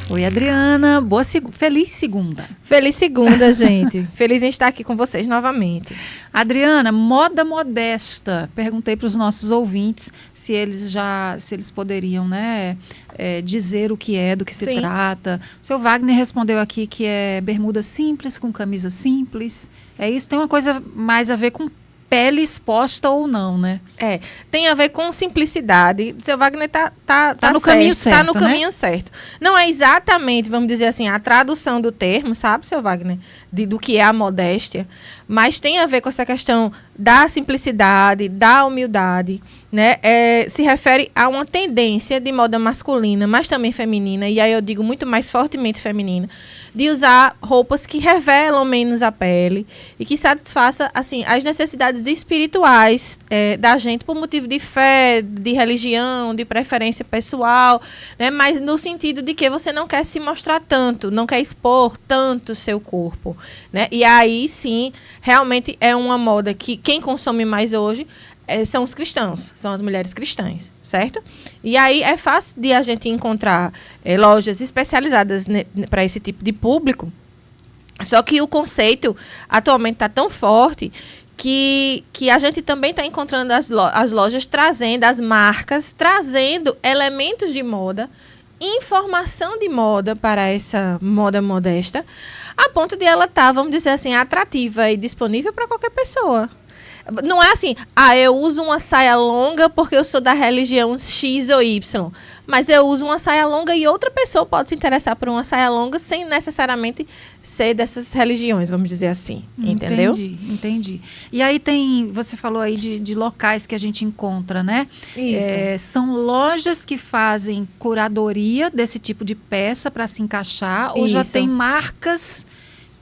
Oi, Adriana. Feliz segunda. Feliz segunda, gente. Feliz em estar aqui com vocês novamente. Adriana, moda modesta. Perguntei para os nossos ouvintes se eles poderiam, dizer o que é, do que se trata. O seu Wagner respondeu aqui que é bermuda simples, com camisa simples. É isso? Tem uma coisa mais a ver com pele exposta ou não, né? Tem a ver com simplicidade. Seu Wagner tá no caminho certo. Tá no caminho certo. Não é exatamente, vamos dizer assim, a tradução do termo, sabe, seu Wagner? Do que é a modéstia. Mas tem a ver com essa questão da simplicidade, da humildade, né? Se refere a uma tendência de moda masculina, mas também feminina, e aí eu digo muito mais fortemente feminina, de usar roupas que revelam menos a pele e que satisfaça, assim, as necessidades espirituais da gente por motivo de fé, de religião, de preferência pessoal, né? Mas no sentido de que você não quer se mostrar tanto, não quer expor tanto o seu corpo, né? E aí sim, realmente é uma moda que quem consome mais hoje são os cristãos, são as mulheres cristãs, certo? E aí é fácil de a gente encontrar lojas especializadas para esse tipo de público, só que o conceito atualmente está tão forte que a gente também está encontrando as lojas trazendo, as marcas trazendo elementos de moda, informação de moda para essa moda modesta, a ponto de ela estar, vamos dizer assim, atrativa e disponível para qualquer pessoa. Não é assim, eu uso uma saia longa porque eu sou da religião X ou Y. Mas eu uso uma saia longa e outra pessoa pode se interessar por uma saia longa sem necessariamente ser dessas religiões, vamos dizer assim. Entendeu? Entendi. E aí você falou aí de locais que a gente encontra, né? Isso. São lojas que fazem curadoria desse tipo de peça para se encaixar, ou já tem marcas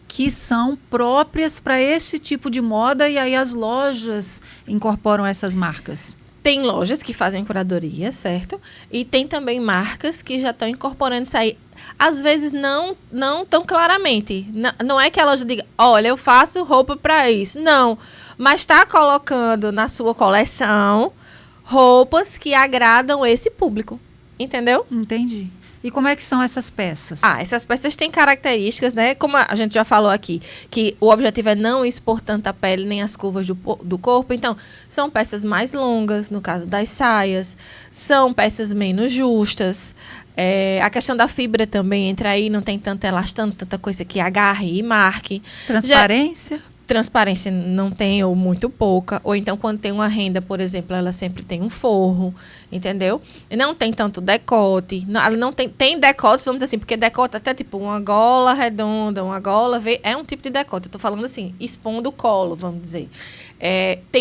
que são próprias para esse tipo de moda e aí as lojas incorporam essas marcas? Tem lojas que fazem curadoria, certo? E tem também marcas que já estão incorporando isso aí. Às vezes não tão claramente. Não é que a loja diga, olha, eu faço roupa para isso. Não, mas está colocando na sua coleção roupas que agradam esse público. Entendeu? Entendi. E como é que são essas peças? Essas peças têm características, né? Como a gente já falou aqui, que o objetivo é não expor tanto a pele nem as curvas do corpo. Então, são peças mais longas, no caso das saias. São peças menos justas. A questão da fibra também entra aí, não tem tanto elastano, tanta coisa que agarre e marque. Transparência? Transparência não tem, ou muito pouca. Ou então, quando tem uma renda, por exemplo, ela sempre tem um forro, entendeu? Não tem tanto decote. Ela não tem decotes, vamos dizer assim, porque decote até tipo uma gola redonda, uma gola é um tipo de decote. Eu tô falando assim, expondo o colo, vamos dizer.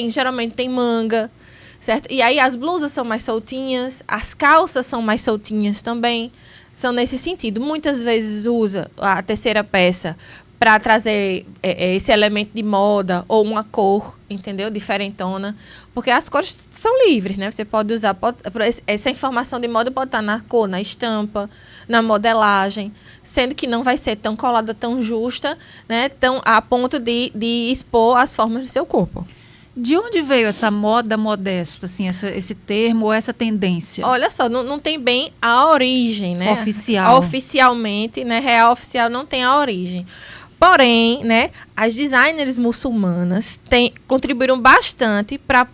Geralmente tem manga, certo? E aí as blusas são mais soltinhas, as calças são mais soltinhas também. São nesse sentido. Muitas vezes usa a terceira peça para trazer esse elemento de moda ou uma cor, entendeu? Diferentona. Porque as cores são livres, né? Você pode usar... essa informação de moda pode estar na cor, na estampa, na modelagem, sendo que não vai ser tão colada, tão justa, né? Tão a ponto de expor as formas do seu corpo. De onde veio essa moda modesta, assim, esse termo ou essa tendência? Olha só, não tem bem a origem, né? Oficial. Oficialmente, né? Real oficial não tem a origem. Porém, né, as designers muçulmanas contribuíram bastante para a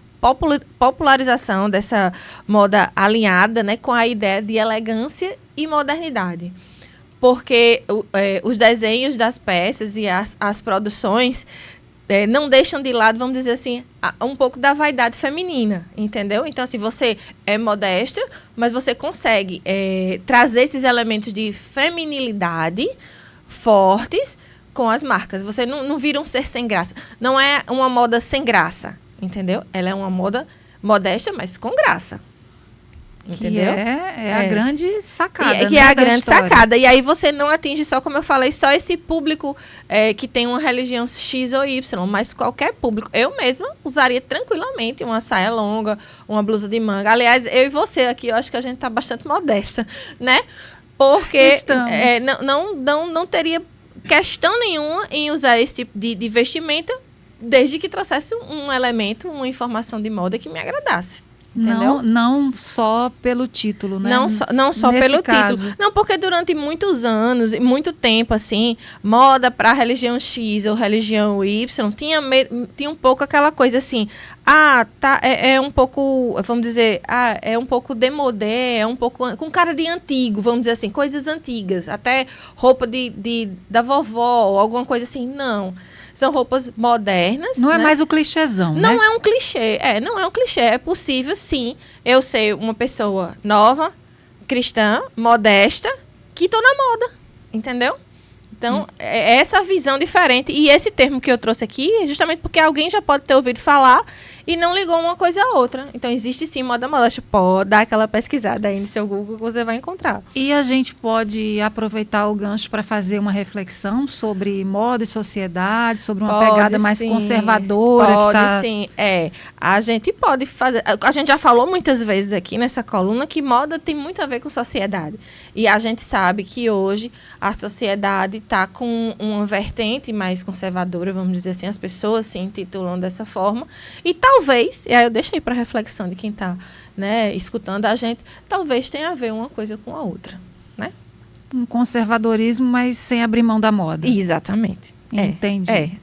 popularização dessa moda alinhada, né, com a ideia de elegância e modernidade. Porque os desenhos das peças e as produções não deixam de lado, vamos dizer assim, um pouco da vaidade feminina, entendeu? Então, assim, você é modesta, mas você consegue trazer esses elementos de feminilidade fortes com as marcas. Você não vira um ser sem graça. Não é uma moda sem graça, entendeu? Ela é uma moda modesta, mas com graça. Entendeu? Que é a grande sacada. Que é a grande sacada. E aí você não atinge só, como eu falei, só esse público que tem uma religião X ou Y, mas qualquer público. Eu mesma usaria tranquilamente uma saia longa, uma blusa de manga. Aliás, eu e você aqui, eu acho que a gente tá bastante modesta, né? Porque não teria questão nenhuma em usar esse tipo de vestimenta, desde que trouxesse um elemento, uma informação de moda que me agradasse. Entendeu? Não só pelo título, né? Não só pelo título. Não, porque durante muitos anos, muito tempo, assim, moda para religião X ou religião Y, tinha um pouco aquela coisa assim, é um pouco, vamos dizer, é um pouco demodé, é um pouco com cara de antigo, vamos dizer assim, coisas antigas, até roupa da vovó, ou alguma coisa assim, não. São roupas modernas. Não é mais o clichêzão, né? Não é um clichê. Não é um clichê. É possível, sim, eu ser uma pessoa nova, cristã, modesta, que estou na moda. Entendeu? Então, é essa visão diferente. E esse termo que eu trouxe aqui é justamente porque alguém já pode ter ouvido falar e não ligou uma coisa à outra. Então, existe sim moda modesta. Pode dar aquela pesquisada aí no seu Google que você vai encontrar. E a gente pode aproveitar o gancho para fazer uma reflexão sobre moda e sociedade, sobre uma pegada mais conservadora. Pode sim. A gente pode fazer... A gente já falou muitas vezes aqui nessa coluna que moda tem muito a ver com sociedade. E a gente sabe que hoje a sociedade está com uma vertente mais conservadora, vamos dizer assim, as pessoas se intitulam dessa forma. E talvez talvez, e aí eu deixo aí para reflexão de quem está, né, escutando a gente, talvez tenha a ver uma coisa com a outra, né? Um conservadorismo, mas sem abrir mão da moda. Exatamente. Entendi.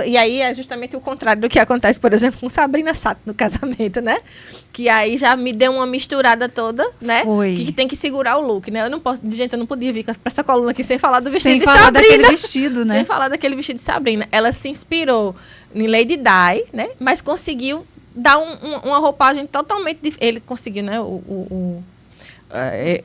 E aí é justamente o contrário do que acontece, por exemplo, com Sabrina Sato no casamento, né? Que aí já me deu uma misturada toda, né? Foi. Que tem que segurar o look, né? Eu não podia vir pra essa coluna aqui sem falar do vestido sem de falar Sabrina. daquele vestido, né? Sem falar daquele vestido de Sabrina. Ela se inspirou em Lady Di, né? Mas conseguiu dar uma roupagem totalmente diferente. Ele conseguiu, né?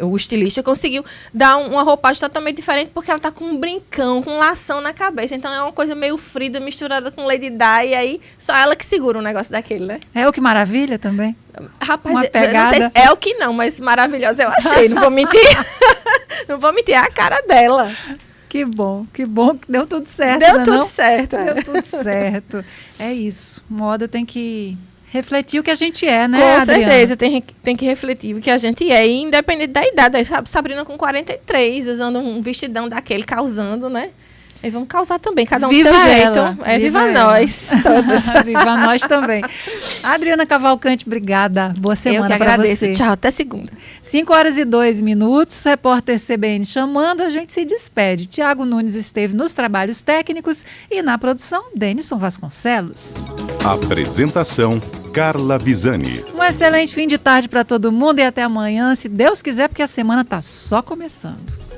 O estilista conseguiu dar uma roupagem totalmente diferente porque ela tá com um brincão, com um lação na cabeça. Então é uma coisa meio frida misturada com Lady Di. E aí só ela que segura um negócio daquele, né? É o que maravilha também? Rapaz, uma eu não sei, é o que não, mas maravilhosa eu achei. Não vou mentir. Não vou mentir, é a cara dela. Que bom que deu tudo certo. Deu tudo certo. Deu tudo certo. É isso. Moda tem que refletir o que a gente é, né, Com Adriana? certeza, tem que refletir o que a gente é, e independente da idade. Aí, Sabrina com 43, usando um vestidão daquele, causando, né? E vamos causar também, cada um do seu jeito. Viva nós, todas. Viva nós também. Adriana Cavalcante, obrigada. Boa semana para você. Eu que agradeço. Tchau, até segunda. 5h02, repórter CBN chamando, a gente se despede. Tiago Nunes esteve nos trabalhos técnicos e na produção, Denison Vasconcelos. Apresentação, Carla Visani. Um excelente fim de tarde para todo mundo e até amanhã, se Deus quiser, porque a semana está só começando.